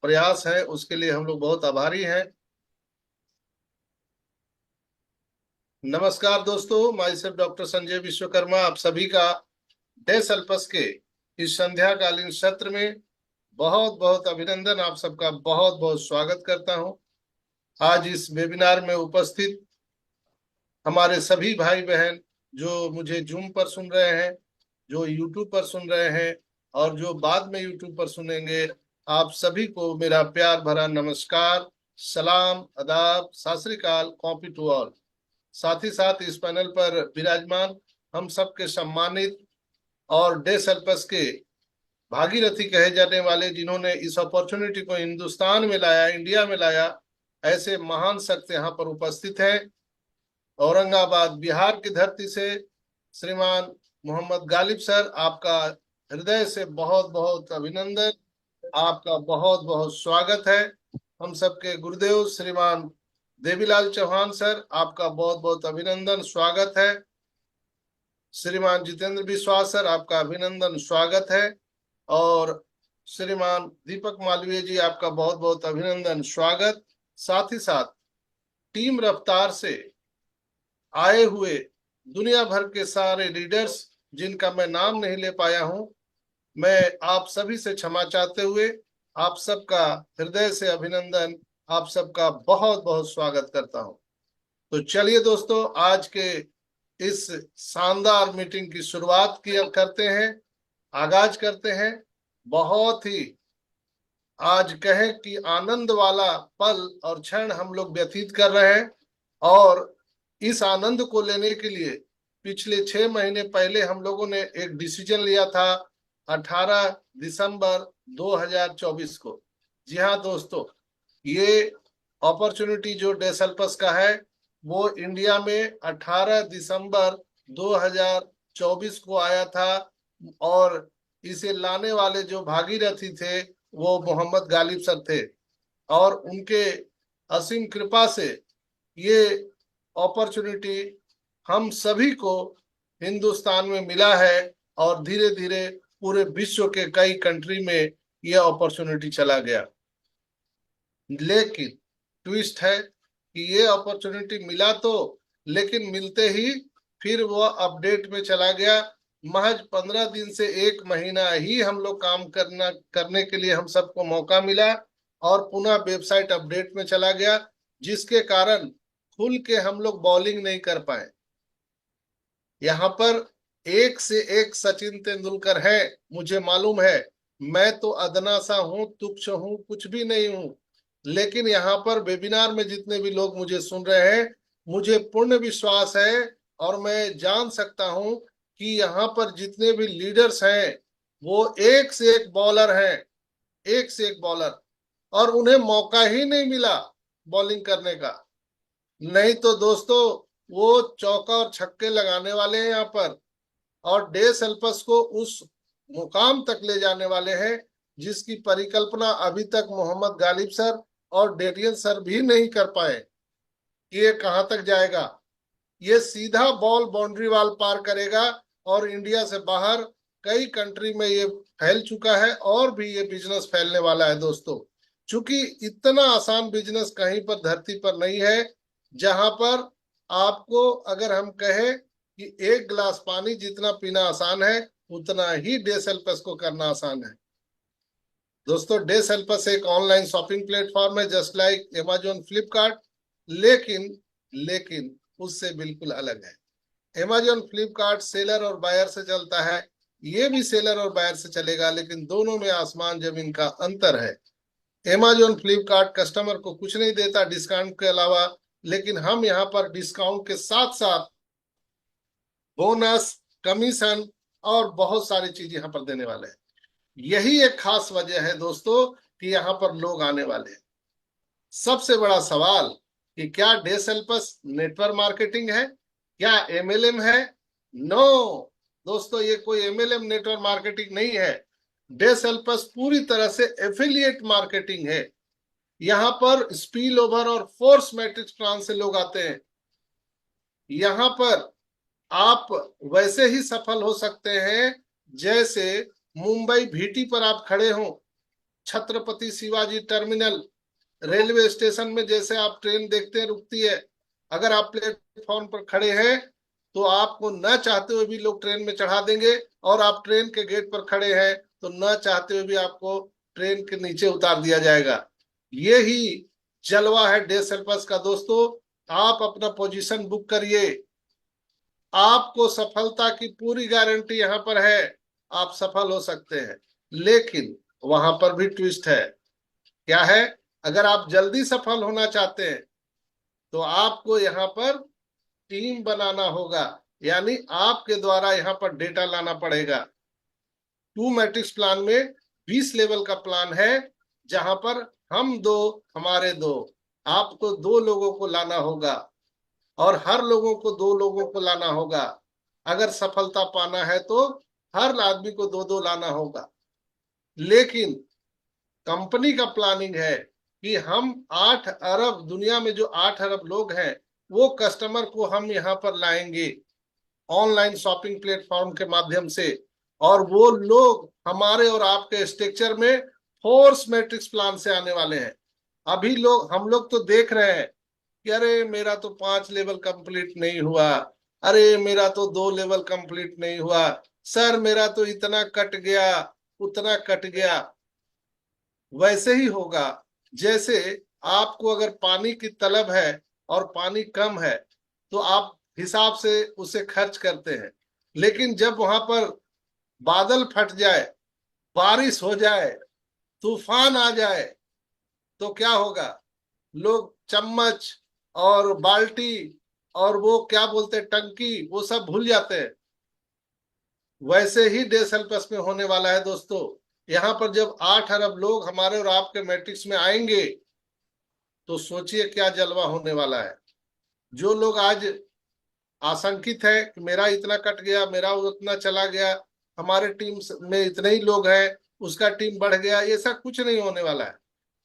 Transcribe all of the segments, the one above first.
प्रयास है, उसके लिए हम लोग बहुत आभारी हैं। नमस्कार दोस्तों, my self doctor Sanjay Vishwakarma आप सभी का डे सल्पस के इस संध्या कालीन सत्र में बहुत बहुत अभिनंदन। आप सबका बहुत बहुत स्वागत करता हूं। आज इस वेबिनार में उपस्थित हमारे सभी भाई बहन जो मुझे जूम पर सुन रहे हैं, जो यूट्यूब पर सुन रहे हैं और जो बाद में यूट्यूब पर सुनेंगे, आप सभी को मेरा प्यार भरा नमस्कार, सलाम, आदाब, सत श्री अकाल, कॉपी टू ऑल। साथ ही साथ इस पैनल पर विराजमान हम सबके सम्मानित और डे सल्पस के भागीरथी कहे जाने वाले, जिन्होंने इस अपॉर्चुनिटी को हिंदुस्तान में लाया, इंडिया में लाया, ऐसे महान शख्स यहाँ पर उपस्थित हैं। औरंगाबाद बिहार की धरती से श्रीमान मोहम्मद गालिब सर, आपका हृदय से बहुत बहुत अभिनंदन, आपका बहुत बहुत स्वागत है। हम सबके गुरुदेव श्रीमान देवीलाल चौहान सर, आपका बहुत बहुत अभिनंदन, स्वागत है। श्रीमान जितेंद्र विश्वास सर, आपका अभिनंदन, स्वागत है। और श्रीमान दीपक मालवीय जी, आपका बहुत बहुत अभिनंदन, स्वागत। साथ ही साथ टीम रफ्तार से आए हुए दुनिया भर के सारे लीडर्स, जिनका मैं नाम नहीं ले पाया हूं, मैं आप सभी से क्षमा चाहते हुए आप सबका हृदय से अभिनंदन, आप सबका बहुत बहुत स्वागत करता हूं। तो चलिए दोस्तों, आज के इस शानदार मीटिंग की शुरुआत किया करते हैं, आगाज करते हैं। बहुत ही आज कहें कि आनंद वाला पल और क्षण हम लोग व्यतीत कर रहे हैं, और इस आनंद को लेने के लिए पिछले 6 महीने पहले हम लोगों ने एक डिसीजन लिया था, 18 दिसंबर 2024 को। जी हाँ दोस्तों, ये अपॉर्चुनिटी जो डेसल्पस का है वो इंडिया में 18 दिसंबर 2024 को आया था, और इसे लाने वाले जो भागीरथी थे वो मोहम्मद गालिब सर थे, और उनके असीम कृपा से ये अपॉर्चुनिटी हम सभी को हिंदुस्तान में मिला है, और धीरे धीरे पूरे विश्व के कई कंट्री में यह अपॉर्चुनिटी चला गया। लेकिन ट्विस्ट है कि ये अपॉर्चुनिटी मिला तो, लेकिन मिलते ही फिर वो अपडेट में चला गया। महज 15 दिन से 1 महीना ही हम लोग काम करने के लिए हम सबको मौका मिला, और पुनः वेबसाइट अपडेट में चला गया, जिसके कारण खुल के हम लोग बॉलिंग नहीं कर पाए। यहाँ पर एक से एक सचिन तेंदुलकर है, मुझे मालूम है। मैं तो अदना सा हूं, तुच्छ हूं, कुछ भी नहीं हूं। लेकिन यहाँ पर वेबिनार में जितने भी लोग मुझे सुन रहे हैं, मुझे पूर्ण विश्वास है और मैं जान सकता हूं कि यहाँ पर जितने भी लीडर्स हैं वो एक से एक बॉलर हैं, एक से एक बॉलर, और उन्हें मौका ही नहीं मिला बॉलिंग करने का। नहीं तो दोस्तों, वो चौका और छक्के लगाने वाले हैं यहाँ पर, और डे सेल्पस को उस मुकाम तक ले जाने वाले हैं जिसकी परिकल्पना अभी तक मोहम्मद गालिब सर और डेरियन सर भी नहीं कर पाए। ये कहां तक जाएगा? ये सीधा बॉल बाउंड्री वाल पार करेगा, और इंडिया से बाहर कई कंट्री में ये फैल चुका है, और भी ये बिजनेस फैलने वाला है दोस्तों। क्योंकि इतना आसान बिजनेस कहीं पर धरती पर नहीं है, जहां पर आपको अगर हम कहें कि एक गिलास पानी जितना पीना आसान है, उतना ही डे सेल्पस को करना आसान है दोस्तों। डे सेल्पस एक ऑनलाइन शॉपिंग प्लेटफॉर्म है, जस्ट लाइक अमेजोन, फ्लिपकार्ट, लेकिन लेकिन उससे बिल्कुल अलग है। अमेजोन फ्लिपकार्ट सेलर और बायर से चलता है, ये भी सेलर और बायर से चलेगा, लेकिन दोनों में आसमान जमीन का अंतर है। अमेजोन फ्लिपकार्ट कस्टमर को कुछ नहीं देता डिस्काउंट के अलावा, लेकिन हम यहाँ पर डिस्काउंट के साथ साथ बोनस, कमीशन और बहुत सारी चीज यहाँ पर देने वाले हैं। यही एक खास वजह है दोस्तों कि यहाँ पर लोग आने वाले हैं। सबसे बड़ा सवाल कि क्या डे सेल्पस नेटवर्क मार्केटिंग है, क्या एमएलएम है? नो दोस्तों, ये कोई एमएलएम नेटवर्क मार्केटिंग नहीं है। डे सेल्पस पूरी तरह से एफिलिएट मार्केटिंग है। यहाँ पर स्पिल ओवर और फोर्स मैट्रिक्स प्लान से लोग आते हैं। यहाँ पर आप वैसे ही सफल हो सकते हैं जैसे मुंबई भीटी पर आप खड़े हो, Chhatrapati Shivaji terminal, railway station में जैसे आप ट्रेन देखते हैं रुकती है, अगर आप प्लेटफॉर्म पर खड़े हैं तो आपको न चाहते हुए भी लोग ट्रेन में चढ़ा देंगे, और आप ट्रेन के गेट पर खड़े हैं तो न चाहते हुए भी आपको ट्रेन के नीचे उतार दिया जाएगा। ये ही जलवा है डे सर्पस का दोस्तों। आप अपना पोजीशन बुक करिए, आपको सफलता की पूरी गारंटी यहाँ पर है, आप सफल हो सकते हैं। लेकिन वहां पर भी ट्विस्ट है। क्या है? अगर आप जल्दी सफल होना चाहते हैं तो आपको यहाँ पर टीम बनाना होगा, यानी आपके द्वारा यहाँ पर डेटा लाना पड़ेगा। 2 मैट्रिक्स प्लान में 20 लेवल का प्लान है, जहां पर हम दो, हमारे दो, आपको 2 लोगों को लाना होगा, और हर लोगों को 2 लोगों को लाना होगा। अगर सफलता पाना है तो हर आदमी को 2-2 लाना होगा। लेकिन कंपनी का प्लानिंग है कि हम 8 अरब, दुनिया में जो 8 अरब लोग हैं वो कस्टमर को हम यहाँ पर लाएंगे ऑनलाइन शॉपिंग प्लेटफॉर्म के माध्यम से, और वो लोग हमारे और आपके स्ट्रक्चर में फोर्स मैट्रिक्स प्लान से आने वाले हैं। अभी हम लोग तो देख रहे हैं कि अरे मेरा तो 5 लेवल कंप्लीट नहीं हुआ, अरे मेरा तो 2 लेवल कंप्लीट नहीं हुआ, सर मेरा तो इतना कट गया, उतना कट गया। वैसे ही होगा जैसे आपको अगर पानी की तलब है और पानी कम है तो आप हिसाब से उसे खर्च करते हैं, लेकिन जब वहां पर बादल फट जाए, बारिश हो जाए, तूफान आ जाए, तो क्या होगा? लोग चम्मच और बाल्टी और वो क्या बोलते हैं टंकी, वो सब भूल जाते हैं। वैसे ही डे सेल्पस में होने वाला है दोस्तों। यहाँ पर जब 8 अरब लोग हमारे और आपके मैट्रिक्स में आएंगे तो सोचिए क्या जलवा होने वाला है। जो लोग आज आशंकित है कि मेरा इतना कट गया, मेरा उतना चला गया, हमारे टीम में इतने ही लोग हैं, उसका टीम बढ़ गया, ये सब कुछ नहीं होने वाला है।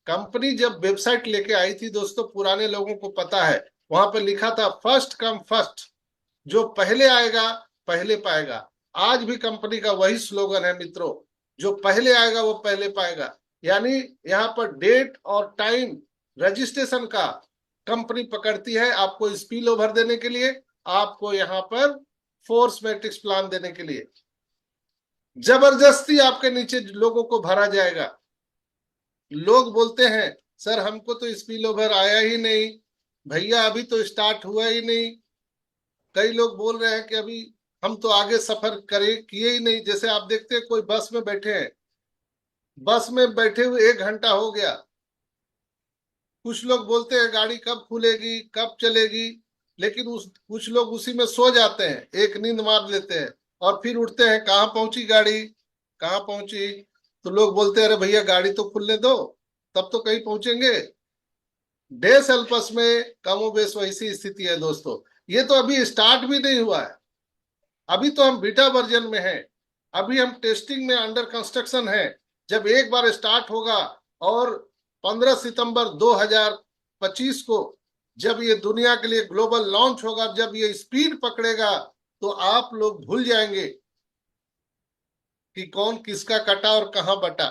कंपनी जब वेबसाइट लेके आई थी दोस्तों, पुराने लोगों को पता है, वहां पर लिखा था फर्स्ट कम फर्स्ट, जो पहले आएगा पहले पाएगा। आज भी कंपनी का वही स्लोगन है मित्रों, जो पहले आएगा वो पहले पाएगा। यानी यहाँ पर डेट और टाइम रजिस्ट्रेशन का कंपनी पकड़ती है, आपको स्पिल ओवर देने के लिए, आपको यहाँ पर फोर्स मैट्रिक्स प्लान देने के लिए। जबरदस्ती आपके नीचे लोगों को भरा जाएगा। लोग बोलते हैं सर हमको तो स्पिल ओवर आया ही नहीं, भैया अभी तो स्टार्ट हुआ ही नहीं। कई लोग बोल रहे हैं कि अभी हम तो आगे सफर करे किए ही नहीं। जैसे आप देखते हैं कोई बस में बैठे हैं, बस में बैठे हुए 1 घंटा हो गया, कुछ लोग बोलते हैं गाड़ी कब खुलेगी कब चलेगी, लेकिन कुछ लोग उसी में सो जाते हैं, एक नींद मार लेते हैं, और फिर उठते हैं कहाँ पहुंची गाड़ी, कहाँ पहुंची। तो लोग बोलते हैं अरे भैया गाड़ी तो खुलने दो, तब तो कहीं पहुंचेंगे। डे सेल्पस में कमोबेश वैसी स्थिति है दोस्तों। ये तो अभी स्टार्ट भी नहीं हुआ है, अभी तो हम बीटा वर्जन में हैं, अभी हम टेस्टिंग में अंडर कंस्ट्रक्शन है। जब एक बार स्टार्ट होगा और 15 सितंबर 2025 को जब ये दुनिया के लिए ग्लोबल लॉन्च होगा, जब ये स्पीड पकड़ेगा, तो आप लोग भूल जाएंगे कि कौन किसका कटा और कहां बटा।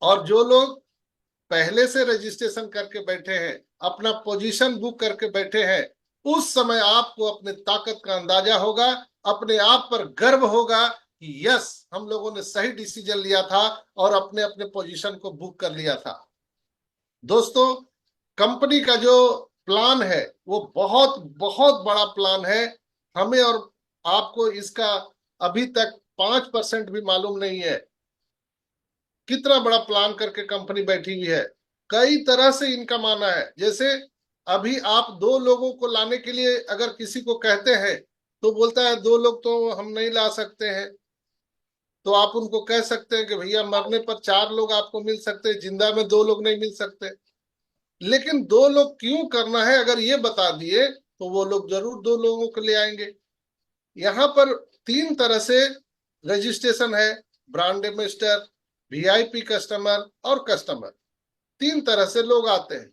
और जो लोग पहले से रजिस्ट्रेशन करके बैठे हैं, अपना पोजीशन बुक करके बैठे हैं, उस समय आपको अपने ताकत का अंदाजा होगा, अपने आप पर गर्व होगा कि यस हम लोगों ने सही डिसीजन लिया था और अपने अपने पोजीशन को बुक कर लिया था। दोस्तों कंपनी का जो प्लान है वो बहुत बहुत बड़ा प्लान है। हमें और आपको इसका अभी तक 5% भी मालूम नहीं है। कितना बड़ा प्लान करके कंपनी बैठी हुई है, कई तरह से इनकम आना है। जैसे अभी आप 2 लोगों को लाने के लिए अगर किसी को कहते हैं तो बोलता है 2 लोग तो हम नहीं ला सकते हैं। तो आप उनको कह सकते हैं कि भैया मरने पर 4 लोग आपको मिल सकते हैं, जिंदा में 2 लोग नहीं मिल सकते। लेकिन 2 लोग क्यों करना है अगर ये बता दिए तो वो लोग जरूर 2 लोगों को ले आएंगे। यहाँ पर 3 तरह से रजिस्ट्रेशन है, ब्रांड एम्बेसडर, वीआईपी कस्टमर और कस्टमर। 3 तरह से लोग आते हैं।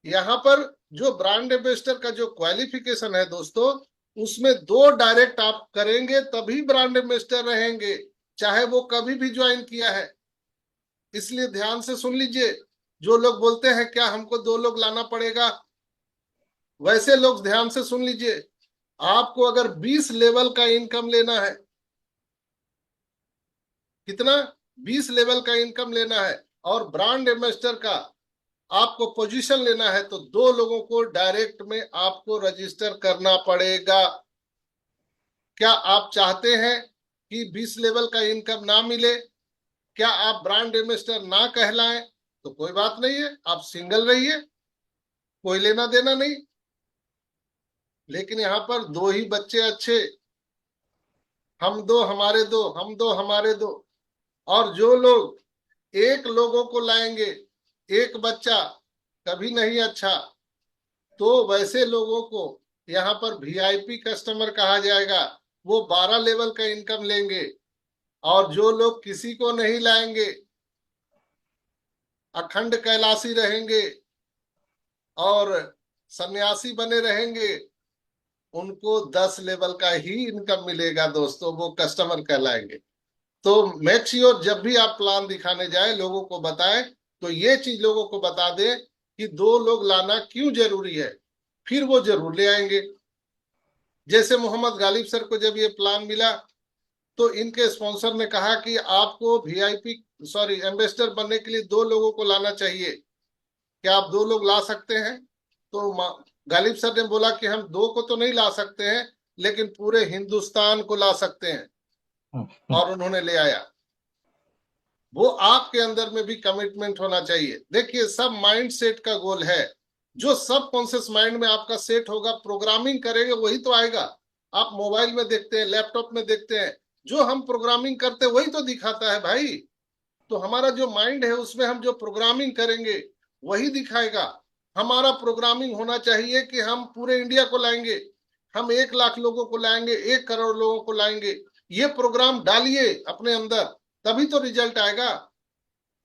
यहाँ पर जो ब्रांड एम्बेसडर का जो क्वालिफिकेशन है दोस्तों, उसमें 2 डायरेक्ट आप करेंगे तभी ब्रांड एम्बेसडर रहेंगे, चाहे वो कभी भी ज्वाइन किया है। इसलिए ध्यान से सुन लीजिए। जो लोग बोलते हैं क्या हमको 2 लोग लाना पड़ेगा, वैसे लोग ध्यान से सुन लीजिए। आपको अगर 20 लेवल का इनकम लेना है, कितना, 20 लेवल का इनकम लेना है, और ब्रांड एम्बेसडर का आपको पोजीशन लेना है, तो 2 लोगों को डायरेक्ट में आपको रजिस्टर करना पड़ेगा। क्या आप चाहते हैं कि 20 लेवल का इनकम ना मिले? क्या आप ब्रांड एम्बेसडर ना कहलाएं? तो कोई बात नहीं है, आप सिंगल रहिए, कोई लेना देना नहीं। लेकिन यहाँ पर 2 ही बच्चे अच्छे, हम दो हमारे दो, हम दो हमारे दो। और जो लोग 1 लोगों को लाएंगे, 1 बच्चा कभी नहीं अच्छा, तो वैसे लोगों को यहाँ पर वीआईपी कस्टमर कहा जाएगा। वो 12 लेवल का इनकम लेंगे। और जो लोग किसी को नहीं लाएंगे, अखंड कैलाशी रहेंगे और सन्यासी बने रहेंगे, उनको 10 लेवल का ही इनकम मिलेगा दोस्तों, वो कस्टमर कहलाएंगे। तो मेक श्योर जब भी आप प्लान दिखाने जाए लोगों को बताएं, तो ये चीज लोगों को बता दें कि 2 लोग लाना क्यों जरूरी है, फिर वो जरूर ले आएंगे। जैसे मोहम्मद गालिब सर को जब ये प्लान मिला, तो इनके स्पॉन्सर ने कहा कि आपको वीआईपी सॉरी एम्बेसडर बनने के लिए 2 लोगों को लाना चाहिए, क्या आप 2 लोग ला सकते हैं? तो गालिब सर ने बोला कि हम 2 को तो नहीं ला सकते हैं, लेकिन पूरे हिंदुस्तान को ला सकते हैं। और उन्होंने ले आया। वो आपके अंदर में भी कमिटमेंट होना चाहिए। देखिए, सब माइंड सेट का गोल है। जो सब कॉन्शियस माइंड में आपका सेट होगा, प्रोग्रामिंग करेंगे, वही तो आएगा। आप मोबाइल में देखते हैं, लैपटॉप में देखते हैं, जो हम प्रोग्रामिंग करते हैं वही तो दिखाता है भाई। तो हमारा जो माइंड है उसमें हम जो प्रोग्रामिंग करेंगे वही दिखाएगा। हमारा प्रोग्रामिंग होना चाहिए कि हम पूरे इंडिया को लाएंगे, हम 1 लाख लोगों को लाएंगे, 1 करोड़ लोगों को लाएंगे। ये प्रोग्राम डालिए अपने अंदर, तभी तो रिजल्ट आएगा।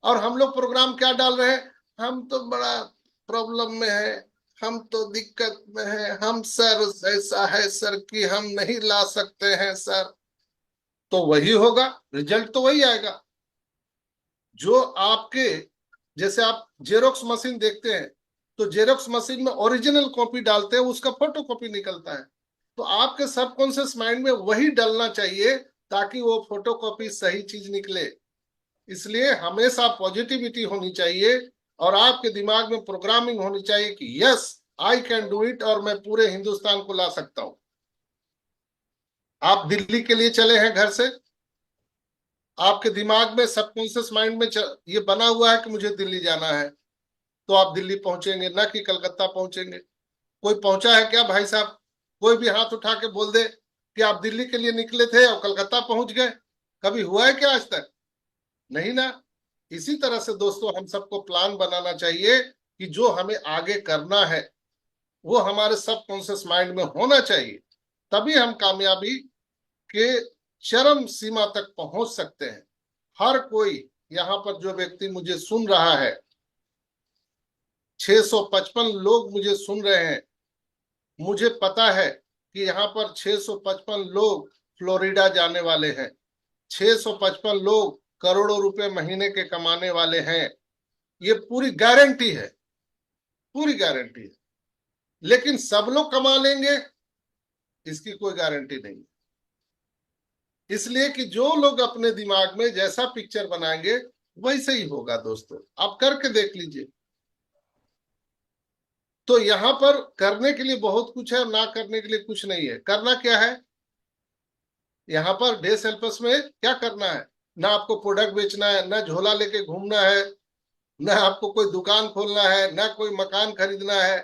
और हम लोग प्रोग्राम क्या डाल रहे हैं, हम तो बड़ा प्रॉब्लम में है, हम तो दिक्कत में है, हम सर ऐसा है सर कि हम नहीं ला सकते हैं सर। तो वही होगा, रिजल्ट तो वही आएगा। जो आपके, जैसे आप जेरोक्स मशीन देखते हैं, तो जेरोक्स मशीन में ओरिजिनल कॉपी डालते हैं, उसका फोटो कॉपी निकलता है। तो आपके सबकॉन्शियस माइंड में वही डलना चाहिए, ताकि वो फोटो कॉपी सही चीज निकले। इसलिए हमेशा पॉजिटिविटी होनी चाहिए, और आपके दिमाग में प्रोग्रामिंग होनी चाहिए कि yes I can do it, और मैं पूरे हिंदुस्तान को ला सकता हूं। आप दिल्ली के लिए चले हैं घर से, आपके दिमाग में सबकॉन्शियस माइंड में ये बना हुआ है कि मुझे दिल्ली जाना है, तो आप दिल्ली पहुंचेंगे, ना कि कलकत्ता पहुंचेंगे। कोई पहुंचा है क्या भाई साहब? कोई भी हाथ उठा के बोल दे कि आप दिल्ली के लिए निकले थे और कलकत्ता पहुंच गए। कभी हुआ है क्या आज तक? नहीं ना। इसी तरह से दोस्तों हम सबको प्लान बनाना चाहिए कि जो हमें आगे करना है वो हमारे सबकॉन्शियस माइंड में होना चाहिए, तभी हम कामयाबी के चरम सीमा तक पहुंच सकते हैं। हर कोई, यहाँ पर जो व्यक्ति मुझे सुन रहा है, 655 लोग मुझे सुन रहे हैं। मुझे पता है कि यहाँ पर 655 लोग फ्लोरिडा जाने वाले हैं, 655 लोग करोड़ों रुपए महीने के कमाने वाले हैं। ये पूरी गारंटी है, पूरी गारंटी है। लेकिन सब लोग कमा लेंगे, इसकी कोई गारंटी नहीं। इसलिए कि जो लोग अपने दिमाग में जैसा पिक्चर बनाएंगे वैसे ही होगा दोस्तों। आप करके देख लीजिए। तो यहाँ पर करने के लिए बहुत कुछ है, ना करने के लिए कुछ नहीं है। करना क्या है, यहाँ पर डे सेल्फस में क्या करना है? ना आपको प्रोडक्ट बेचना है, ना झोला लेके घूमना है, ना आपको कोई दुकान खोलना है, ना कोई मकान खरीदना है।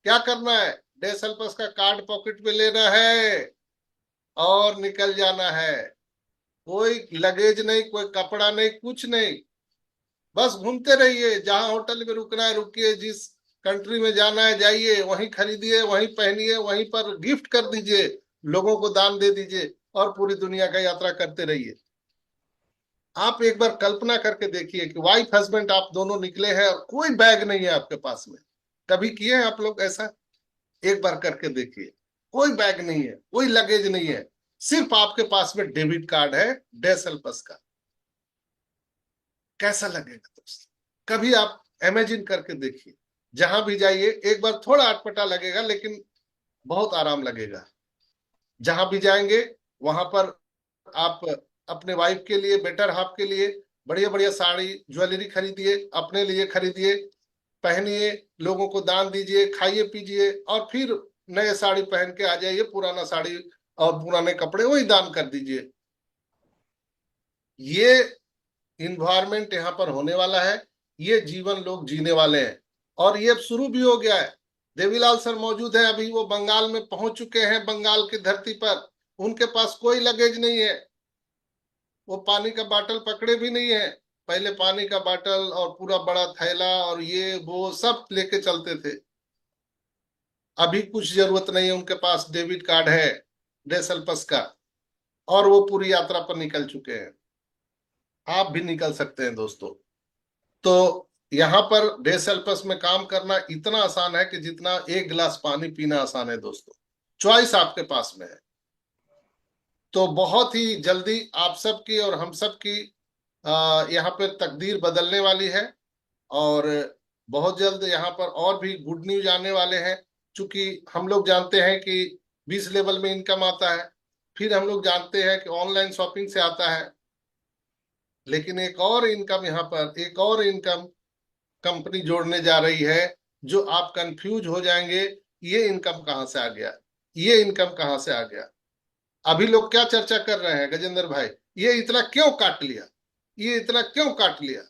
क्या करना है? डे सेल्फस का कार्ड पॉकेट में लेना है और निकल जाना है। कोई लगेज नहीं, कोई कपड़ा नहीं, कुछ नहीं। बस घूमते रहिए, जहां होटल में रुकना है रुकिए, जिस कंट्री में जाना है जाइए, वहीं खरीदिए, वहीं पहनिए, वहीं पर गिफ्ट कर दीजिए, लोगों को दान दे दीजिए, और पूरी दुनिया का यात्रा करते रहिए। आप एक बार कल्पना करके देखिए कि वाइफ हस्बैंड आप दोनों निकले हैं और कोई बैग नहीं है आपके पास में। कभी किए हैं आप लोग ऐसा? एक बार करके देखिए। कोई बैग नहीं है, कोई लगेज नहीं है, सिर्फ आपके पास में डेबिट कार्ड है डेसल्पस का। कैसा लगेगा दोस्त? कभी आप इमेजिन करके देखिए। जहां भी जाइए एक बार थोड़ा अटपटा लगेगा, लेकिन बहुत आराम लगेगा। जहां भी जाएंगे वहां पर आप अपने वाइफ के लिए, बेटर हाफ के लिए बढ़िया बढ़िया साड़ी ज्वेलरी खरीदिए, अपने लिए खरीदिए, पहनिए, लोगों को दान दीजिए, खाइए पीजिए, और फिर नए साड़ी पहन के आ जाइए, पुराना साड़ी और पुराने कपड़े वही दान कर दीजिए। ये इन्वायरमेंट यहाँ पर होने वाला है, ये जीवन लोग जीने वाले हैं। और ये अब शुरू भी हो गया है। देवीलाल सर मौजूद है, अभी वो बंगाल में पहुंच चुके हैं, बंगाल की धरती पर। उनके पास कोई लगेज नहीं है, वो पानी का बाटल पकड़े भी नहीं है। पहले पानी का बाटल और पूरा बड़ा थैला और ये वो सब लेके चलते थे। अभी कुछ जरूरत नहीं है, उनके पास डेबिट कार्ड है डेसल्पस का, और वो पूरी यात्रा पर निकल चुके हैं। आप भी निकल सकते हैं दोस्तों। तो यहाँ पर डेसल्पस में काम करना इतना आसान है कि जितना एक गिलास पानी पीना आसान है दोस्तों। चॉइस आपके पास में है। तो बहुत ही जल्दी आप सबकी और हम सबकी यहाँ पर तकदीर बदलने वाली है। और बहुत जल्द यहाँ पर और भी गुड न्यूज आने वाले हैं। क्योंकि हम लोग जानते हैं कि 20 लेवल में इनकम आता है, फिर हम लोग जानते हैं कि ऑनलाइन शॉपिंग से आता है, लेकिन एक और इनकम यहाँ पर, एक और इनकम कंपनी जोड़ने जा रही है, जो आप कंफ्यूज हो जाएंगे, ये इनकम कहाँ से आ गया, ये इनकम कहाँ से आ गया। अभी लोग क्या चर्चा कर रहे हैं गजेंद्र भाई, ये इतना क्यों काट लिया, ये इतना क्यों काट लिया।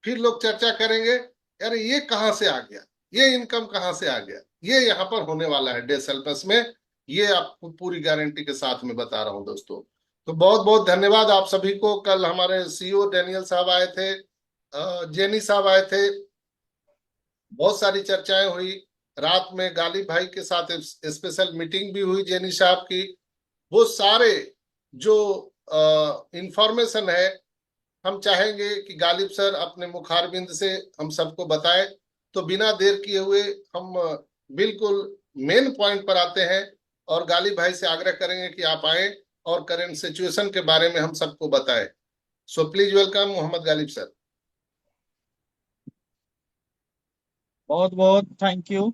फिर लोग चर्चा करेंगे, अरे ये कहाँ से आ गया, ये इनकम कहाँ से आ गया। ये यहाँ पर होने वाला है डे सेल्फस में। ये आपको पूरी गारंटी के साथ में बता रहा हूँ दोस्तों। तो बहुत बहुत धन्यवाद आप सभी को। कल हमारे सीईओ डैनियल साहब आए थे, जेनी साहब आए थे, बहुत सारी चर्चाएं हुई। रात में गालिब भाई के साथ स्पेशल मीटिंग भी हुई जेनी साहब की। वो सारे जो इंफॉर्मेशन है, हम चाहेंगे कि गालिब सर अपने मुखारबिंद से हम सबको बताएं। तो बिना देर किए हुए हम बिल्कुल मेन पॉइंट पर आते हैं, और गालिब भाई से आग्रह करेंगे कि आप आए और करंट सिचुएशन के बारे में हम सबको बताएं। So please welcome Mohammad Ghalib sir. बहुत बहुत thank you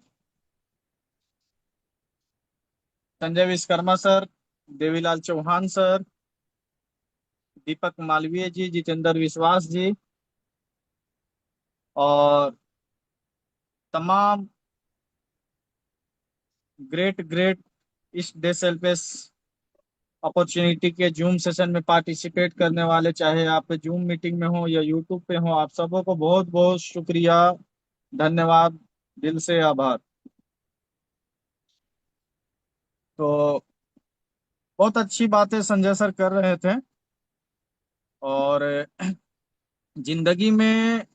Sanjay Vishwakarma sir, Devilal Chauhan sir, Deepak Malviya ji, Jitendra Vishwas ji, और तमाम ग्रेट ग्रेट इस डे सेल्फिश अपॉर्चुनिटी के जूम सेशन में पार्टिसिपेट करने वाले, चाहे आप जूम मीटिंग में हो या यूट्यूब पे हो, आप सबों को बहुत बहुत शुक्रिया, धन्यवाद, दिल से आभार। तो बहुत अच्छी बातें संजय सर कर रहे थे। और जिंदगी में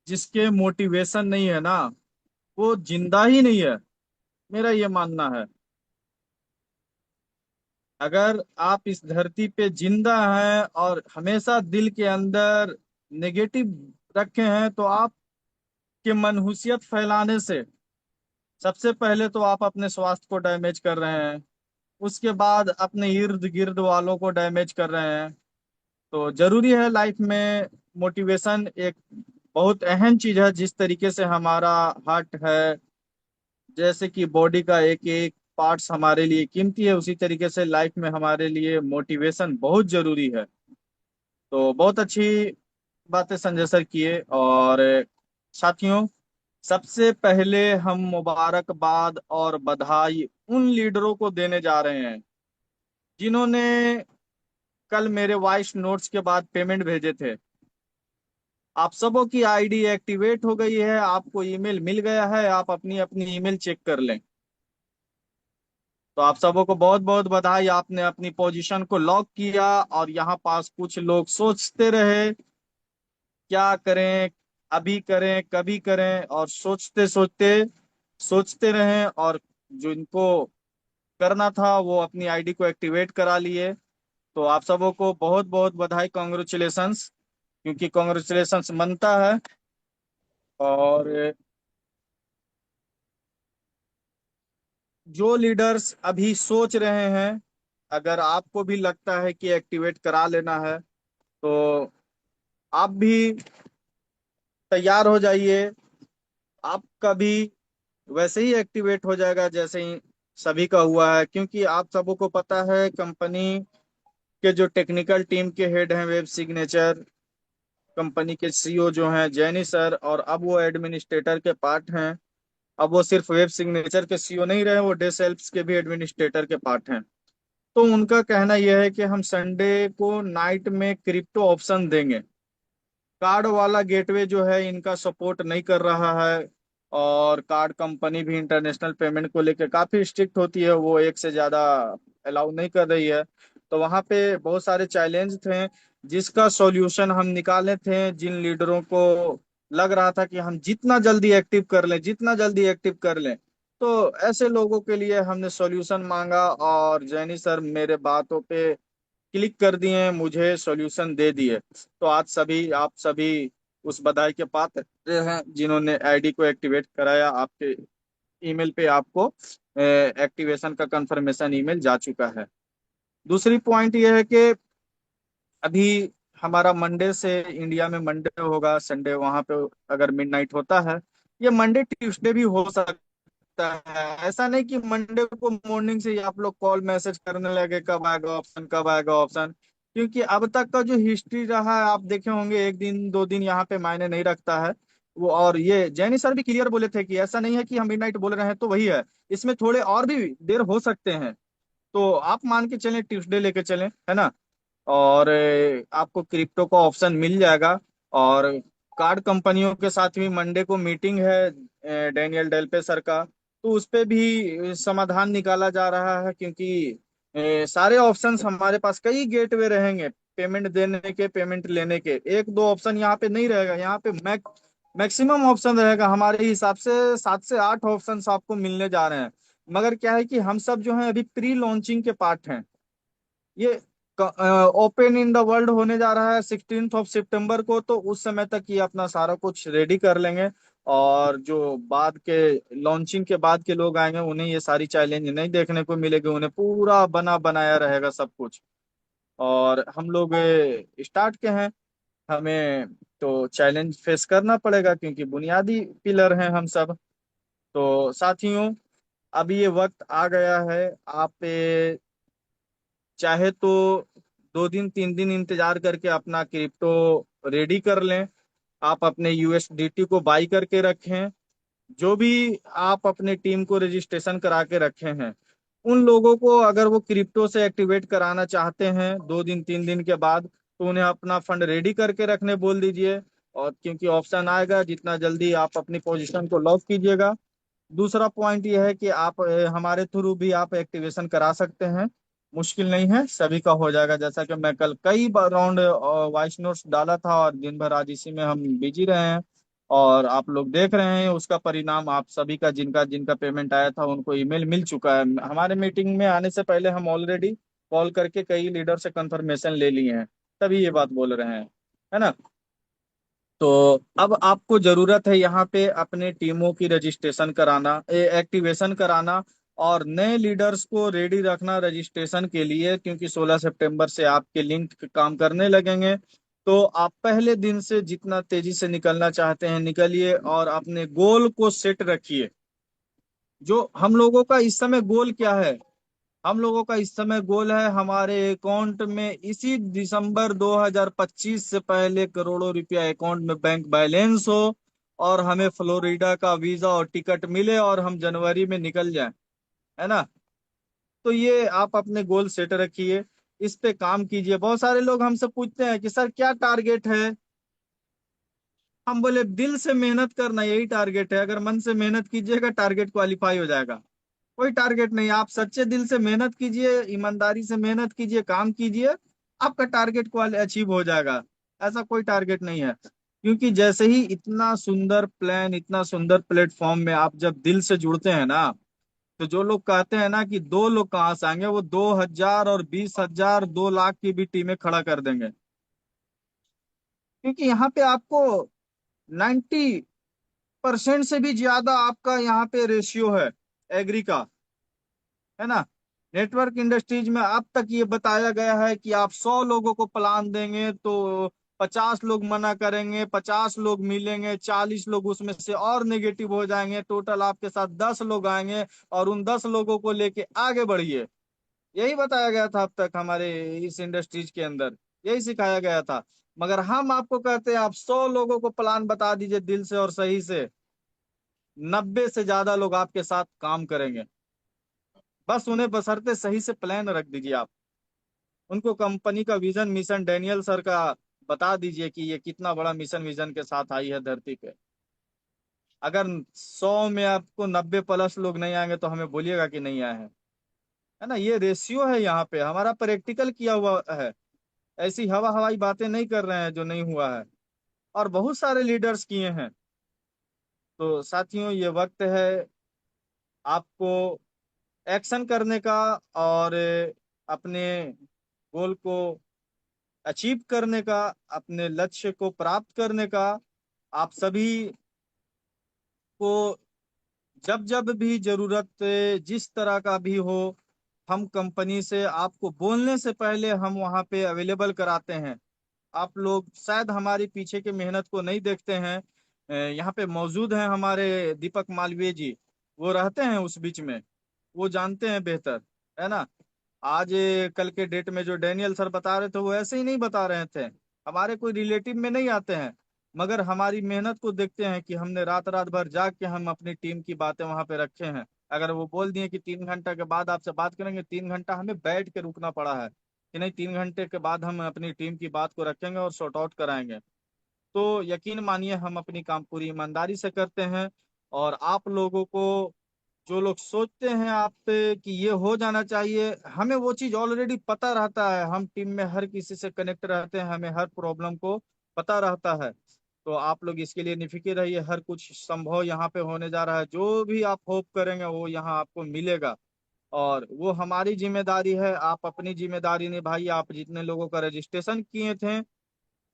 जिसके मोटिवेशन नहीं है ना, वो जिंदा ही नहीं है, मेरा ये मानना है। अगर आप इस धरती पे जिंदा हैं और हमेशा दिल के अंदर नेगेटिव रखे हैं, तो आपके मनहूसियत फैलाने से सबसे पहले तो आप अपने स्वास्थ्य को डैमेज कर रहे हैं, उसके बाद अपने इर्द गिर्द वालों को डैमेज कर रहे हैं। तो जरूरी है लाइफ में मोटिवेशन एक बहुत अहम चीज है। जिस तरीके से हमारा हार्ट है, जैसे कि बॉडी का एक एक पार्ट्स हमारे लिए कीमती है, उसी तरीके से लाइफ में हमारे लिए मोटिवेशन बहुत जरूरी है। तो बहुत अच्छी बातें संजय सर किए। और साथियों, सबसे पहले हम मुबारकबाद और बधाई उन लीडरों को देने जा रहे हैं जिन्होंने कल मेरे वॉइस नोट्स के बाद पेमेंट भेजे थे। आप सबों की आईडी एक्टिवेट हो गई है, आपको ईमेल मिल गया है, आप अपनी अपनी ईमेल चेक कर लें। तो आप सबों को बहुत बहुत बधाई, आपने अपनी पोजीशन को लॉक किया। और यहाँ पास कुछ लोग सोचते रहे क्या करें, अभी करें कभी करें, और सोचते सोचते सोचते रहे, और जो इनको करना था वो अपनी आईडी को एक्टिवेट करा लिए। तो आप सबों को बहुत बहुत बधाई, कॉन्ग्रेचुलेशंस, क्योंकि कॉन्ग्रेचुलेशंस बनता है। और जो लीडर्स अभी सोच रहे हैं, अगर आपको भी लगता है कि एक्टिवेट करा लेना है, तो आप भी तैयार हो जाइए। आपका भी वैसे ही एक्टिवेट हो जाएगा जैसे ही सभी का हुआ है, क्योंकि आप सबों को पता है कंपनी के जो टेक्निकल टीम के हेड हैं वेब सिग्नेचर कंपनी के सीईओ जो हैं जैनी सर, और अब वो एडमिनिस्ट्रेटर के पार्ट हैं। अब वो सिर्फ वेब सिग्नेचर के सीईओ नहीं रहे, वो डे सेल्स के भी एडमिनिस्ट्रेटर के पार्ट हैं। तो उनका कहना यह है कि हम संडे को नाइट में क्रिप्टो ऑप्शन देंगे। कार्ड वाला गेटवे जो है इनका सपोर्ट नहीं कर रहा है, और कार्ड कंपनी भी इंटरनेशनल पेमेंट को लेकर काफी स्ट्रिक्ट होती है, वो एक से ज्यादा अलाउ नहीं कर रही है। तो वहाँ पे बहुत सारे चैलेंज थे जिसका सॉल्यूशन हम निकाले थे। जिन लीडरों को लग रहा था कि हम जितना जल्दी एक्टिव कर लें, जितना जल्दी एक्टिव कर लें, तो ऐसे लोगों के लिए हमने सॉल्यूशन मांगा, और जैनी सर मेरे बातों पे क्लिक कर दिए, मुझे सॉल्यूशन दे दिए। तो आज सभी आप सभी उस बधाई के पात्र हैं जिन्होंने आईडी को एक्टिवेट कराया। आपके ईमेल पे आपको एक्टिवेशन का कंफर्मेशन ईमेल जा चुका है। दूसरी पॉइंट यह है कि अभी हमारा मंडे से इंडिया में मंडे होगा, संडे वहां पे अगर मिडनाइट होता है। ये मंडे ट्यूसडे भी हो सकता है, ऐसा नहीं कि मंडे को मॉर्निंग से ही आप लोग कॉल मैसेज करने लगे कब आएगा ऑप्शन, कब आएगा ऑप्शन। क्योंकि अब तक का जो हिस्ट्री रहा है आप देखे होंगे, एक दिन दो दिन यहाँ पे मायने नहीं रखता है वो। और ये जैनी सर भी क्लियर बोले थे कि ऐसा नहीं है कि हम मिडनाइट बोल रहे हैं तो वही है, इसमें थोड़े और भी देर हो सकते हैं। तो आप मान के चलें ट्यूसडे लेके चलें, है ना। और आपको क्रिप्टो का ऑप्शन मिल जाएगा। और कार्ड कंपनियों के साथ भी मंडे को मीटिंग है डेनियल डेल्पे सर का, तो उस पे भी समाधान निकाला जा रहा है। क्योंकि सारे ऑप्शंस हमारे पास कई गेटवे रहेंगे, पेमेंट देने के, पेमेंट लेने के। एक दो ऑप्शन यहाँ पे नहीं रहेगा, यहाँ पे मैक्सिमम ऑप्शन रहेगा हमारे हिसाब से। 7 से 8 ऑप्शन आपको मिलने जा रहे हैं। मगर क्या है कि हम सब जो है अभी प्री लॉन्चिंग के पार्ट हैं। ये ओपन इन द वर्ल्ड होने जा रहा है 16 सितंबर को, तो उस समय तक ये अपना सारा कुछ रेडी कर लेंगे। और जो बाद के लॉन्चिंग के बाद के लोग आएंगे उन्हें ये सारी चैलेंज नहीं देखने को मिलेगी, उन्हें पूरा बना बनाया रहेगा सब कुछ। और हम लोग स्टार्ट के हैं, हमें तो चैलेंज फेस करना पड़ेगा क्योंकि बुनियादी पिलर हैं हम सब। तो साथियों, अभी ये वक्त आ गया है, आप चाहे तो 2 दिन 3 दिन इंतजार करके अपना क्रिप्टो रेडी कर लें। आप अपने यूएसडीटी को बाई करके रखें। जो भी आप अपने टीम को रजिस्ट्रेशन करा के रखे हैं, उन लोगों को अगर वो क्रिप्टो से एक्टिवेट कराना चाहते हैं 2 दिन 3 दिन के बाद, तो उन्हें अपना फंड रेडी करके रखने बोल दीजिए। और क्योंकि ऑप्शन आएगा, जितना जल्दी आप अपनी पोजीशन को लॉक कीजिएगा। दूसरा पॉइंट यह है कि आप हमारे थ्रू भी आप एक्टिवेशन करा सकते हैं, मुश्किल नहीं है, सभी का हो जाएगा। जैसा कि मैं कल कई बार राउंड वॉइस नोट्स डाला था, और दिन भर आज इसी में हम बिजी रहे हैं। और आप लोग देख रहे हैं उसका परिणाम, आप सभी का जिनका जिनका पेमेंट आया था उनको ईमेल मिल चुका है। हमारे मीटिंग में आने से पहले हम ऑलरेडी कॉल करके कई लीडर से कंफर्मेशन ले लिए हैं, तभी ये बात बोल रहे हैं, है ना। तो अब आपको जरूरत है यहाँ पे अपने टीमों की रजिस्ट्रेशन कराना, एक्टिवेशन कराना, और नए लीडर्स को रेडी रखना रजिस्ट्रेशन के लिए, क्योंकि 16 सितंबर से आपके लिंक काम करने लगेंगे। तो आप पहले दिन से जितना तेजी से निकलना चाहते हैं निकलिए, और अपने गोल को सेट रखिए। जो हम लोगों का इस समय गोल क्या है, हम लोगों का इस समय गोल है हमारे अकाउंट में इसी दिसंबर 2025 से पहले करोड़ों रुपया अकाउंट में बैंक बैलेंस हो, और हमें फ्लोरिडा का वीजा और टिकट मिले, और हम जनवरी में निकल जाएं, है ना। तो ये आप अपने गोल सेट रखिए, इस पे काम कीजिए। बहुत सारे लोग हमसे पूछते हैं कि सर क्या टारगेट है। हम बोले दिल से मेहनत करना यही टारगेट है। अगर मन से मेहनत कीजिएगा टारगेट क्वालिफाई हो जाएगा। कोई टारगेट नहीं, आप सच्चे दिल से मेहनत कीजिए, ईमानदारी से मेहनत कीजिए, काम कीजिए, आपका टारगेट को अचीव हो जाएगा। ऐसा कोई टारगेट नहीं है। क्योंकि जैसे ही इतना सुंदर प्लान, इतना सुंदर प्लेटफॉर्म में आप जब दिल से जुड़ते हैं ना, तो जो लोग कहते हैं ना कि 2 लोग कहाँ से आएंगे, वो 2,000 और 20,000 2 लाख की भी टीमें खड़ा कर देंगे। क्योंकि यहाँ पे आपको 90% से भी ज्यादा आपका यहाँ पे रेशियो है एग्री का, है ना। नेटवर्क इंडस्ट्रीज में अब तक ये बताया गया है कि आप 100 लोगों को प्लान देंगे तो 50 लोग मना करेंगे, 50 लोग मिलेंगे, 40 लोग उसमें से और नेगेटिव हो जाएंगे, टोटल आपके साथ 10 लोग आएंगे और उन 10 लोगों को लेके आगे बढ़िए। यही बताया गया था अब तक हमारे इस इंडस्ट्रीज के अंदर, यही सिखाया गया था। मगर हम आपको कहते हैं आप 100 लोगों को प्लान बता दीजिए दिल से और सही से, 90 से ज्यादा लोग आपके साथ काम करेंगे। बस उन्हें बशर्ते सही से प्लान रख दीजिए आप, उनको कंपनी का विजन मिशन डैनियल सर का बता दीजिए कि ये कितना बड़ा मिशन विजन के साथ आई है धरती पे। अगर 100 में आपको 90 प्लस लोग नहीं आएंगे तो हमें बोलिएगा कि नहीं आए हैं। है ना, ये रेशियो है यहाँ पे, हमारा प्रैक्टिकल किया हुआ है। ऐसी हवा हवाई बातें नहीं कर रहे हैं जो नहीं हुआ है, और बहुत सारे लीडर्स किए हैं। तो साथियों, ये वक्त है आपको एक्शन करने का, और अपने गोल को अचीव करने का, अपने लक्ष्य को प्राप्त करने का। आप सभी को जब जब भी जरूरत, जिस तरह का भी हो, हम कंपनी से आपको बोलने से पहले हम वहाँ पे अवेलेबल कराते हैं। आप लोग शायद हमारी पीछे की मेहनत को नहीं देखते हैं। यहाँ पे मौजूद हैं हमारे दीपक मालवीय जी, वो रहते हैं उस बीच में, वो जानते हैं बेहतर। है ना, आज कल के डेट में जो डैनियल सर बता रहे थे वो ऐसे ही नहीं बता रहे थे, हमारे कोई रिलेटिव में नहीं आते हैं। मगर हमारी मेहनत को देखते हैं कि हमने रात रात भर जाग के हम अपनी टीम की बातें वहां पे रखे हैं। अगर वो बोल दिए कि 3 घंटा के बाद आपसे बात करेंगे, 3 घंटा हमें बैठ के रुकना पड़ा है कि नहीं, 3 घंटे के बाद हम अपनी टीम की बात को रखेंगे और सॉर्ट आउट कराएंगे। तो यकीन मानिए हम अपनी काम पूरी ईमानदारी से करते हैं। और आप लोगों को, जो लोग सोचते हैं आप पे कि ये हो जाना चाहिए, हमें वो चीज ऑलरेडी पता रहता है। हम टीम में हर किसी से कनेक्ट रहते हैं, हमें हर प्रॉब्लम को पता रहता है। तो आप लोग इसके लिए निफिक्र रहिए, हर कुछ संभव यहाँ पे होने जा रहा है। जो भी आप होप करेंगे वो यहाँ आपको मिलेगा, और वो हमारी जिम्मेदारी है। आप अपनी जिम्मेदारी निभाइए। आप जितने लोगों का रजिस्ट्रेशन किए थे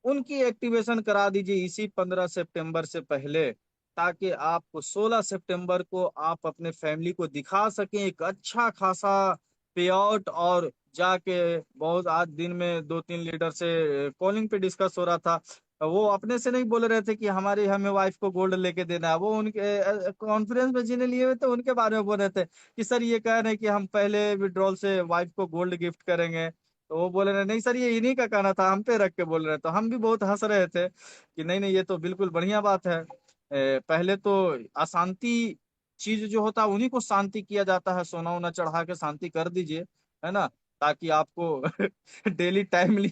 उनकी एक्टिवेशन करा दीजिए इसी 15 सितंबर से पहले, ताकि आप 16 सितंबर को आप अपने फैमिली को दिखा सकें एक अच्छा खासा पे आउट। और जाके बहुत, आज दिन में 2-3 लीडर से कॉलिंग पे डिस्कस हो रहा था, वो अपने से नहीं बोल रहे थे कि हमारी हमें वाइफ को गोल्ड लेके देना है। वो उनके कॉन्फ्रेंस में जिन्हें लिए हुए थे उनके बारे में बोल रहे थे कि सर ये कह रहे हैं कि हम पहले विड्रॉल से वाइफ को गोल्ड गिफ्ट करेंगे। तो वो बोले रहे नहीं सर ये इन्हीं का कहना था, हम पे रख के बोल रहे। तो हम भी बहुत हंस रहे थे कि नहीं नहीं, ये तो बिल्कुल बढ़िया बात है। पहले तो अशांति चीज जो होता है उन्हीं को शांति किया जाता है, सोना वोना चढ़ा के शांति कर दीजिए। है ना, ताकि आपको डेली टाइमली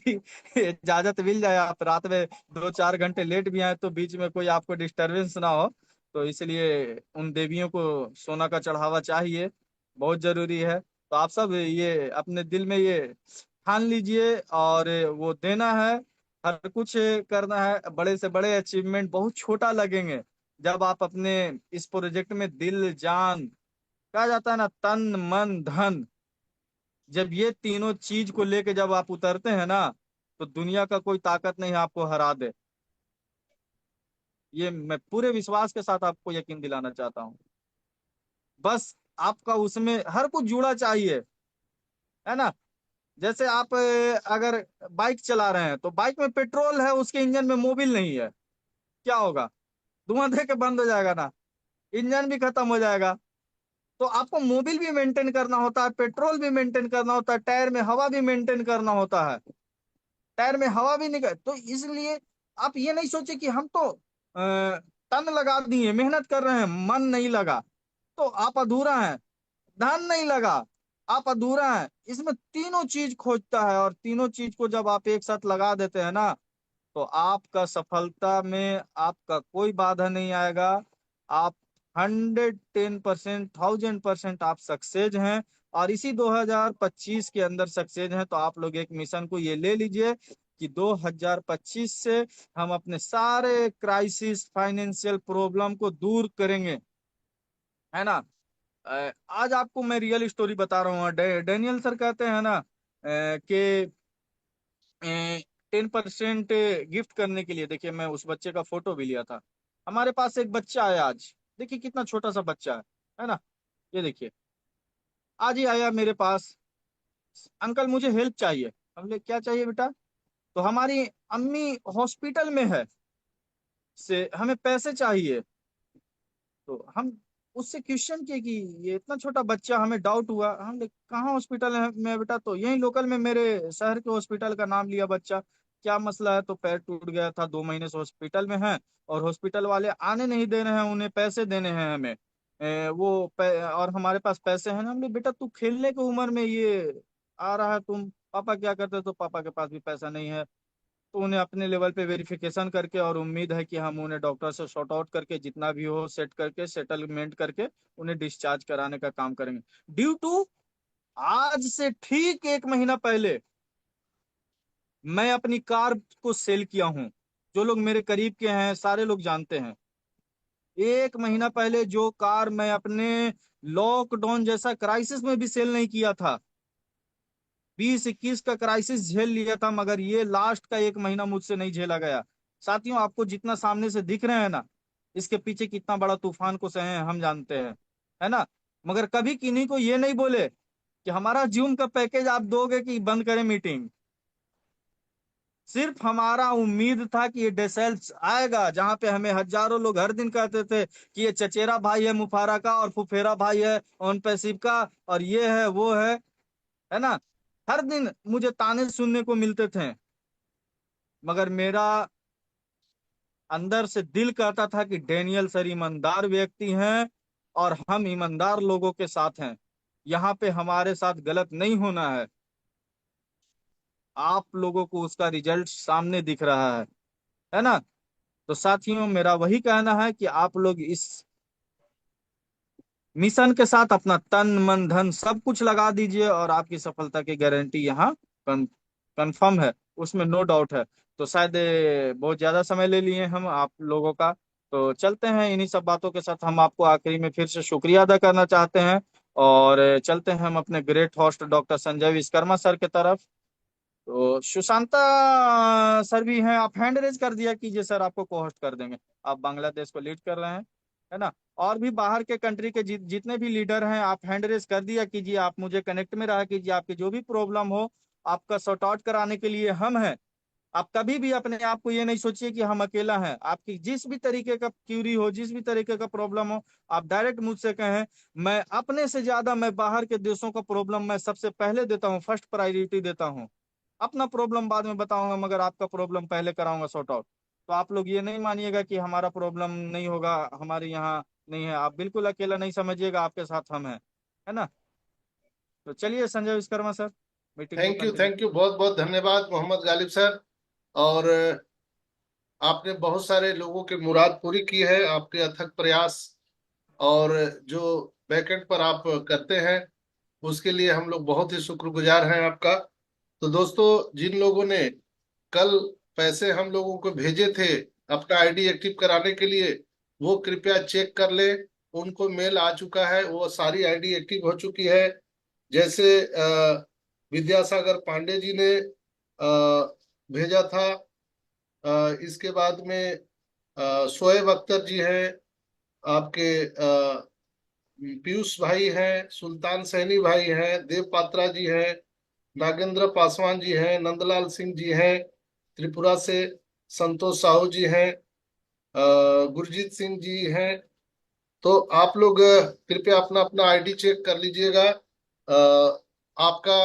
इजाजत मिल जाए, आप रात में 2-4 घंटे लेट भी आए तो बीच में कोई आपको डिस्टरबेंस ना हो। तो इसलिए उन देवियों को सोना का चढ़ावा चाहिए, बहुत जरूरी है। तो आप सब ये अपने दिल में ये ठान लीजिए, और वो देना है, हर कुछ करना है। बड़े से बड़े अचीवमेंट बहुत छोटा लगेंगे जब आप अपने इस प्रोजेक्ट में दिल जान, कहा जाता है ना, तन मन धन, जब ये तीनों चीज को लेके जब आप उतरते हैं ना, तो दुनिया का कोई ताकत नहीं आपको हरा दे। ये मैं पूरे विश्वास के साथ आपको यकीन दिलाना चाहता हूँ। बस आपका उसमें हर कुछ जुड़ा चाहिए। है ना, जैसे आप अगर बाइक चला रहे हैं तो बाइक में पेट्रोल है, उसके इंजन में मोबिल नहीं है, क्या होगा? धुआं दे के बंद हो जाएगा ना, इंजन भी खत्म हो जाएगा। तो आपको मोबिल भी मेंटेन करना होता है, पेट्रोल भी मेंटेन करना होता है, टायर में हवा भी मेंटेन करना होता है। टायर में हवा भी निकल, तो इसलिए आप ये नहीं सोचे कि हम तो तन लगा दिए, मेहनत कर रहे हैं, मन नहीं लगा, तो आप अधूरा हैं। धन नहीं लगा, आप अधूरा हैं। इसमें तीनों चीज खोजता है, और तीनों चीज को जब आप एक साथ लगा देते हैं ना, तो आपका सफलता में आपका कोई बाधा नहीं आएगा। आप 110%, 1000% आप सक्सेस हैं। और इसी 2025 के अंदर सक्सेस हैं। तो आप लोग एक मिशन को ये ले लीजिए कि 2025 से हम अपने सारे क्राइसिस, फाइनेंशियल प्रॉब्लम को दूर करेंगे। है ना, आज आपको मैं रियल स्टोरी बता रहा हूँ। डैनियल सर कहते हैं ना कि 10% गिफ्ट करने के लिए, देखिए मैं उस बच्चे का फोटो भी लिया था। हमारे पास एक बच्चा आया आज, देखिए कितना छोटा सा बच्चा है ना, ये देखिए, आज ही आया मेरे पास। अंकल मुझे हेल्प चाहिए। हम बोले क्या चाहिए बेटा? तो हमारी अम्मी हॉस्पिटल में है, से हमें पैसे चाहिए। तो हम उससे क्वेश्चन किए कि ये इतना छोटा बच्चा, हमें डाउट हुआ, हमने कहाँ हॉस्पिटल है में बेटा, तो यही लोकल में मेरे शहर के हॉस्पिटल का नाम लिया बच्चा। क्या मसला है, तो पैर टूट गया था, 2 महीने से हॉस्पिटल में है, और हॉस्पिटल वाले आने नहीं दे रहे हैं, उन्हें पैसे देने हैं हमें। और हमारे पास पैसे हैं ना। हमने, बेटा तू खेलने की उम्र में ये आ रहा है, तुम पापा क्या करते, तो पापा के पास भी पैसा नहीं है। तो उन्हें अपने लेवल पे वेरिफिकेशन करके, और उम्मीद है कि हम उन्हें डॉक्टर से सॉर्ट आउट करके, जितना भी हो सेट करके, सेटलमेंट करके उन्हें डिस्चार्ज कराने का काम करेंगे। ड्यू टू, आज से ठीक 1 महीना पहले मैं अपनी कार को सेल किया हूं। जो लोग मेरे करीब के हैं सारे लोग जानते हैं। 1 महीना पहले जो कार मैं अपने लॉकडाउन जैसा क्राइसिस में भी सेल नहीं किया था, 2021 का क्राइसिस झेल लिया था, मगर ये लास्ट का 1 महीना मुझसे नहीं झेला गया। साथियों, आपको जितना सामने से दिख रहे हैं ना, इसके पीछे कितना बड़ा तूफान को सहे हैं हम जानते हैं, है ना। मगर कभी किन्हीं को ये नहीं बोले कि हमारा जूम का पैकेज आप दोगे कि बंद करें मीटिंग। सिर्फ हमारा उम्मीद था कि ये डेसेल्स आएगा, जहां पे हमें हजारों लोग हर दिन कहते थे कि ये चचेरा भाई है मुफारा का, और फुफेरा भाई है ऑन पैसिव का, और ये है वो है ना। हर दिन मुझे ताने सुनने को मिलते थे, मगर मेरा अंदर से दिल कहता था कि डेनियल सर ईमानदार व्यक्ति हैं, और हम ईमानदार लोगों के साथ हैं, यहाँ पे हमारे साथ गलत नहीं होना है। आप लोगों को उसका रिजल्ट सामने दिख रहा है ना। तो साथियों, मेरा वही कहना है कि आप लोग इस मिशन के साथ अपना तन मन धन सब कुछ लगा दीजिए, और आपकी सफलता की गारंटी यहाँ कंफर्म है, उसमें नो डाउट है। तो शायद बहुत ज्यादा समय ले लिए हम आप लोगों का। तो चलते हैं, इन्हीं सब बातों के साथ हम आपको आखिरी में फिर से शुक्रिया अदा करना चाहते हैं, और चलते हैं हम अपने great host doctor Sanjay Vishwakarma sir की तरफ। तो सुशांता सर भी हैं, आप हैंड रेज कर दिया कीजिए सर, आपको को होस्ट कर देंगे। आप बांग्लादेश को लीड कर रहे हैं, है ना। और भी बाहर के कंट्री के जितने भी लीडर हैं, आप हैंड रेज कर दिया कीजिए, आप मुझे कनेक्ट में रहा कीजिए, आपकी जो भी प्रॉब्लम हो आपका सॉर्ट आउट कराने के लिए हम हैं। आप कभी भी अपने आप को ये नहीं सोचिए कि हम अकेला हैं। आपकी जिस भी तरीके का क्यूरी हो, जिस भी तरीके का प्रॉब्लम हो, आप डायरेक्ट मुझसे कहें। मैं अपने से ज्यादा मैं बाहर के देशों का प्रॉब्लम मैं सबसे पहले देता हूँ, फर्स्ट प्रायोरिटी देता हूँ। अपना प्रॉब्लम बाद में बताऊंगा, मगर आपका प्रॉब्लम पहले कराऊंगा सॉर्ट आउट। तो आप लोग ये नहीं मानिएगा कि हमारा प्रॉब्लम नहीं होगा, हमारे यहाँ नहीं है। आप बिल्कुल अकेला नहीं समझिएगा, आपके साथ हम हैं, है ना। तो चलिए संजय विश्वकर्मा सर, मीटिंग को कंटिन्यू। थैंक यू, बहुत बहुत धन्यवाद मोहम्मद गालिब सर। और आपने बहुत सारे लोगों की मुराद पूरी की है, आपके अथक प्रयास और जो बैकएंड पर आप करते हैं उसके लिए हम लोग बहुत ही शुक्रगुजार हैं आपका। तो दोस्तों, जिन लोगों ने कल पैसे हम लोगों को भेजे थे अपना आईडी एक्टिव कराने के लिए, वो कृपया चेक कर ले। उनको मेल आ चुका है, वो सारी आईडी एक्टिव हो चुकी है। जैसे विद्यासागर पांडे जी ने भेजा था। इसके बाद में शोएब अख्तर जी हैं, आपके पीयूष भाई हैं, सुल्तान सैनी भाई हैं, देव पात्रा जी हैं, नागेंद्र पासवान जी हैं, नंदलाल सिंह जी हैं, त्रिपुरा से संतोष साहू जी हैं, गुरजीत सिंह जी हैं। तो आप लोग कृपया अपना अपना आईडी चेक कर लीजिएगा। आपका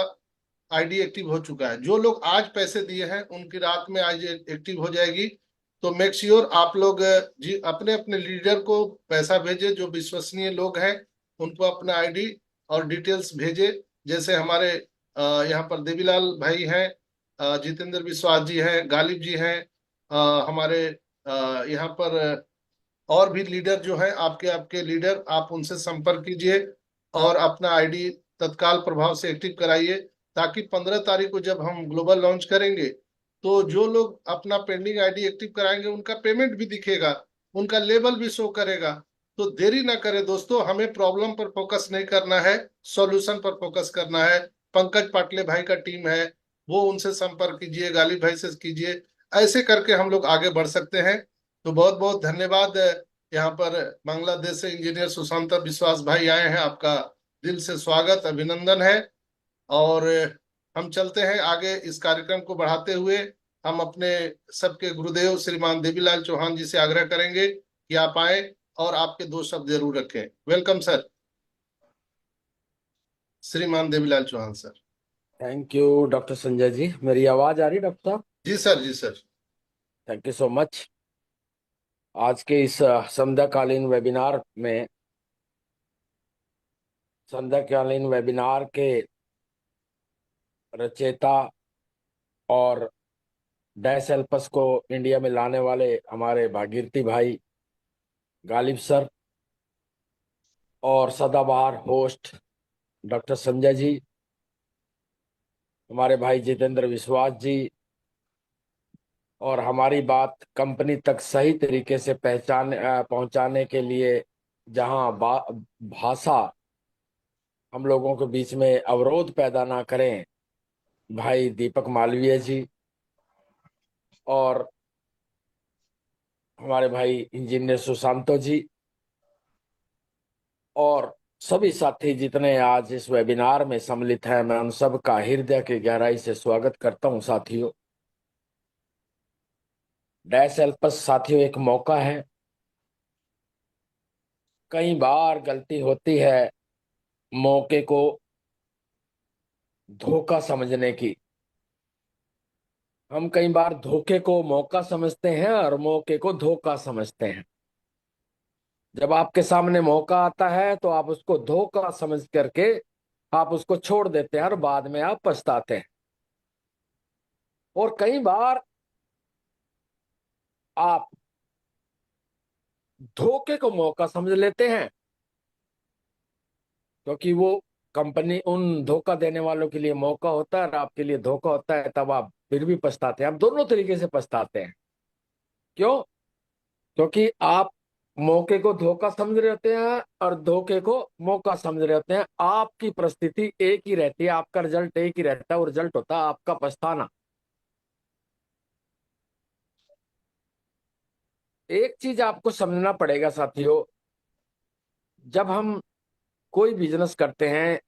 आईडी एक्टिव हो चुका है। जो लोग आज पैसे दिए हैं उनकी रात में आज एक्टिव हो जाएगी। तो मेक श्योर आप लोग जी अपने अपने लीडर को पैसा भेजे, जो विश्वसनीय लोग हैं उनको अपना आईडी और डिटेल्स भेजे। जैसे हमारे यहाँ पर देवीलाल भाई हैं, जितेंद्र विश्वास जी हैं, गालिब जी हैं, हमारे यहाँ पर और भी लीडर जो है, आपके आपके लीडर, आप उनसे संपर्क कीजिए और अपना आईडी तत्काल प्रभाव से एक्टिव कराइए, ताकि 15 तारीख को जब हम ग्लोबल लॉन्च करेंगे तो जो लोग अपना पेंडिंग आईडी एक्टिव कराएंगे उनका पेमेंट भी दिखेगा, उनका लेवल भी शो करेगा। तो देरी ना करें दोस्तों, हमें प्रॉब्लम पर फोकस नहीं करना है, सॉल्यूशन पर फोकस करना है। पंकज पाटले भाई का टीम है, वो उनसे संपर्क कीजिए, गालिब भाई से कीजिए। ऐसे करके हम लोग आगे बढ़ सकते हैं। तो बहुत बहुत धन्यवाद। यहाँ पर बांग्लादेश से इंजीनियर सुशांत विश्वास भाई आए हैं, आपका दिल से स्वागत अभिनंदन है। और हम चलते हैं आगे इस कार्यक्रम को बढ़ाते हुए। हम अपने सबके गुरुदेव श्रीमान देवीलाल चौहान जी से आग्रह करेंगे कि आप आए और आपके दो शब्द जरूर रखें। वेलकम सर, श्रीमान Devilal Chauhan sir. Thank you doctor Sanjay ji. मेरी आवाज आ रही है डॉक्टर साहब? जी सर, जी sir. Thank you so much. आज के इस संध्याकालीन वेबिनार में, संध्याकालीन वेबिनार के रचयिता और डैश एल्पस को इंडिया में लाने वाले हमारे भागीरथी भाई गालिब सर और सदाबहार होस्ट डॉक्टर संजय जी, हमारे भाई जितेंद्र विश्वास जी, और हमारी बात कंपनी तक सही तरीके से पहुंचाने के लिए जहां भाषा हम लोगों के बीच में अवरोध पैदा ना करें, भाई दीपक मालवीय जी और हमारे भाई इंजीनियर सुशांतो जी और सभी साथी जितने आज इस वेबिनार में सम्मिलित हैं, मैं उन सब का हृदय की गहराई से स्वागत करता हूं। साथियों, डैश एल्पस साथियों एक मौका है। कई बार गलती होती है मौके को धोखा समझने की। हम कई बार धोखे को मौका समझते हैं और मौके को धोखा समझते हैं। जब आपके सामने मौका आता है तो आप उसको धोखा समझ करके आप उसको छोड़ देते हैं और बाद में आप पछताते हैं। और कई बार आप धोखे को मौका समझ लेते हैं, क्योंकि वो कंपनी उन धोखा देने वालों के लिए मौका होता है और आपके लिए धोखा होता है। तब आप फिर भी पछताते हैं। आप दोनों तरीके से पछताते हैं। क्यों? क्योंकि आप मौके को धोखा समझ रहे होते हैं और धोखे को मौका समझ रहे होते हैं। आपकी परिस्थिति एक ही रहती है, आपका रिजल्ट एक ही रहता है, और रिजल्ट होता है आपका पछताना। एक चीज आपको समझना पड़ेगा साथियों, जब हम कोई बिजनेस करते हैं,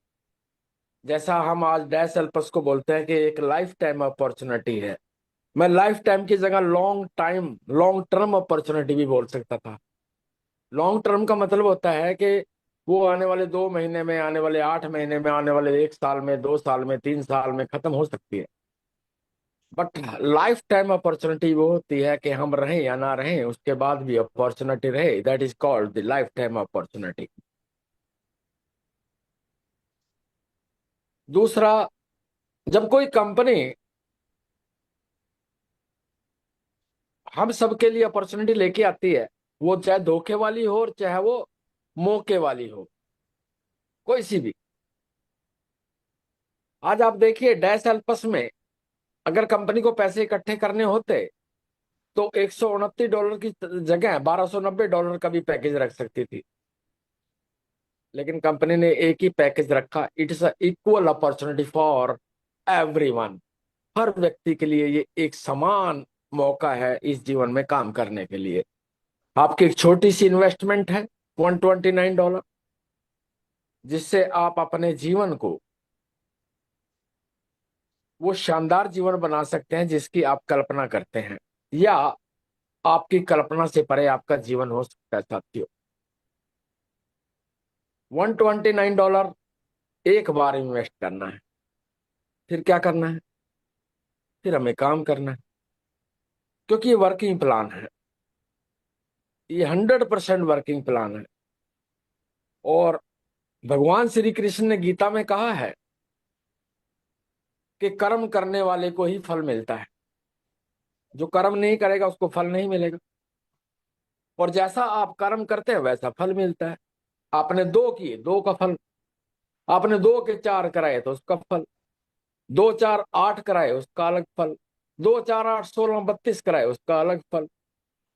जैसा हम आज डैश एल्पस को बोलते हैं कि एक लाइफ टाइम अपॉर्चुनिटी है, मैं लाइफ टाइम की जगह लॉन्ग टर्म अपॉर्चुनिटी भी बोल सकता था। लॉन्ग टर्म का मतलब होता है कि वो आने वाले 2 महीने में, आने वाले 8 महीने में, आने वाले 1 साल में, 2 साल में, 3 साल में खत्म हो सकती है। बट लाइफ टाइम अपॉर्चुनिटी वो होती है कि हम रहें या ना रहें, उसके बाद भी अपॉर्चुनिटी रहे। That is called the life time opportunity. दूसरा, जब कोई कंपनी हम सबके लिए अपॉर्चुनिटी लेके आती है, वो चाहे धोखे वाली हो और चाहे वो मौके वाली हो, कोई सी भी। आज आप देखिए डैश एल्पस में अगर कंपनी को पैसे इकट्ठे करने होते तो $129 की जगह $1290 का भी पैकेज रख सकती थी। लेकिन कंपनी ने एक ही पैकेज रखा। It's equal opportunity for everyone. हर व्यक्ति के लिए ये एक समान मौका है इस जीवन में काम करने के लिए। आपकी एक छोटी सी इन्वेस्टमेंट है $129, जिससे आप अपने जीवन को वो शानदार जीवन बना सकते हैं जिसकी आप कल्पना करते हैं, या आपकी कल्पना से परे आपका जीवन हो सकता है साथियों। $129 एक बार इन्वेस्ट करना है, फिर क्या करना है? फिर हमें काम करना है, क्योंकि ये वर्किंग प्लान है। ये 100% वर्किंग प्लान है। और भगवान श्री कृष्ण ने गीता में कहा है कि कर्म करने वाले को ही फल मिलता है, जो कर्म नहीं करेगा उसको फल नहीं मिलेगा। और जैसा आप कर्म करते हैं वैसा फल मिलता है। आपने 2 किए, 2 का फल। आपने 2 के 4 कराए तो उसका फल। 2 4 8 कराए उसका अलग फल। 2 4 8 16 32 कराए उसका अलग फल।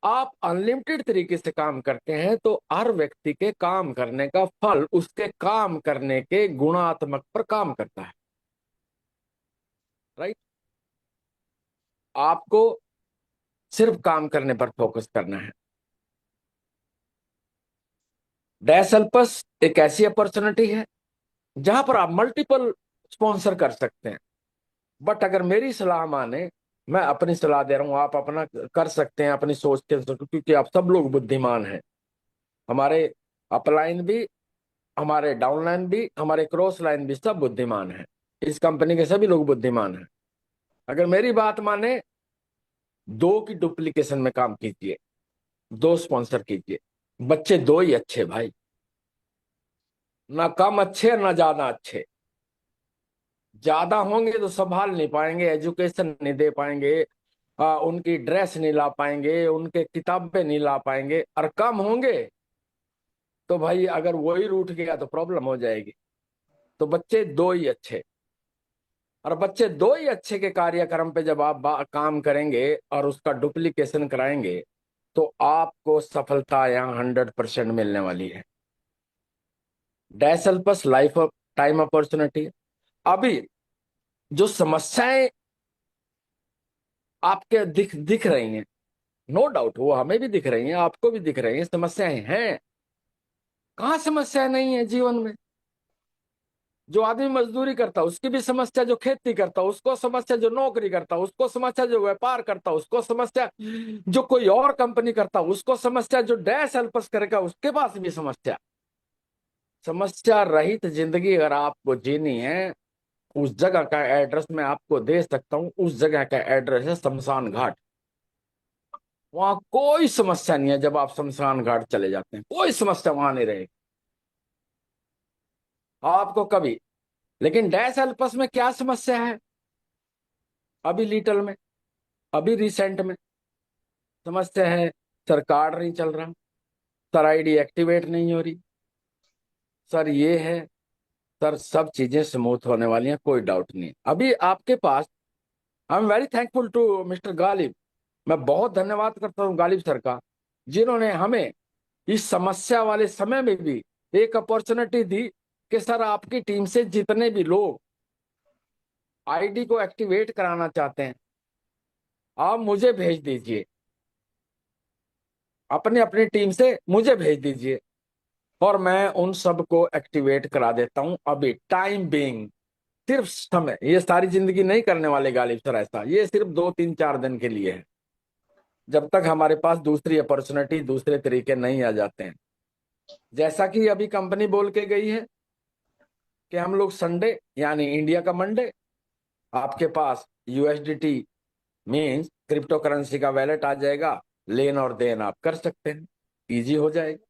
आप अनलिमिटेड तरीके से काम करते हैं तो हर व्यक्ति के काम करने का फल उसके काम करने के गुणात्मक पर काम करता है। राइट? आपको सिर्फ काम करने पर फोकस करना है। डैश एल्पस एक ऐसी अपॉर्चुनिटी है जहां पर आप मल्टीपल स्पॉन्सर कर सकते हैं। बट अगर मेरी सलाह माने मैं अपनी सलाह दे रहा हूं, आप अपना कर सकते हैं अपनी सोच के, क्योंकि आप सब लोग बुद्धिमान हैं। हमारे अपलाइन भी, हमारे डाउनलाइन भी, हमारे क्रॉस लाइन भी, सब बुद्धिमान हैं। इस कंपनी के सभी लोग बुद्धिमान हैं। अगर मेरी बात माने, दो की डुप्लीकेशन में काम कीजिए, दो स्पॉन्सर कीजिए। बच्चे दो ही अच्छे भाई, ना कम अच्छे ना ज्यादा अच्छे। ज्यादा होंगे तो संभाल नहीं पाएंगे, एजुकेशन नहीं दे पाएंगे, उनकी ड्रेस नहीं ला पाएंगे, उनके किताबें नहीं ला पाएंगे। और कम होंगे तो भाई अगर वही रूठ गया तो प्रॉब्लम हो जाएगी। तो बच्चे दो ही अच्छे, और बच्चे दो ही अच्छे के कार्यक्रम पे जब आप काम करेंगे और उसका डुप्लीकेशन कराएंगे तो आपको सफलता यहाँ 100% मिलने वाली है। डैसल्पस लाइफ टाइम अपॉर्चुनिटी। अभी जो समस्याएं आपके दिख दिख रही हैं, नो डाउट वो हमें भी दिख रही हैं, आपको भी दिख रही हैं, समस्याएं हैं। कहाँ समस्या नहीं है जीवन में? जो आदमी मजदूरी करता उसकी भी समस्या, जो खेती करता उसको समस्या, जो नौकरी करता उसको समस्या, जो व्यापार करता उसको समस्या, जो कोई और कंपनी करता उसको समस्या, जो डैश हेल्पस करेगा उसके पास भी समस्या। समस्या रहित जिंदगी अगर आपको जीनी है, उस जगह का एड्रेस मैं आपको दे सकता हूं। उस जगह का एड्रेस है शमशान घाट। वहां कोई समस्या नहीं है। जब आप शमशान घाट चले जाते हैं कोई समस्या वहां नहीं रहेगी आपको कभी। लेकिन डैश हेल्पस में क्या समस्या है? अभी लिटल में, अभी रिसेंट में समस्या है, सर कार्ड नहीं चल रहा, सर आईडी एक्टिवेट नहीं हो रही, सर ये है, सर सब चीजें स्मूथ होने वाली हैं, कोई डाउट नहीं। अभी आपके पास, I am very thankful to mister Ghalib. मैं बहुत धन्यवाद करता हूँ गालिब सर का, जिन्होंने हमें इस समस्या वाले समय में भी एक अपॉर्चुनिटी दी कि सर आपकी टीम से जितने भी लोग आईडी को एक्टिवेट कराना चाहते हैं आप मुझे भेज दीजिए, अपने अपनी टीम से मुझे भेज दीजिए और मैं उन सबको एक्टिवेट करा देता हूं। अभी टाइम बीइंग, सिर्फ समय, ये सारी जिंदगी नहीं करने वाले गालिब सर ऐसा, ये सिर्फ 2 3 4 दिन के लिए है, जब तक हमारे पास दूसरी अपॉर्चुनिटी, दूसरे तरीके नहीं आ जाते हैं। जैसा कि अभी कंपनी बोल के गई है कि हम लोग संडे यानी इंडिया का मंडे, आपके पास यूएसडीटी मीन्स क्रिप्टो करेंसी का वैलेट आ जाएगा, लेन और देन आप कर सकते हैं, इजी हो जाएगा।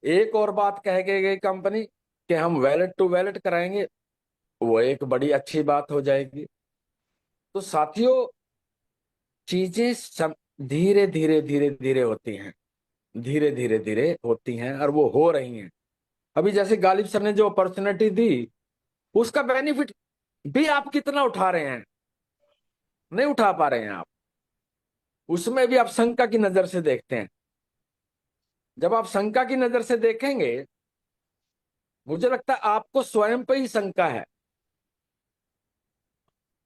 एक और बात कह के गई कंपनी कि हम वैलेट टू वैलेट कराएंगे, वो एक बड़ी अच्छी बात हो जाएगी। तो साथियों, चीजें सब धीरे धीरे धीरे धीरे होती हैं, धीरे धीरे धीरे होती हैं और वो हो रही हैं। अभी जैसे गालिब सर ने जो अपॉर्चुनिटी दी, उसका बेनिफिट भी आप कितना उठा रहे हैं? नहीं उठा पा रहे हैं आप। उसमें भी आप शंका की नजर से देखते हैं। जब आप शंका की नजर से देखेंगे, मुझे लगता है आपको स्वयं पे ही शंका है,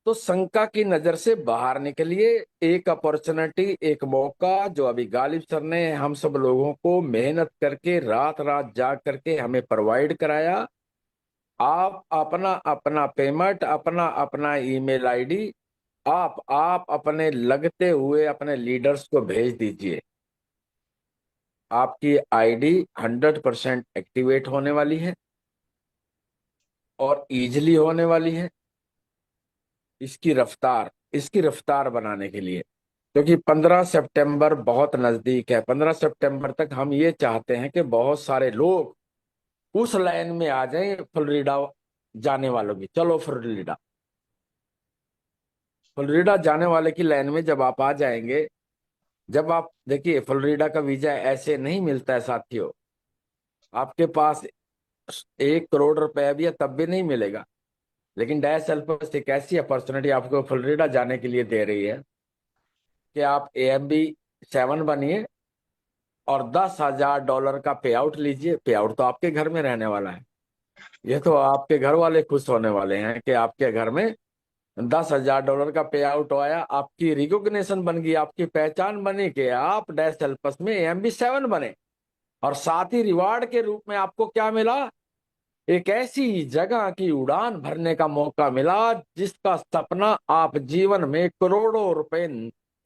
तो शंका की नजर से बाहर निकलिए। एक अपॉर्चुनिटी, एक मौका जो अभी गालिब सर ने हम सब लोगों को मेहनत करके रात रात जाग करके हमें प्रोवाइड कराया। आप अपना अपना पेमेंट, अपना अपना ईमेल आईडी आप अपने लगते हुए अपने लीडर्स को भेज दीजिए। आपकी आईडी 100% एक्टिवेट होने वाली है और इजीली होने वाली है। इसकी रफ्तार बनाने के लिए, क्योंकि 15 सितंबर बहुत नजदीक है। 15 सितंबर तक हम ये चाहते हैं कि बहुत सारे लोग उस लाइन में आ जाएं, फ्लोरिडा जाने वालों की। चलो फ्लोरिडा, फ्लोरिडा जाने वाले की लाइन में जब आप आ जाएंगे, जब आप देखिए फ्लोरिडा का वीजा ऐसे नहीं मिलता है साथियों। आपके पास 1 करोड़ रुपए भी है तब भी नहीं मिलेगा। लेकिन डैश हेल्पर्स एक ऐसी अपॉर्चुनिटी आपको फ्लोरिडा जाने के लिए दे रही है कि आप AMB 7 बनिए और $10,000 का पे आउट लीजिए। पे आउट तो आपके घर में रहने वाला है। ये तो आपके घर वाले खुश होने वाले हैं कि आपके घर में $10,000 का पे आउट आया, आपकी रिकॉग्निशन बन गई, आपकी पहचान बनी कि आप डैश हेल्पर्स में AMB 7 बने। और साथ ही रिवार्ड के रूप में आपको क्या मिला? एक ऐसी जगह की उड़ान भरने का मौका मिला जिसका सपना आप जीवन में करोड़ों रुपए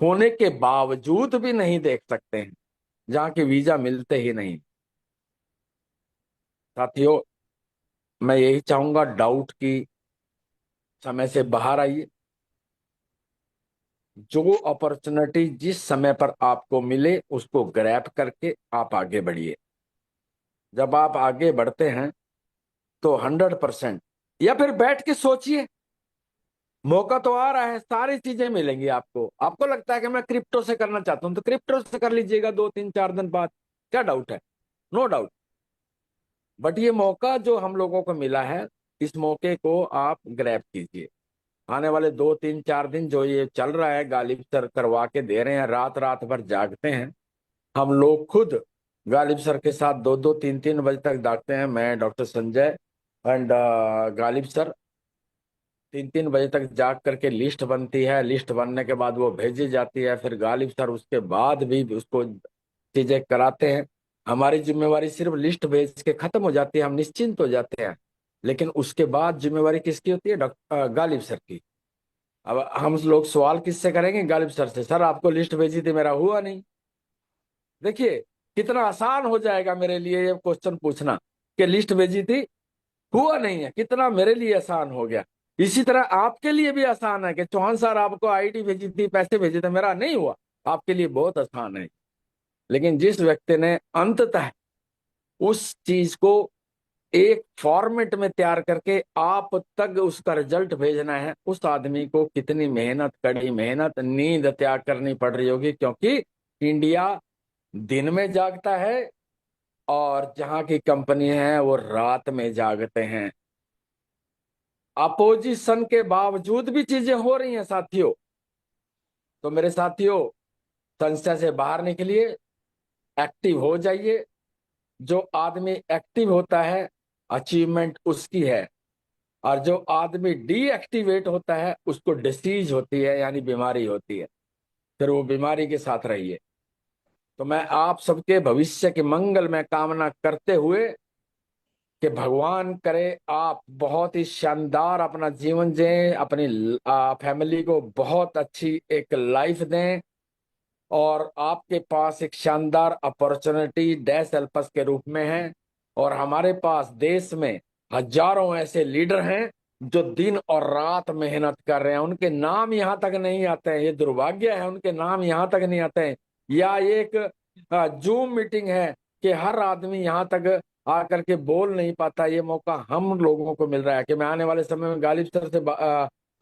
होने के बावजूद भी नहीं देख सकते हैं, जहाँ के वीजा मिलते ही नहीं। साथियों, मैं यही चाहूंगा, डाउट की समय से बाहर आइए। जो अपॉर्चुनिटी जिस समय पर आपको मिले उसको ग्रैब करके आप आगे बढ़िए। जब आप आगे बढ़ते हैं तो 100%, या फिर बैठ के सोचिए, मौका तो आ रहा है, सारी चीजें मिलेंगी आपको। आपको लगता है कि मैं क्रिप्टो से करना चाहता हूं तो क्रिप्टो से कर लीजिएगा 2 3 4 दिन बाद, क्या डाउट है? No doubt. बट ये मौका जो हम लोगों को मिला है, इस मौके को आप ग्रैब कीजिए। आने वाले 2 3 4 दिन जो ये चल रहा है, गालिब सर करवा के दे रहे हैं, रात रात भर जागते हैं हम लोग खुद। गालिब सर के साथ 2 2 3 3 बजे तक जागते हैं, मैं, doctor Sanjay and Ghalib sir. 3 3 बजे तक जाग करके लिस्ट बनती है, लिस्ट बनने के बाद वो भेजी जाती है, फिर गालिब सर उसके बाद भी उसको चीजें कराते हैं। हमारी जिम्मेवारी सिर्फ लिस्ट भेज के खत्म हो जाती है, हम निश्चिंत हो जाते हैं। लेकिन उसके बाद जिम्मेवारी किसकी होती है? डॉक्टर गालिब सर की। अब हम लोग सवाल किससे करेंगे? गालिब सर से। सर आपको लिस्ट भेजी थी, मेरा हुआ नहीं। देखिए कितना आसान हो जाएगा मेरे लिए ये क्वेश्चन पूछना कि लिस्ट भेजी थी, हुआ नहीं है। कितना मेरे लिए आसान हो गया। इसी तरह आपके लिए भी आसान है कि चौहान सर आपको आईडी भेजी थी, पैसे भेजे थे, मेरा नहीं हुआ। आपके लिए बहुत आसान है। लेकिन जिस व्यक्ति ने अंततः उस चीज को एक फॉर्मेट में तैयार करके आप तक उसका रिजल्ट भेजना है, उस आदमी को कितनी मेहनत, कड़ी मेहनत, नींद त्याग करनी पड़ रही होगी। क्योंकि इंडिया दिन में जागता है और जहां की कंपनी है वो रात में जागते हैं। अपोजिशन के बावजूद भी चीजें हो रही हैं साथियों। तो मेरे साथियों, संस्था से बाहर निकलिए, एक्टिव हो जाइए। जो आदमी एक्टिव होता है, अचीवमेंट उसकी है। और जो आदमी डीएक्टिवेट होता है उसको डिसीज होती है, यानी बीमारी होती है। फिर वो बीमारी के साथ रहिए। तो मैं आप सबके भविष्य के मंगल में कामना करते हुए कि भगवान करे आप बहुत ही शानदार अपना जीवन जिएं, अपनी फैमिली को बहुत अच्छी एक लाइफ दें, और आपके पास एक शानदार अपॉर्चुनिटी डैश एल्पस के रूप में है। और हमारे पास देश में हजारों ऐसे लीडर हैं जो दिन और रात मेहनत कर रहे हैं। उनके नाम यहाँ तक नहीं आते हैं, ये दुर्भाग्य है, उनके नाम यहाँ तक नहीं आते हैं। या एक जूम मीटिंग है कि हर आदमी यहाँ तक आकर के बोल नहीं पाता। ये मौका हम लोगों को मिल रहा है कि मैं आने वाले समय में गालिब सर से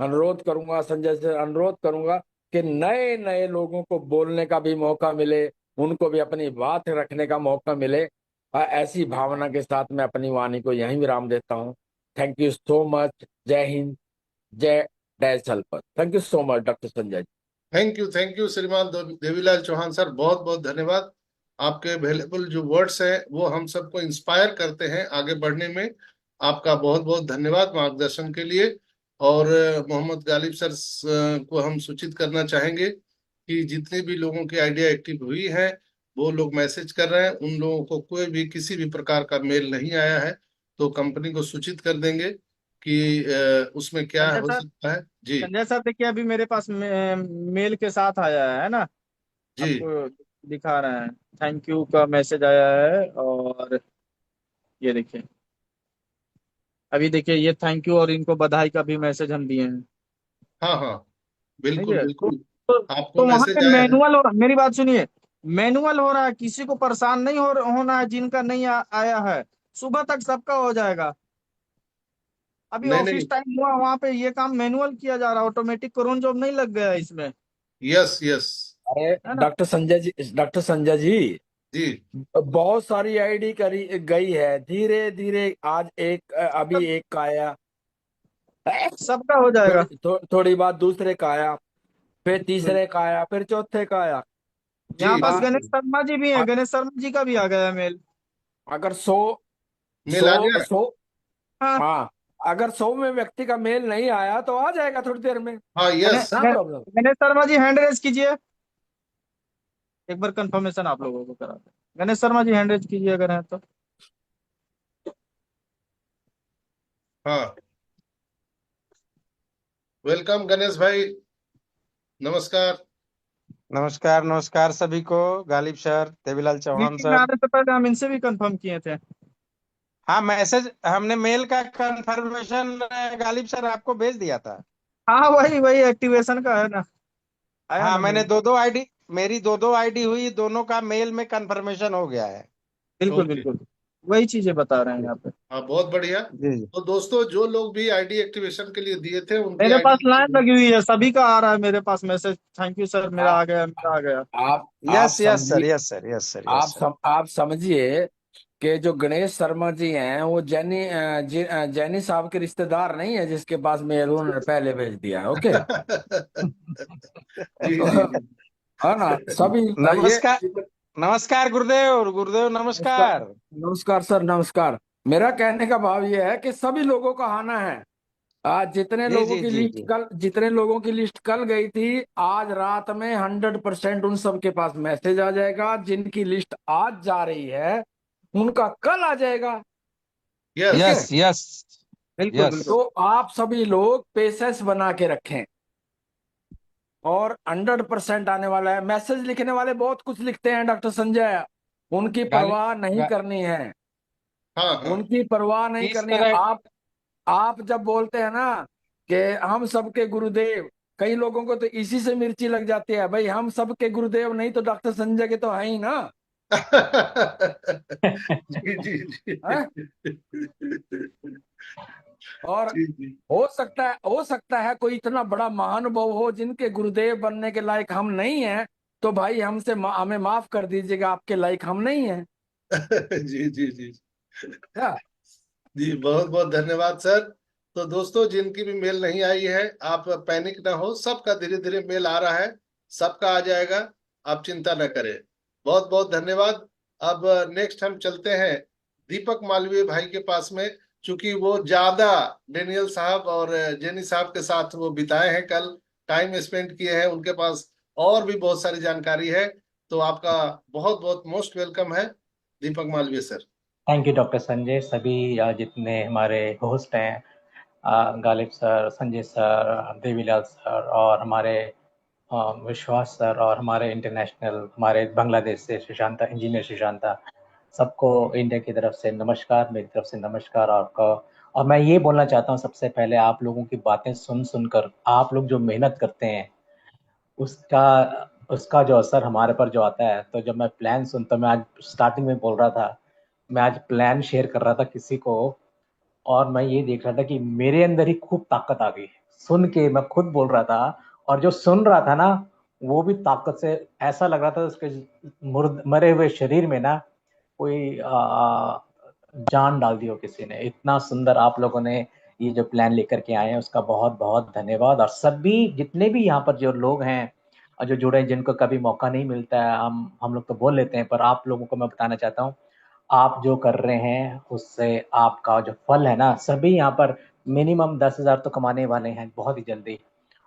अनुरोध करूंगा, संजय से अनुरोध करूंगा कि नए नए लोगों को बोलने का भी मौका मिले, उनको भी अपनी बात रखने का मौका मिले। ऐसी भावना के साथ मैं अपनी वाणी को यहीं विराम देता हूँ। Thank you so much. जय हिंद, जय dash helper. Thank you so much doctor Sanjay. Thank you श्रीमान देवीलाल चौहान सर, बहुत बहुत धन्यवाद। आपके वैल्यूएबल जो वर्ड्स हैं वो हम सबको इंस्पायर करते हैं आगे बढ़ने में। आपका बहुत बहुत धन्यवाद मार्गदर्शन के लिए। और मोहम्मद गालिब सर को हम सूचित करना चाहेंगे कि जितने भी लोगों की आइडिया एक्टिव हुई है वो लोग मैसेज कर रहे हैं, उन लोगों को कोई भी किसी भी प्रकार का मेल नहीं आया है तो कंपनी को सूचित कर देंगे कि उसमें क्या संजय हो सर, सकता है। जी। संजय सर देखिए अभी मेरे पास मेल के साथ आया है ना, जी। आपको दिखा रहे हैं। थैंक यू का मैसेज आया है, और ये देखिए, अभी देखिए ये थैंक यू और इनको बधाई का भी मैसेज हम दिए हैं। हाँ हाँ, ठीक बिल्कुल है, बिल्कुल। तो आपको वहां मैसेज पे आया है। मैनुअल हो रहा, मेरी बात सुनिए, मैनुअल हो रहा है, किसी को परेशान नहीं होना है जिनका नहीं आया है। सुबह तक सबका हो जाएगा। अभी नहीं नहीं। ऑफिस टाइम हुआ, वहां पे ये काम मैनुअल किया जा रहा है, ऑटोमेटिक क्रोन जॉब नहीं लग गया है इसमें, यस यस। अरे है ना। डॉक्टर संजय जी, डॉक्टर संजय जी, जी बहुत सारी आईडी करी गई है, धीरे धीरे आज एक, अभी सब एक का आया, सबका हो जाएगा। थोड़ी बात दूसरे का आया, फिर हम्म। तीसरे का आया, फिर चौथे का आया। यहाँ जी पास गणेश बिल्कुल। शर्मा जी भी हैं, गणेश शर्मा जी का भी आ गया है मेल। अगर सौ मेल आ सौ गया। सौ हाँ, हाँ, अगर 100 में व्यक्ति का मेल नहीं आया तो आ जाएगा थोड़ी देर में, हाँ यस। ना problem. Ganesh Sharma ji hand raise कीजिए, एक बार कंफर्मेशन आप लोगों को करा दें। गणेश शर्मा जी हैंड रेज कीजिए अगर है तो। हाँ, वेलकम गणेश भाई, नमस्कार। नमस्कार नमस्कार सभी को। गालिब सर, देवीलाल चौहान मीटिंग में सर। आने से पहले हम इनसे भी कंफर्म किए थे। हाँ, मैसेज हमने मेल का कंफर्मेशन गालिब सर आपको भेज दिया था। हाँ, वही वही एक्टिवेशन का है ना, आया हाँ, ना मैंने मेल। दो दो आईडी, मेरी दो दो आईडी हुई, दोनों का मेल में कंफर्मेशन हो गया है। बिल्कुल ओके। बिल्कुल, वही चीजें बता रहे हैं जी यहाँ पे। हाँ, बहुत बढ़िया। जी जी। तो दोस्तों, जो लोग भी आईडी एक्टिवेशन के लिए दिए थे उनकी मेरे पास लाइन आईडी। लगी हुई है, सभी का आ रहा है मेरे पास मैसेज, थैंक यू सर, मेरा आप आ गया, मेरा आ गया। आप यस यस समझिए, sir, yes sir, yes sir, yes sir. आप समझिए कि जो गणेश शर्मा जी हैं वो जैनी साहब के रिश्तेदार नहीं है जिसके पास मेल उन्होंने पहले भेज दिया है। ओके। जी जी जी। है ना सभी। ये नमस्कार, नमस्कार गुरुदेव, गुरुदेव नमस्कार। नमस्कार। नमस्कार सर, नमस्कार। मेरा कहने का भाव ये है कि सभी लोगों का आना है। आज जी जी जी जी। जितने लोगों की लिस्ट कल गई थी, आज रात में 100% उन सब के पास मैसेज आ जाएगा। जिनकी लिस्ट आज जा रही है उनका कल आ जाएगा। ठीक यस। है। यस यस बिल्कुल यस। बिल्कुल। तो आप सभी लोग पेशेंस बना के रखें और 100% आने वाला है। मैसेज लिखने वाले बहुत कुछ लिखते हैं डॉक्टर संजय, उनकी गालिब परवाह नहीं गा, करनी है। हाँ हाँ। उनकी परवाह नहीं किस करनी है। तरह? आप जब बोलते हैं ना कि हम सबके गुरुदेव, कई लोगों को तो इसी से मिर्ची लग जाती है। भाई, हम सबके गुरुदेव नहीं तो डॉक्टर संजय के तो है ही ना। जी जी है? जी। और जी जी। हो सकता है कोई इतना बड़ा महानुभाव हो जिनके गुरुदेव बनने के लायक हम नहीं हैं। तो भाई हमें माफ कर दीजिएगा, आपके लायक हम नहीं हैं। जी जी जी। क्या? जी, बहुत बहुत धन्यवाद सर। तो दोस्तों, जिनकी भी मेल नहीं आई है, आप पैनिक ना हो, सबका धीरे धीरे मेल आ रहा है, सबका आ जाएगा, आप चिंता न करें। बहुत बहुत धन्यवाद। अब नेक्स्ट हम चलते हैं दीपक मालवीय भाई के पास में, चूंकि वो ज्यादा डेनियल साहब और जेनी साहब के साथ वो बिताए हैं, कल टाइम स्पेंड किए हैं, उनके पास और भी बहुत सारी जानकारी है। तो आपका बहुत बहुत मोस्ट वेलकम है Deepak Malviya sir. Thank you doctor Sanjay. सभी जितने हमारे होस्ट हैं, Ghalib sir, Sanjay sir, Devilal sir और हमारे विश्वास सर और हमारे इंटरनेशनल, हमारे बांग्लादेश से सुशांता, इंजीनियर सुशांता, सबको इंडिया की तरफ से नमस्कार, मेरी तरफ से नमस्कार आपका। और मैं ये बोलना चाहता हूँ सबसे पहले, आप लोगों की बातें सुन सुनकर आप लोग जो मेहनत करते हैं उसका उसका जो असर हमारे पर जो आता है, तो जब मैं प्लान सुनता, मैं आज स्टार्टिंग में बोल रहा था, मैं आज प्लान शेयर कर रहा था किसी को, और मैं ये देख रहा था कि मेरे अंदर ही खूब ताकत आ गई। सुन के मैं खुद बोल रहा था, और जो सुन रहा था ना वो भी ताकत से, ऐसा लग रहा था उसके मरे हुए शरीर में ना कोई जान डाल दी हो किसी ने। इतना सुंदर आप लोगों ने ये जो प्लान लेकर के आए हैं, उसका बहुत बहुत धन्यवाद। और सभी जितने भी यहाँ पर जो लोग हैं और जो जुड़े हैं, जिनको कभी मौका नहीं मिलता है, हम लोग तो बोल लेते हैं, पर आप लोगों को मैं बताना चाहता हूँ, आप जो कर रहे हैं उससे आपका जो फल है ना, सभी यहाँ पर मिनिमम 10,000 तो कमाने वाले हैं बहुत ही जल्दी।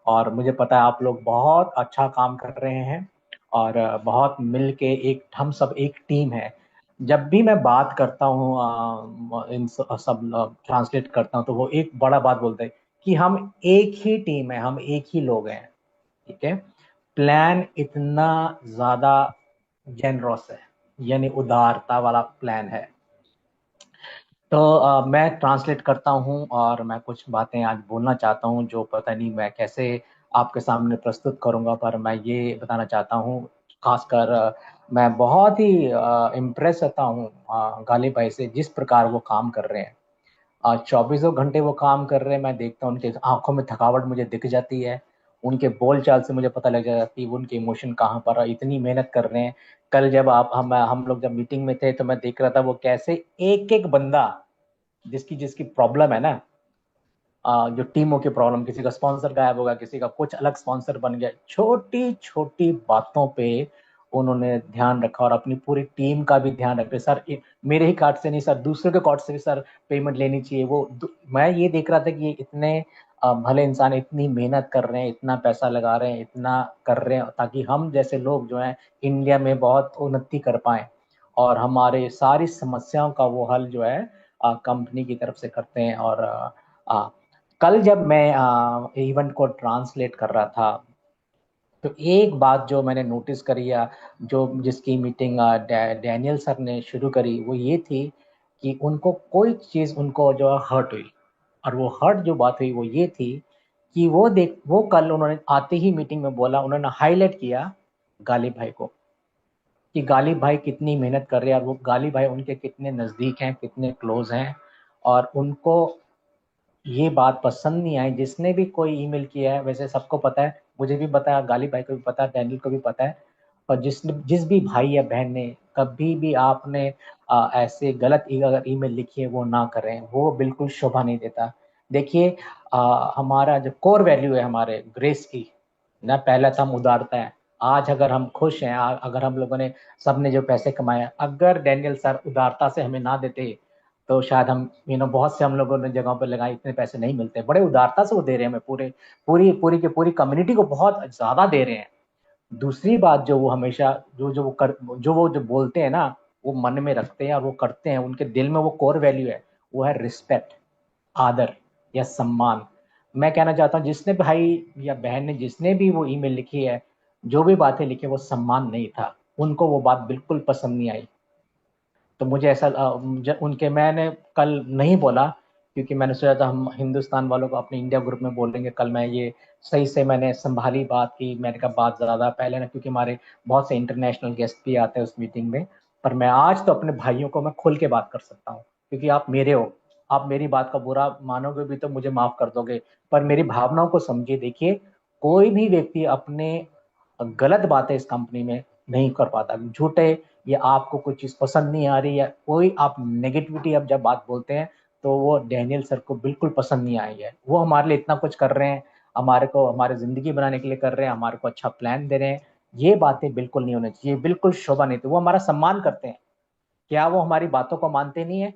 और मुझे पता है आप लोग बहुत अच्छा काम कर रहे हैं, और बहुत मिल के एक, हम सब एक टीम है। जब भी मैं बात करता हूँ, इन सब ट्रांसलेट करता हूँ, तो वो एक बड़ा बात बोलते हैं कि हम एक ही टीम है, हम एक ही लोग हैं। ठीक है। प्लान इतना ज्यादा जेनरस है, यानी उदारता वाला प्लान है। तो मैं ट्रांसलेट करता हूँ और मैं कुछ बातें आज बोलना चाहता हूँ जो पता नहीं मैं कैसे आपके सामने प्रस्तुत करूँगा, पर मैं ये बताना चाहता हूँ। खासकर मैं बहुत ही इम्प्रेस रहता हूँ गालिब भाई से, जिस प्रकार वो काम कर रहे हैं। 24 घंटे वो काम कर रहे हैं। मैं देखता हूँ उनके आंखों में थकावट मुझे दिख जाती है, उनके बोल चाल से मुझे पता लग जाती है उनके इमोशन कहाँ पर है, इतनी मेहनत कर रहे हैं। कल जब हम लोग जब मीटिंग में थे, तो मैं देख रहा था वो कैसे एक एक बंदा, जिसकी जिसकी प्रॉब्लम है ना, जो टीमों की प्रॉब्लम, किसी का स्पॉन्सर गायब होगा, किसी का कुछ अलग स्पॉन्सर बन गया, छोटी छोटी बातों पे उन्होंने ध्यान रखा, और अपनी पूरी टीम का भी ध्यान रखे। सर मेरे ही कार्ड से नहीं सर, दूसरों के कार्ड से भी सर पेमेंट लेनी चाहिए। मैं ये देख रहा था कि ये इतने भले इंसान इतनी मेहनत कर रहे हैं, इतना पैसा लगा रहे हैं, इतना कर रहे हैं, ताकि हम जैसे लोग जो हैं इंडिया में बहुत उन्नति कर पाए, और हमारे सारी समस्याओं का वो हल जो है कंपनी की तरफ से करते हैं। और आ, कल जब मैं इवेंट को ट्रांसलेट कर रहा था, तो एक बात जो मैंने नोटिस करी, या जो जिसकी मीटिंग डैनियल सर ने शुरू करी, वो ये थी कि उनको कोई चीज़ उनको जो हर्ट हुई, और वो हर्ट जो बात हुई वो ये थी कि वो कल उन्होंने आते ही मीटिंग में बोला, उन्होंने हाईलाइट किया गालिब भाई को, कि गालिब भाई कितनी मेहनत कर रहे हैं, और वो गालिब भाई उनके कितने नज़दीक हैं, कितने क्लोज हैं, और उनको ये बात पसंद नहीं आई। जिसने भी कोई ईमेल किया है, वैसे सबको पता है, मुझे भी पता है, गालिब भाई को भी पता है, डैनियल को भी पता है, और जिस भी भाई या बहन ने कभी भी आपने ऐसे गलत अगर ईमेल लिखी है, वो ना करें, वो बिल्कुल शोभा नहीं देता। देखिए, हमारा जो कोर वैल्यू है हमारे ग्रेस की ना, पहला तो हम उदारता है। आज अगर हम खुश हैं, अगर हम लोगों ने सबने जो पैसे कमाए, अगर डैनियल सर उदारता से हमें ना देते, तो शायद हम बहुत से हम लोगों ने जगहों पर लगाए, इतने पैसे नहीं मिलते। बड़े उदारता से वो दे रहे हैं हमें, पूरी पूरी की पूरी कम्युनिटी को बहुत ज्यादा दे रहे हैं। दूसरी बात, जो वो हमेशा जो बोलते हैं ना, वो मन में रखते हैं और वो करते हैं, उनके दिल में वो कोर वैल्यू है, वो है रिस्पेक्ट, आदर या सम्मान। मैं कहना चाहता हूँ, जिसने भाई या बहन ने जिसने भी वो ईमेल लिखी है, जो भी बातें लिखी है, वो सम्मान नहीं था, उनको वो बात बिल्कुल पसंद नहीं आई। तो मुझे ऐसा उनके मैंने कल नहीं बोला, क्योंकि मैंने सोचा था हम हिंदुस्तान वालों को अपने इंडिया ग्रुप में बोलेंगे। कल मैं ये सही से मैंने संभाली बात की, मैंने कहा बात ज़्यादा पहले ना, क्योंकि हमारे बहुत से इंटरनेशनल गेस्ट भी आते हैं उस मीटिंग में। पर मैं आज तो अपने भाइयों को मैं खुल के बात कर सकता हूँ, क्योंकि आप मेरे हो, आप मेरी बात का बुरा मानोगे भी तो मुझे माफ़ कर दोगे, पर मेरी भावनाओं को समझिए। देखिए, कोई भी व्यक्ति अपने गलत बातें इस कंपनी में नहीं कर पाता, झूठे या आपको कोई चीज़ पसंद नहीं आ रही, या कोई आप नेगेटिविटी अब जब बात बोलते हैं, तो वो डैनियल सर को बिल्कुल पसंद नहीं आई है। वो हमारे लिए इतना कुछ कर रहे हैं, हमारे को हमारे ज़िंदगी बनाने के लिए कर रहे हैं, हमारे को अच्छा प्लान दे रहे हैं। ये बातें बिल्कुल नहीं होनी चाहिए, बिल्कुल शोभा नहीं थी। वो हमारा सम्मान करते हैं, क्या वो हमारी बातों को मानते नहीं है?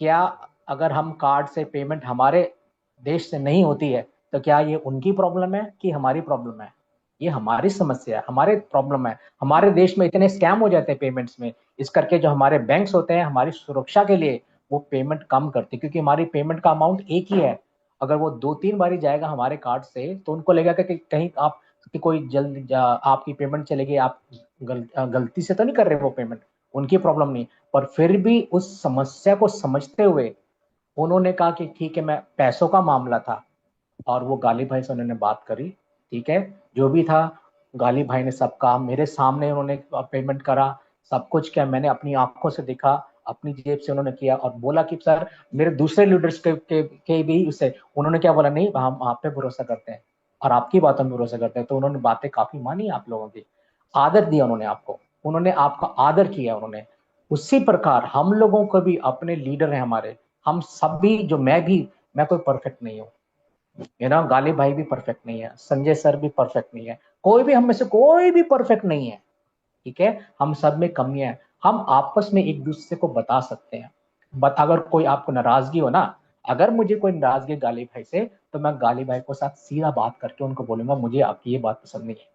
क्या अगर हम कार्ड से पेमेंट हमारे देश से नहीं होती है, तो क्या ये उनकी प्रॉब्लम है कि हमारी प्रॉब्लम है? ये हमारी समस्या है, हमारे प्रॉब्लम है। हमारे देश में इतने स्कैम हो जाते हैं पेमेंट्स में, इस करके जो हमारे बैंक्स होते हैं, हमारी सुरक्षा के लिए वो पेमेंट कम करते हैं, क्योंकि हमारी पेमेंट का अमाउंट एक ही है। अगर वो 2-3 बारी जाएगा हमारे कार्ड से, तो उनको लगेगा कि कहीं आप कि कोई जल्द आपकी पेमेंट चलेगी, आप गलती से तो नहीं कर रहे वो पेमेंट, उनकी प्रॉब्लम नहीं। पर फिर भी उस समस्या को समझते हुए उन्होंने कहा कि ठीक है, मैं पैसों का मामला था, और वो गालिब भाई से उन्होंने बात करी। ठीक है, जो भी था, गालिब भाई ने सब काम मेरे सामने उन्होंने पेमेंट करा, सब कुछ किया, मैंने अपनी आंखों से देखा, अपनी जेब से उन्होंने किया, और बोला कि सर मेरे दूसरे लीडर्स के भी उससे उन्होंने क्या बोला, नहीं हम आप पे भरोसा करते हैं और आपकी बातों में भरोसा करते हैं। तो उन्होंने बातें काफी मानी आप लोगों की, आदर दिया उन्होंने आपको, उन्होंने आपका आदर किया उन्होंने। उसी प्रकार हम लोगों को भी अपने लीडर हैं हमारे, हम सब भी, जो मैं कोई परफेक्ट नहीं हूँ, गालिब भाई भी परफेक्ट नहीं है, संजय सर भी परफेक्ट नहीं है, कोई भी हम में से कोई भी परफेक्ट नहीं है। ठीक है, हम सब में कमियां हैं, हम आपस में एक दूसरे को बता सकते हैं। बट अगर कोई आपको नाराजगी हो ना, अगर मुझे कोई नाराजगी गालिब भाई से, तो मैं गालिब भाई को साथ सीधा बात करके उनको बोलूंगा मुझे आपकी ये बात पसंद नहीं है।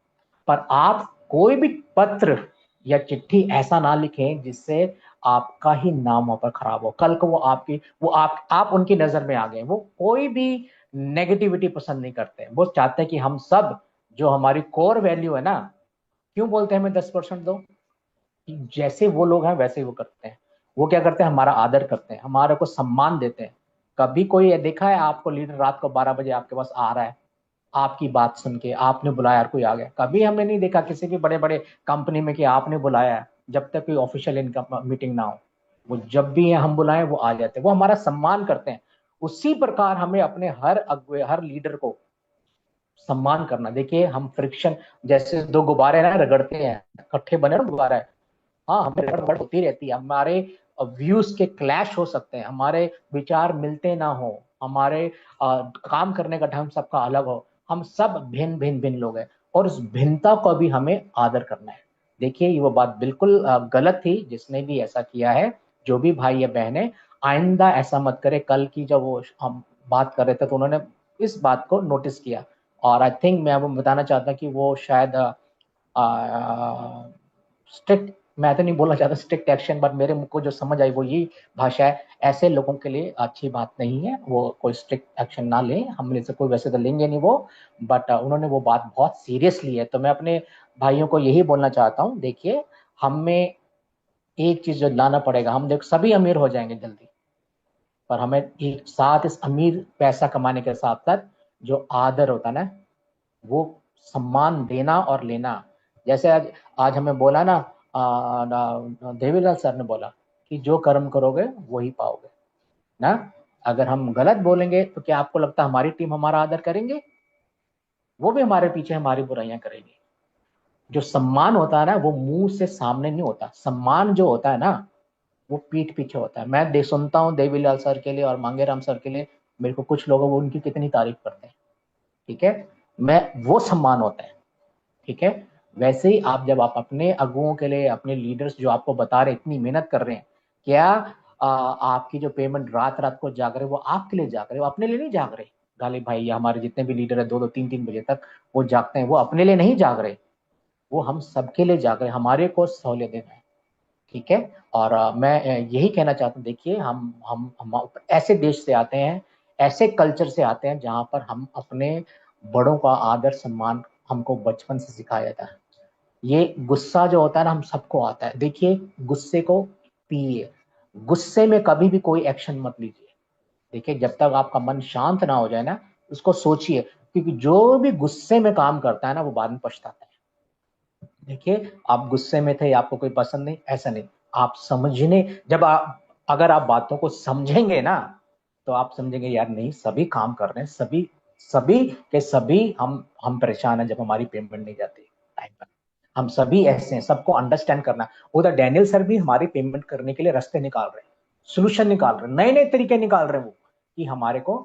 पर आप कोई भी पत्र या चिट्ठी ऐसा ना लिखें जिससे आपका ही नाम वहां पर खराब हो। कल को वो आप उनकी नजर में आ गए, वो कोई भी नेगेटिविटी पसंद नहीं करते, वो चाहते हैं कि हम सब, जो हमारी कोर वैल्यू है ना, क्यों बोलते हैं हमें 10% दो, जैसे वो लोग हैं वैसे ही वो करते हैं। वो क्या करते हैं, हमारा आदर करते हैं, हमारे को सम्मान देते हैं। कभी कोई ये देखा है आपको लीडर रात को 12 बजे आपके पास आ रहा है, आपकी बात सुन के आपने बुलाया और कोई आ गया? कभी हमने नहीं देखा किसी भी बड़े बड़े कंपनी में कि आपने बुलाया है, जब तक कोई ऑफिशियल इनकम मीटिंग ना हो। वो जब भी हम बुलाएं वो आ जाते हैं, वो हमारा सम्मान करते हैं। उसी प्रकार हमें अपने हर अगुए, हर लीडर को सम्मान करना। देखिए, हम फ्रिक्शन, जैसे दो गुब्बारे ना रगड़ते हैं, इकट्ठे बने ना गुब्बारा, हाँ हमें रगड़ होती रहती है, हमारे व्यूज के क्लैश हो सकते हैं, हमारे विचार मिलते ना हो, हमारे काम करने का ढंग सबका अलग हो, हम सब भिन्न भिन्न भिन्न लोग हैं, और उस भिन्नता को भी हमें आदर करना है। देखिए, ये वो बात बिल्कुल गलत थी जिसने भी ऐसा किया है। जो भी भाई या बहन है, आइंदा ऐसा मत करे। कल की जब वो हम बात कर रहे थे, तो उन्होंने इस बात को नोटिस किया, और आई थिंक मैं वो बताना चाहता कि वो शायद स्ट्रिक्ट मैं तो नहीं बोलना चाहता स्ट्रिक्ट एक्शन, बट मेरे मुझ को जो समझ आई वो यही भाषा है। ऐसे लोगों के लिए अच्छी बात नहीं है, वो कोई स्ट्रिक्ट एक्शन ना लें, हम में से कोई वैसे तो लेंगे नहीं वो, बट उन्होंने वो बात बहुत सीरियस ली है। तो मैं अपने भाइयों को यही बोलना चाहता हूँ, देखिए हमें एक चीज जो लाना पड़ेगा, हम देख सभी अमीर हो जाएंगे जल्दी, पर हमें एक साथ इस अमीर पैसा कमाने के साथ साथ जो आदर होता है ना, वो सम्मान देना और लेना। जैसे आज हमें बोला ना, देवीलाल सर ने बोला कि जो कर्म करोगे वही पाओगे ना। अगर हम गलत बोलेंगे तो क्या आपको लगता है हमारी टीम हमारा आदर करेंगे? वो भी हमारे पीछे हमारी बुराइयां करेंगे। जो सम्मान होता है ना, वो मुंह से सामने नहीं होता, सम्मान जो होता है ना, वो पीठ पीछे होता है। मैं देख सुनता हूँ देवीलाल सर के लिए और मांगेराम सर के लिए, मेरे को कुछ लोग वो उनकी कितनी तारीफ करते हैं, ठीक है, मैं वो सम्मान होता है, ठीक है। वैसे ही आप जब आप अपने अगुओं के लिए, अपने लीडर्स जो आपको बता रहे इतनी मेहनत कर रहे हैं, क्या आपकी जो पेमेंट रात रात को जाग रहे, वो आपके लिए जाग रहे, वो अपने लिए नहीं जाग रहे। गालिब भाई या हमारे जितने भी लीडर है, 2-2 3-3 बजे तक वो जागते हैं, वो अपने लिए नहीं जाग रहे, वो हम सबके लिए जाग रहे, हमारे को सहूलियत देना है, ठीक है। और मैं यही कहना चाहता हूँ, देखिए हम ऐसे देश से आते हैं, ऐसे कल्चर से आते हैं जहां पर हम अपने बड़ों का आदर सम्मान हमको बचपन से सिखाया जाता है। ये गुस्सा जो होता है ना, हम सबको आता है। देखिए गुस्से को पिए, गुस्से में कभी भी कोई एक्शन मत लीजिए। देखिए जब तक आपका मन शांत ना हो जाए ना, उसको सोचिए, क्योंकि जो भी गुस्से में काम करता है ना, वो बाद में पछताता है। देखिए आप गुस्से में थे, आपको कोई पसंद नहीं, ऐसा नहीं, आप समझने, जब आप अगर आप बातों को समझेंगे ना, तो आप समझेंगे यार नहीं, सभी काम कर रहे हैं, सभी सभी के सभी हम परेशान हैं जब हमारी पेमेंट नहीं जाती टाइम पर। हम सभी ऐसे हैं, सबको अंडरस्टैंड करना। उधर डैनियल सर भी हमारी पेमेंट करने के लिए रास्ते निकाल रहे हैं, सोल्यूशन निकाल रहे हैं, नए नए तरीके निकाल रहे हैं वो, कि हमारे को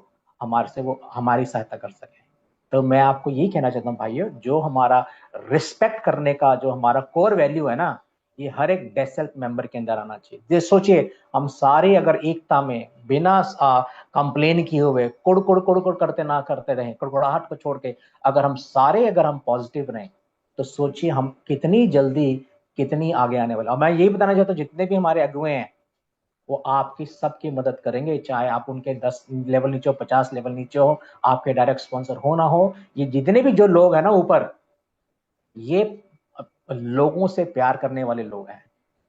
हमारे से वो हमारी सहायता कर सके। तो मैं आपको यही कहना चाहता हूँ भाइयों, जो हमारा रिस्पेक्ट करने का जो हमारा कोर वैल्यू है ना, ये हर एक डेसेल्फ मेंबर के अंदर आना चाहिए। जैसे सोचिए हम सारे अगर एकता में बिना कंप्लेन किए हुए कुड़ कुड़ कुड़ कुड़ करते ना करते रहे, कुड़कुड़ाहट को छोड़ के अगर हम सारे अगर हम पॉजिटिव रहें, तो सोचिए हम कितनी जल्दी कितनी आगे आने वाले। और मैं यही बताना चाहता हूँ, जितने भी हमारे अगुए हैं वो आपकी सबकी मदद करेंगे, चाहे आप उनके 10 लेवल नीचे हो, 50 लेवल नीचे हो, आपके डायरेक्ट स्पॉन्सर हो ना हो। ये जितने भी जो लोग हैं ना ऊपर, ये लोगों से प्यार करने वाले लोग हैं।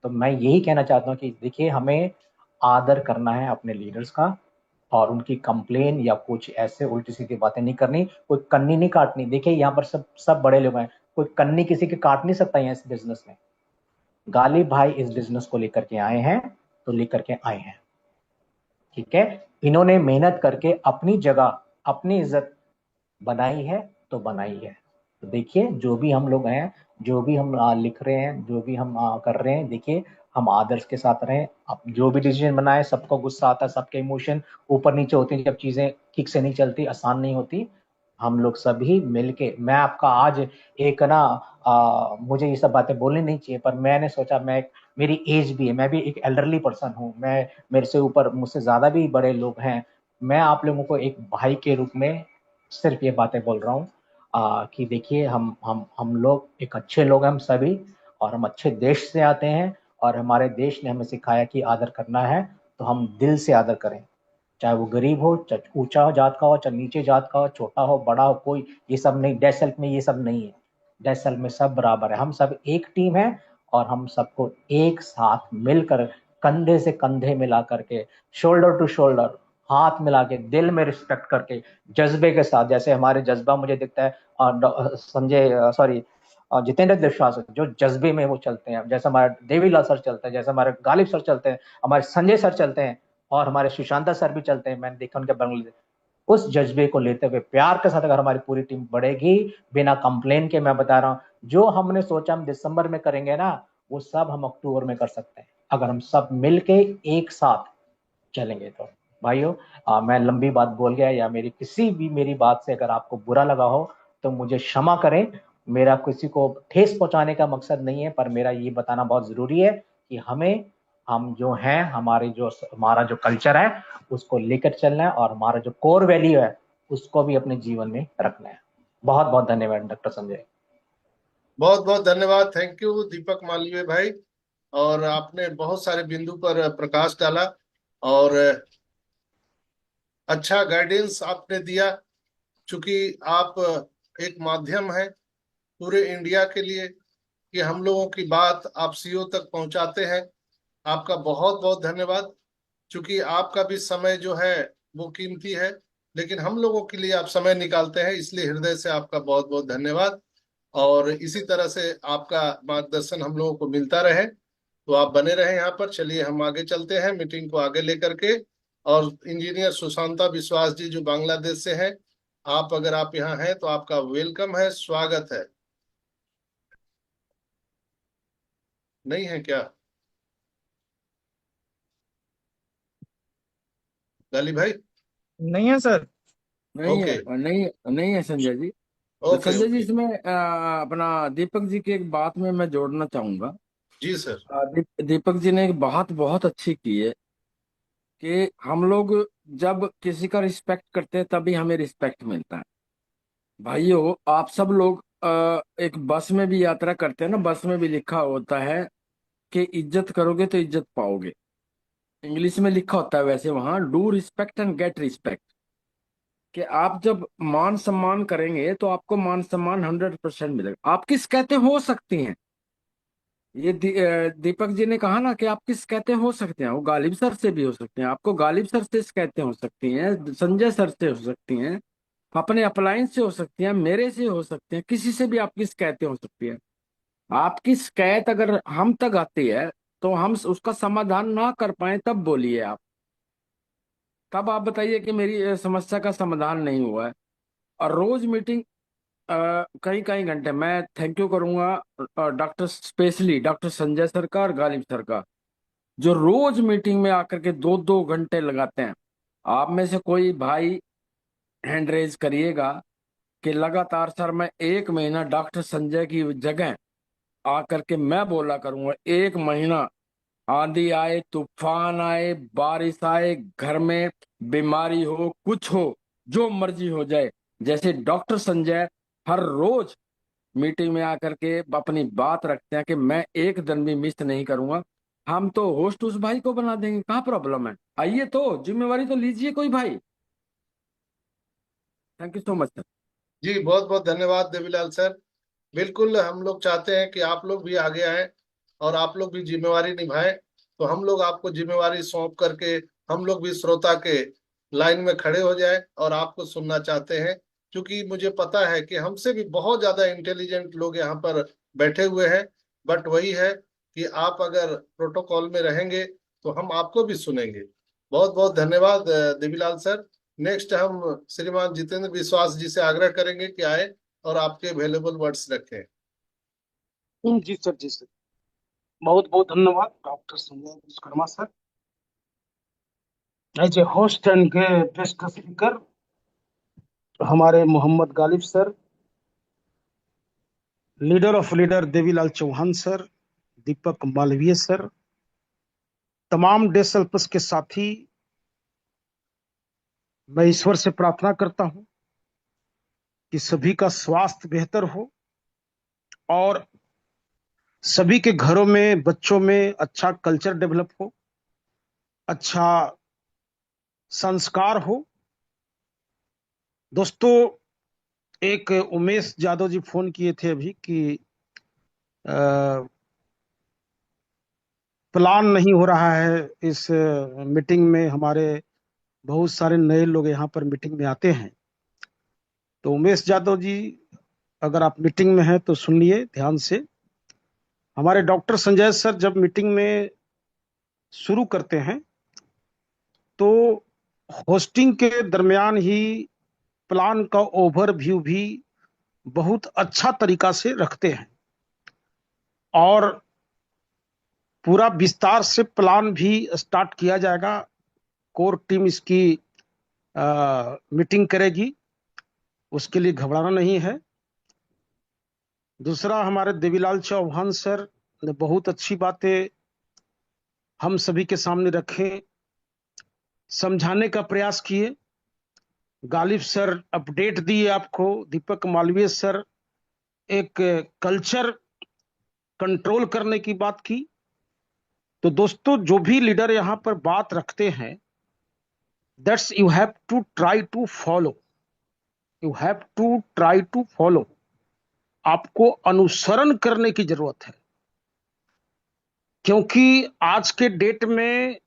तो मैं यही कहना चाहता हूँ कि देखिए हमें आदर करना है अपने लीडर्स का, और उनकी कंप्लेन या कुछ ऐसे उल्टी सीधी बातें नहीं करनी, कोई कन्नी नहीं काटनी। देखिए यहाँ पर सब सब बड़े लोग हैं, कोई कन्नी किसी की काट नहीं सकता है इस बिजनेस में। गालिब भाई इस बिजनेस को लेकर के आए हैं, तो लेकर के आए हैं, ठीक है। इन्होंने मेहनत करके अपनी जगह अपनी इज्जत बनाई है, तो बनाई है। तो देखिए जो भी हम लोग हैं, जो भी हम लिख रहे हैं, जो भी हम कर रहे हैं, देखिए हम आदर्श के साथ रहें। अब जो भी डिसीजन बनाए, सबको गुस्सा आता है, सबके इमोशन ऊपर नीचे होते हैं, जब चीजें ठीक से नहीं चलती, आसान नहीं होती, हम लोग सभी मिलके, मैं आपका आज एक ना मुझे ये सब बातें बोलनी नहीं चाहिए, पर मैंने सोचा, मैं मेरी एज भी है, मैं भी एक एल्डरली पर्सन हूँ, मैं मेरे से ऊपर मुझसे ज्यादा भी बड़े लोग हैं, मैं आप लोगों को एक भाई के रूप में सिर्फ ये बातें बोल रहा हूँ कि देखिए हम लोग एक अच्छे लोग हैं हम सभी, और हम अच्छे देश से आते हैं, और हमारे देश ने हमें सिखाया कि आदर करना है, तो हम दिल से आदर करें। चाहे वो गरीब हो, चाहे ऊंचा जात का हो, चाहे नीचे जात का हो, छोटा हो बड़ा हो, कोई ये सब नहीं, डेथ सेल्फ में ये सब नहीं है। डेथ सेल्फ में सब बराबर है, हम सब एक टीम है, और हम सबको एक साथ मिलकर कंधे से कंधे मिला करके, शोल्डर टू शोल्डर, हाथ मिला के, दिल में रिस्पेक्ट करके, जज्बे के साथ, जैसे हमारे जज्बा मुझे दिखता है संजय सॉरी जितेंद्र विश्वास जो जज्बे में वो चलते हैं, जैसे हमारे देवीलाल सर चलते हैं, जैसे हमारे गालिब सर चलते हैं, हमारे संजय सर चलते हैं, और हमारे सुशांता सर भी चलते हैं, मैंने देखा उनके बांग्लादेश। उस जज्बे को लेते हुए प्यार के साथ अगर हमारी पूरी टीम बढ़ेगी, बिना कंप्लेन के, मैं बता रहा हूँ, जो हमने सोचा हम दिसंबर में करेंगे ना, वो सब हम अक्टूबर में कर सकते हैं, अगर हम सब मिलके एक साथ चलेंगे तो। भाइयों मैं लंबी बात बोल गया, या मेरी किसी भी मेरी बात से अगर आपको बुरा लगा हो तो मुझे क्षमा करें। मेरा किसी को ठेस पहुंचाने का मकसद नहीं है, पर मेरा ये बताना बहुत जरूरी है कि हम जो हैं, हमारा जो कल्चर है उसको लेकर चलना है, और हमारा जो कोर वैल्यू है उसको भी अपने जीवन में रखना है। बहुत बहुत धन्यवाद डॉक्टर संजय। बहुत बहुत धन्यवाद, थैंक यू दीपक मालवीय भाई। और आपने बहुत सारे बिंदु पर प्रकाश डाला और अच्छा गाइडेंस आपने दिया। चूंकि आप एक माध्यम है पूरे इंडिया के लिए कि हम लोगों की बात आप सीओ तक पहुंचाते हैं। आपका बहुत बहुत धन्यवाद। चूंकि आपका भी समय जो है वो कीमती है, लेकिन हम लोगों के लिए आप समय निकालते हैं, इसलिए हृदय से आपका बहुत बहुत धन्यवाद। और इसी तरह से आपका मार्गदर्शन हम लोगों को मिलता रहे, तो आप बने रहे यहाँ पर। चलिए हम आगे चलते हैं मीटिंग को आगे लेकर के। और इंजीनियर सुशांता विश्वास जी जो बांग्लादेश से हैं, आप अगर आप यहाँ हैं तो आपका वेलकम है, स्वागत है। नहीं है क्या गाली भाई? नहीं है सर। नहीं ओके है, नहीं नहीं है संजय जी। तो ओके संजय जी, ओके। इसमें अपना दीपक जी की एक बात में मैं जोड़ना चाहूंगा। जी सर। दीपक जी ने एक बात बहुत अच्छी की है कि हम लोग जब किसी का रिस्पेक्ट करते हैं तभी हमें रिस्पेक्ट मिलता है। भाइयों, आप सब लोग एक बस में भी यात्रा करते हैं ना, बस में भी लिखा होता है कि इज्जत करोगे तो इज्जत पाओगे। इंग्लिश में लिखा होता है वैसे वहां, do respect and get respect. कि आप जब मान सम्मान करेंगे तो आपको मान सम्मान 100% मिलेगा। आप किस कहते हो सकती हैं, ये दीपक जी ने कहा ना कि आप किस कहते हो सकते हैं, वो गालिब सर से भी हो सकते हैं, आपको गालिब सर से कहते हो सकती हैं, संजय सर से हो सकती हैं, अपने अपलाइन से हो सकती हैं, मेरे से हो सकते हैं, किसी से भी आप किस कहते हो सकती है। आपकी शिकायत अगर हम तक आती है तो हम उसका समाधान ना कर पाए तब बोलिए आप। तब आप बताइए कि मेरी समस्या का समाधान नहीं हुआ है। और रोज मीटिंग कई कई घंटे, मैं थैंक यू करूंगा doctor, specially doctor Sanjay sir का और गालिब सर का, जो रोज मीटिंग में आकर के 2-2 घंटे लगाते हैं। आप में से कोई भाई हैंड रेज करिएगा कि लगातार सर मैं 1 महीना डॉक्टर संजय की जगह आकर के मैं बोला करूंगा, 1 महीना आंधी आए, तूफान आए, बारिश आए, घर में बीमारी हो, कुछ हो, जो मर्जी हो जाए, जैसे डॉक्टर संजय हर रोज मीटिंग में आकर के अपनी बात रखते हैं कि मैं एक दिन भी मिस नहीं करूंगा। हम तो होस्ट उस भाई को बना देंगे, कहाँ प्रॉब्लम है? आइए तो जिम्मेवारी तो लीजिए कोई भाई। Thank you so much sir. जी बहुत बहुत धन्यवाद देवीलाल सर। बिल्कुल हम लोग चाहते हैं कि आप लोग भी आगे आए और आप लोग भी जिम्मेवारी निभाएं। तो हम लोग आपको जिम्मेवारी सौंप करके हम लोग भी श्रोता के लाइन में खड़े हो जाएं और आपको सुनना चाहते हैं। क्योंकि मुझे पता है कि हमसे भी बहुत ज्यादा इंटेलिजेंट लोग यहाँ पर बैठे हुए हैं, बट वही है कि आप अगर प्रोटोकॉल में रहेंगे तो हम आपको भी सुनेंगे। बहुत बहुत धन्यवाद देवीलाल सर। नेक्स्ट हम श्रीमान जितेंद्र विश्वास जी से आग्रह करेंगे कि आए और आपके अवेलेबल वर्ड्स रखें। जी सर, जी सर। बहुत बहुत धन्यवाद doctor Sanjay Vishwakarma sir, as a host and guest speaker हमारे Mohammad Ghalib sir, leader of leader Devilal Chauhan sir, Deepak Malviya sir, तमाम डेस अल्पस के साथी, मैं ईश्वर से प्रार्थना करता हूं कि सभी का स्वास्थ्य बेहतर हो और सभी के घरों में, बच्चों में अच्छा कल्चर डेवलप हो, अच्छा संस्कार हो। दोस्तों, एक उमेश यादव जी फोन किए थे अभी कि प्लान नहीं हो रहा है इस मीटिंग में। हमारे बहुत सारे नए लोग यहाँ पर मीटिंग में आते हैं। तो उमेश यादव जी, अगर आप मीटिंग में हैं तो सुनिए ध्यान से। हमारे डॉक्टर संजय सर जब मीटिंग में शुरू करते हैं तो होस्टिंग के दरमियान ही प्लान का ओवरव्यू भी बहुत अच्छा तरीका से रखते हैं और पूरा विस्तार से प्लान भी स्टार्ट किया जाएगा। कोर टीम इसकी मीटिंग करेगी, उसके लिए घबराना नहीं है। दूसरा, हमारे देवीलाल चौहान सर ने बहुत अच्छी बातें हम सभी के सामने रखें, समझाने का प्रयास किए। गालिब सर अपडेट दिए आपको, दीपक मालवीय सर एक कल्चर कंट्रोल करने की बात की तो दोस्तों जो भी लीडर यहाँ पर बात रखते हैं, that's you have to try to follow, you have to try to follow. आपको अनुसरण करने की जरूरत है, क्योंकि आज के डेट में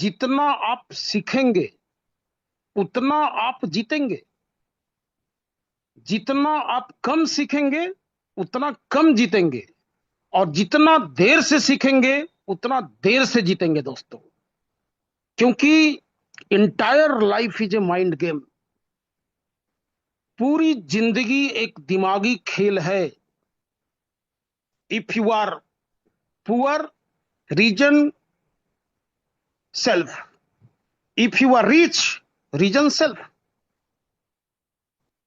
जितना आप सीखेंगे उतना आप जीतेंगे, जितना आप कम सीखेंगे उतना कम जीतेंगे, और जितना देर से सीखेंगे उतना देर से जीतेंगे दोस्तों। क्योंकि entire life is a mind game, पूरी जिंदगी एक दिमागी खेल है। If you are poor, reason self, if you are rich, reason self.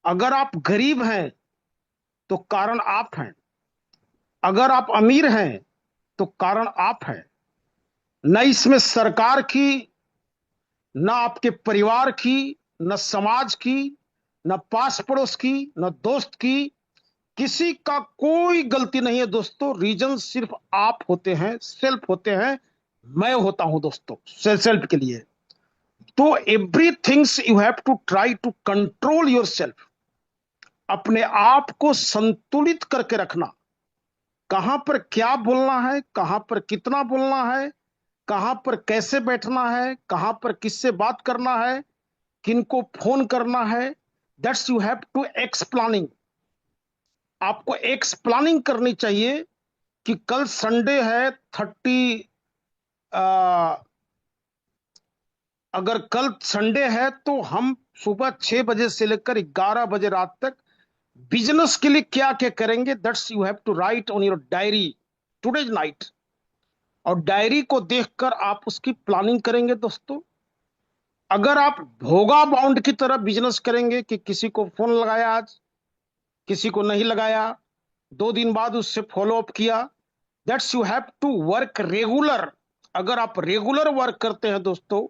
अगर आप गरीब हैं तो कारण आप हैं, अगर आप अमीर हैं तो कारण आप हैं। न इसमें सरकार की, न आपके परिवार की, न समाज की, न पास पड़ोस की, न दोस्त की, किसी का कोई गलती नहीं है दोस्तों। रीजन सिर्फ आप होते हैं, सेल्फ होते हैं, मैं होता हूं दोस्तों सेल्फ के लिए। तो everything's you have to try to control your self, अपने आप को संतुलित करके रखना। कहां पर क्या बोलना है, कहां पर कितना बोलना है, कहां पर कैसे बैठना है, कहां पर किससे बात करना है, किनको फोन करना है, that's you have to ex planning. आपको एक्स प्लानिंग करनी चाहिए कि कल संडे है 30, अगर कल संडे है तो हम सुबह 6 बजे से लेकर 11 बजे रात तक बिजनेस के लिए क्या क्या करेंगे, that's you have to write on your diary today's night. और डायरी को देखकर आप उसकी प्लानिंग करेंगे दोस्तों। अगर आप भोगा बाउंड की तरह बिजनेस करेंगे कि किसी को फोन लगाया आज, किसी को नहीं लगाया, 2 दिन बाद उससे फॉलो अप किया, that's you have to work regular. अगर आप रेगुलर वर्क करते हैं दोस्तों,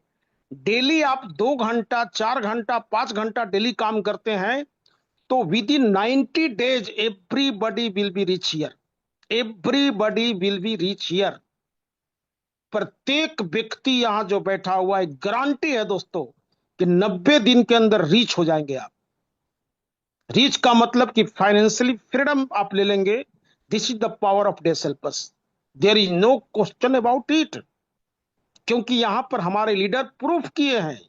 डेली आप 2 घंटा, 4 घंटा, 5 घंटा डेली काम करते हैं, तो with in 90 days everybody will be rich here, everybody will be rich here. प्रत्येक व्यक्ति यहां जो बैठा हुआ है, गारंटी है दोस्तों कि 90 दिन के अंदर रीच हो जाएंगे आप। रीच का मतलब कि फाइनेंशियली फ्रीडम आप ले लेंगे। This is the power of these help us, there is no question about it. क्योंकि यहां पर हमारे लीडर प्रूफ किए हैं,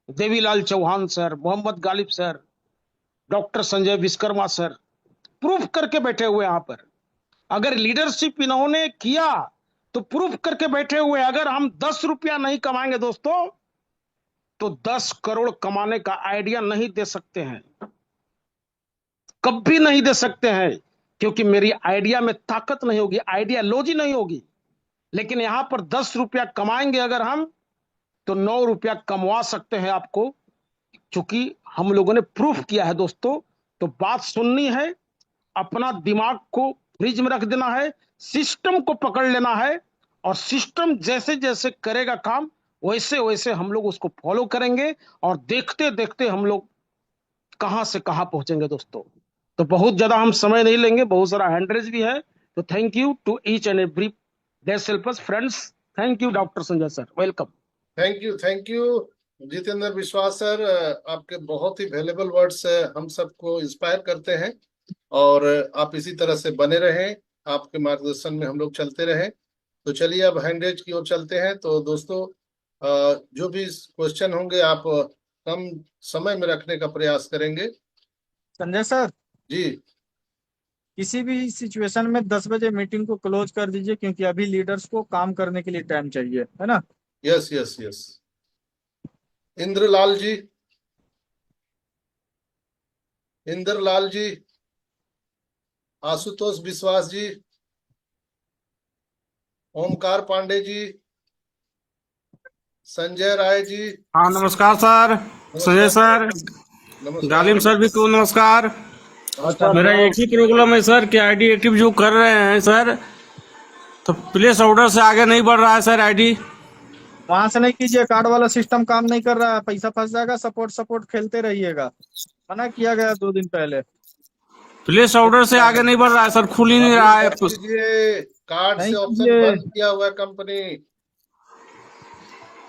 Devilal Chauhan sir, Mohammad Ghalib sir, doctor Sanjay Vishwakarma sir, proof करके बैठे हुए यहां पर। अगर लीडरशिप इन्होंने किया तो प्रूफ करके बैठे हुए। अगर हम 10 रुपया नहीं कमाएंगे दोस्तों, तो 10 करोड़ कमाने का आइडिया नहीं दे सकते हैं, कभी नहीं दे सकते हैं, क्योंकि मेरी आइडिया में ताकत नहीं होगी, आइडियालॉजी नहीं होगी। लेकिन यहां पर 10 रुपया कमाएंगे अगर हम, तो 9 रुपया कमवा सकते हैं आपको, क्योंकि हम लोगों ने प्रूफ किया है दोस्तों। तो बात सुननी है, अपना दिमाग को फ्रिज में रख देना है, सिस्टम को पकड़ लेना है, और सिस्टम जैसे जैसे करेगा काम वैसे वैसे हम लोग उसको फॉलो करेंगे, और देखते देखते हम लोग कहां से कहां पहुंचेंगे दोस्तों। तो बहुत ज्यादा हम समय नहीं लेंगे, बहुत सारा हैंडरेज भी है। तो thank you to each and every these help us friends. Thank you doctor Sanjay sir, welcome. Thank you Jitendra Vishwas sir. आपके बहुत ही वैल्यूएबल वर्ड्स हम सबको इंस्पायर करते हैं, और आप इसी तरह से बने रहें, आपके मार्गदर्शन में हम लोग चलते रहें। तो चलिए अब हैंडरेज की ओर चलते हैं। तो दोस्तों जो भी क्वेश्चन होंगे आप कम समय में रखने का प्रयास करेंगे। संजय सर जी किसी भी सिचुएशन में 10 बजे मीटिंग को क्लोज कर दीजिए, क्योंकि अभी लीडर्स को काम करने के लिए टाइम चाहिए, है ना। Yes yes yes. Indralal ji, Indralal ji, Ashutosh Vishwas ji, Omkar Pandey ji, Sanjay Rai ji. हाँ नमस्कार सर, संजय सर, नमस्कार। गालिब सर भी को नमस्कार। मेरा एक ही प्रॉब्लम है सर कि आईडी एक्टिव जो कर रहे हैं सर, तो प्लेस ऑर्डर से आगे नहीं बढ़ रहा है सर आईडी। वहां से नहीं कीजिए, कार्ड वाला सिस्टम काम नहीं कर रहा है, पैसा फंस जाएगा। सपोर्ट खेलते रहिएगा, मना किया गया 2 दिन पहले। प्लेस ऑर्डर से आगे नहीं बढ़ रहा है सर, खुल ही नहीं रहा है। कार्ड से थैंक ऑप्शन यू। बंद किया हुआ है कंपनी।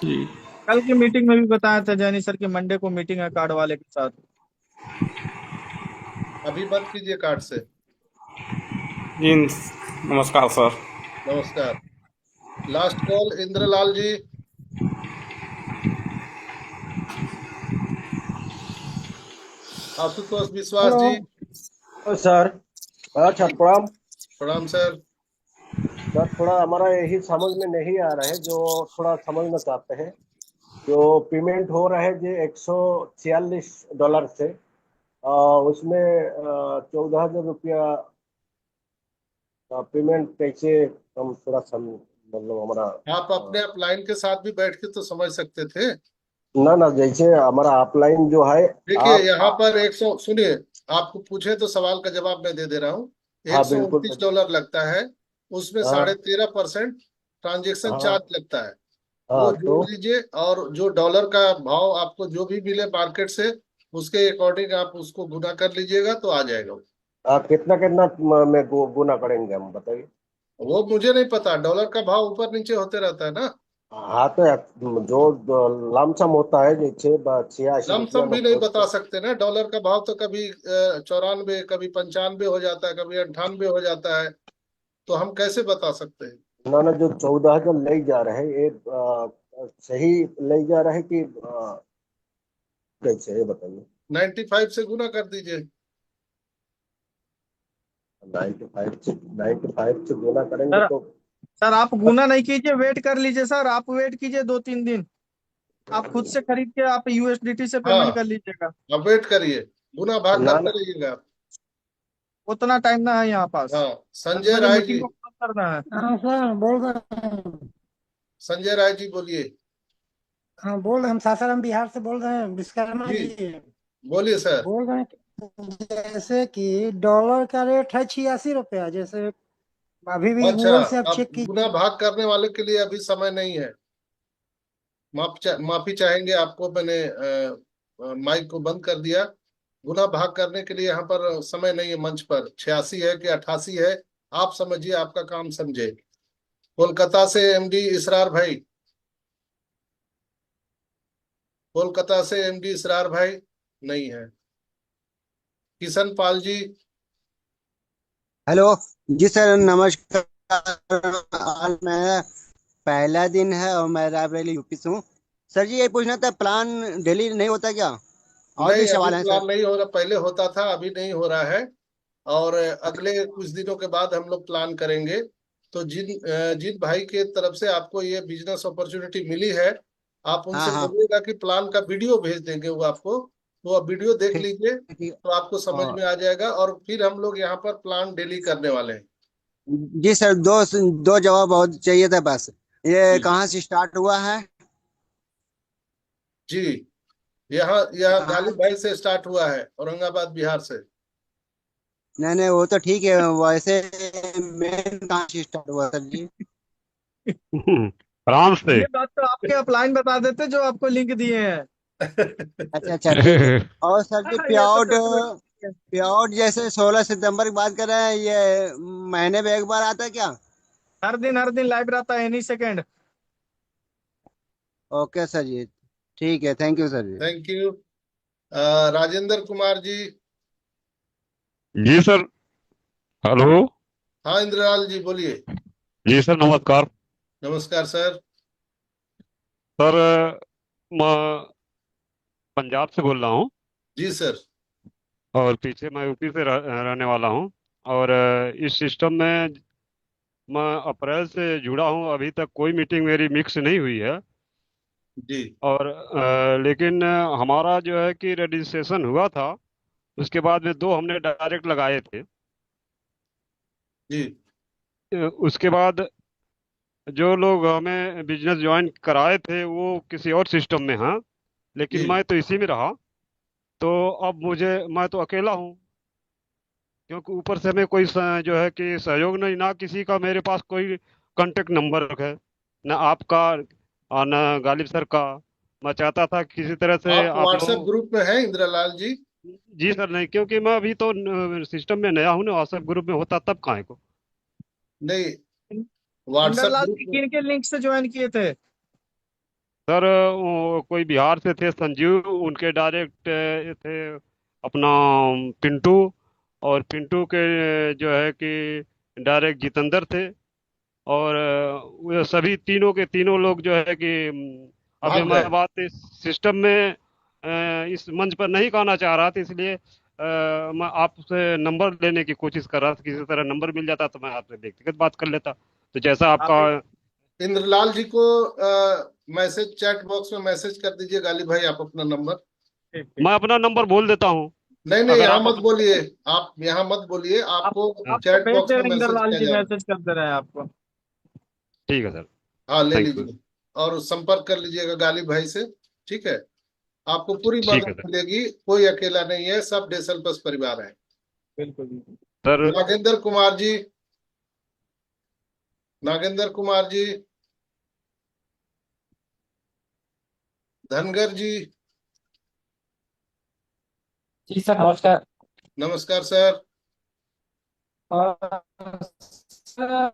जी कल की मीटिंग में भी बताया था जैनी सर की मंडे को मीटिंग है कार्ड वाले के साथ। अभी मत कीजिए कार्ड से। जी नमस्कार सर। नमस्कार। Last call Indralal ji. आशुतोष विश्वास हेलो जी। सर। अच्छा प्रणाम। प्रणाम सर। सर थोड़ा हमारा यही समझ में नहीं आ रहा है, जो थोड़ा समझना चाहते हैं। जो पेमेंट हो रहा है जो $146 से, उसमें 14,000 रुपया पेमेंट कैसे, हम थोड़ा मतलब हमारा आप अपने अपलाइन के साथ भी बैठ के तो समझ सकते थे। ना ना, जैसे हमारा ऑफलाइन जो है। देखिए आप यहाँ पर 100, सुनिए, आपको पूछे तो सवाल का जवाब मैं दे दे रहा हूँ। एक हाँ सौ बिल्कुल। उनतीस डॉलर लगता है, उसमें हाँ 13.5% ट्रांजेक्शन हाँ चार्ज लगता है। वो हाँ। जोड़ लीजिए, और जो डॉलर का भाव आपको जो भी मिले मार्केट से, उसके अकॉर्डिंग आप उसको गुना कर लीजिएगा तो आ जाएगा वो। कितना कितना में गुना करेंगे हम, बताइए। वो मुझे नहीं पता, डॉलर का भाव ऊपर नीचे होते रहता है ना। हाँ तो जो लमसम होता है, जैसे 86 रुपया लमसम भी नहीं बता मतलब। सकते ना, डॉलर का भाव तो कभी 94, कभी 95 हो जाता है, कभी 98 हो जाता है, तो हम कैसे बता सकते हैं। ना ना, जो 14,000 ले जा रहे हैं ये सही ले जा रहे हैं कि कैसे, ये बताइए। 95 से गुना कर दीजिए। 95 से गुना करेंगे सर तो। सर आप गुना नहीं कीजिए, वेट कर लीजिए सर, आप वेट कीजिए 2-3 दिन। आप खुद से खरीद के आप यूएसडीटी से पेमेंट हाँ, कर लीजिएगा। अब वेट करिए, गुना भाग ना करते ना। रहिएगा आप। उतना टाइम ना है यहाँ पास। हाँ, 10 संजय बजे राय जी। मीटिंग को क्लोज करना है। हाँ सर बोल रहे हैं। संजय राय जी बोलिए। हाँ बोल रहे हैं, हम सासाराम बिहार से बोल रहे हैं, विश्वकर्मा जी, जी। बोलिए सर। बोल रहे हैं कि जैसे कि डॉलर का रेट है 86 रुपया, जैसे अभी भी अच्छा, गूगल से आप अब चेक की। गुना भाग करने वाले के लिए अभी समय नहीं है। माफी चाहेंगे आपको, मैंने माइक को बंद कर दिया। गुना भाग करने के लिए यहाँ पर समय नहीं है, मंच पर 86 है कि 88 है, आप समझिए, आपका काम समझे। कोलकाता से एमडी इसरार भाई। कोलकाता से एमडी इसरार भाई नहीं है। किशन पाल जी। हेलो जी सर, नमस्कार। आज मेरा पहला दिन है और मैं रायबरेली यूपी से हूँ। सर जी ये पूछना था, प्लान डेली नहीं होता क्या? और भी नहीं, अभी सवाल हैं सर। प्लान नहीं हो रहा, पहले होता था, अभी नहीं हो रहा है। और अगले कुछ दिनों के बाद हम लोग प्लान करेंगे। तो जिन भाई के तरफ से आपको ये बिजनेस अपॉर्चुनिटी मिली है, आप हाँ उनसे हाँ। बोलिएगा कि प्लान का वीडियो भेज देंगे वो आपको, तो आप वीडियो देख ठीक लीजिए, ठीक। तो आपको समझ और में आ जाएगा। और फिर हम लोग यहाँ पर प्लान डेली करने वाले हैं। जी सर, दो जवाब बहुत चाहिए था बस। ये जी कहाँ से स्टार्ट हुआ है? जी, यहाँ यहाँ कहाँ? गालिब भाई से स्टार्ट हुआ है, औरंगाबाद बिहार से। नहीं नहीं, वो तो ठीक है, वैसे मेन कहाँ से स्टार्ट हुआ सर जी? आराम से। ये बात तो आपके अपलाइन बता देते जो आपको लिंक दिए हैं। अच्छा अच्छा ठीक है। और सर जी ये तो प्योर्ड, कट। प्योर्ड जैसे 16 सितंबर की बात कर रहे हैं, ये महीने में एक बार आता है क्या? हर दिन लाइव रहता है, any second. Okay sir ji, ठीक है, thank you sir ji. Thank you. Rajendra Kumar ji. जी सर। हेलो। हाँ इंद्रलाल जी बोलिए। जी सर नमस्कार। नमस्कार सर। सर मैं पंजाब से बोल रहा हूँ, जी सर। और पीछे मैं यूपी से रहने वाला हूँ। और इस सिस्टम में मैं अप्रैल से जुड़ा हूँ, अभी तक कोई मीटिंग मेरी मिक्स नहीं हुई है। जी और लेकिन हमारा जो है कि रजिस्ट्रेशन हुआ था, उसके बाद में दो हमने डायरेक्ट लगाए थे। जी उसके बाद जो लोग हमें बिजनेस ज्वाइन कराए थे वो किसी और सिस्टम में हैं, लेकिन जी। मैं तो इसी में रहा। तो अब मैं तो अकेला हूँ, क्योंकि ऊपर से हमें कोई जो है कि सहयोग नहीं, ना किसी का मेरे पास कोई कांटेक्ट नंबर है, ना आपका और ना गालिब सर का। मैं चाहता था किसी तरह से आप आप व्हाट्सएप लोग। ग्रुप में हैं इंद्रलाल जी? जी सर नहीं, क्योंकि मैं अभी तो सिस्टम में नया हूँ ना, व्हाट्सएप ग्रुप में होता तब काहे को। नहीं, व्हाट्सएप इंदरलाल ग्रुप जी में। किन के लिंक से ज्वाइन किए थे? सर वो कोई बिहार से थे, संजीव, उनके डायरेक्ट थे अपना पिंटू, और पिंटू के जो है कि डायरेक्ट जितेंद्र थे, और वो सभी तीनों के तीनों लोग जो है कि अभी भाग मैं गए। बात इस सिस्टम में इस मंच पर नहीं कहना चाह रहा था, इसलिए मैं आपसे नंबर लेने की कोशिश कर रहा था, किसी तरह नंबर मिल जाता तो मैं आपसे व्यक्तिगत बात कर लेता, तो जैसा आपका। आप इंद्रलाल जी को मैसेज चैट बॉक्स में मैसेज कर दीजिए गालिब भाई, आप अपना नंबर। ठीक ठीक। मैं अपना नंबर बोल देता हूँ, नहीं नहीं, अगर यहाँ आप मत बोलिए, आप यहाँ मत बोलिए, आप आपको आपको चैट भेज बॉक्स दे में रहे हैं, मैसेज इंदरलाल किया जी जाएगा। मैसेज कर दे रहे हैं आपको। ठीक है सर, हाँ, ले थैंक यू। लीजिए और संपर्क कर लीजिएगा गालिब भाई से। ठीक है, आपको पूरी ठीक है मदद सर। मिलेगी, कोई अकेला नहीं है, सब डेसल्पस परिवार है। बिल्कुल बिल्कुल। सर नागेंद्र कुमार जी, नागेंद्र कुमार जी, धनगर जी, जी सर, नमस्कार। नमस्कार सर। सर,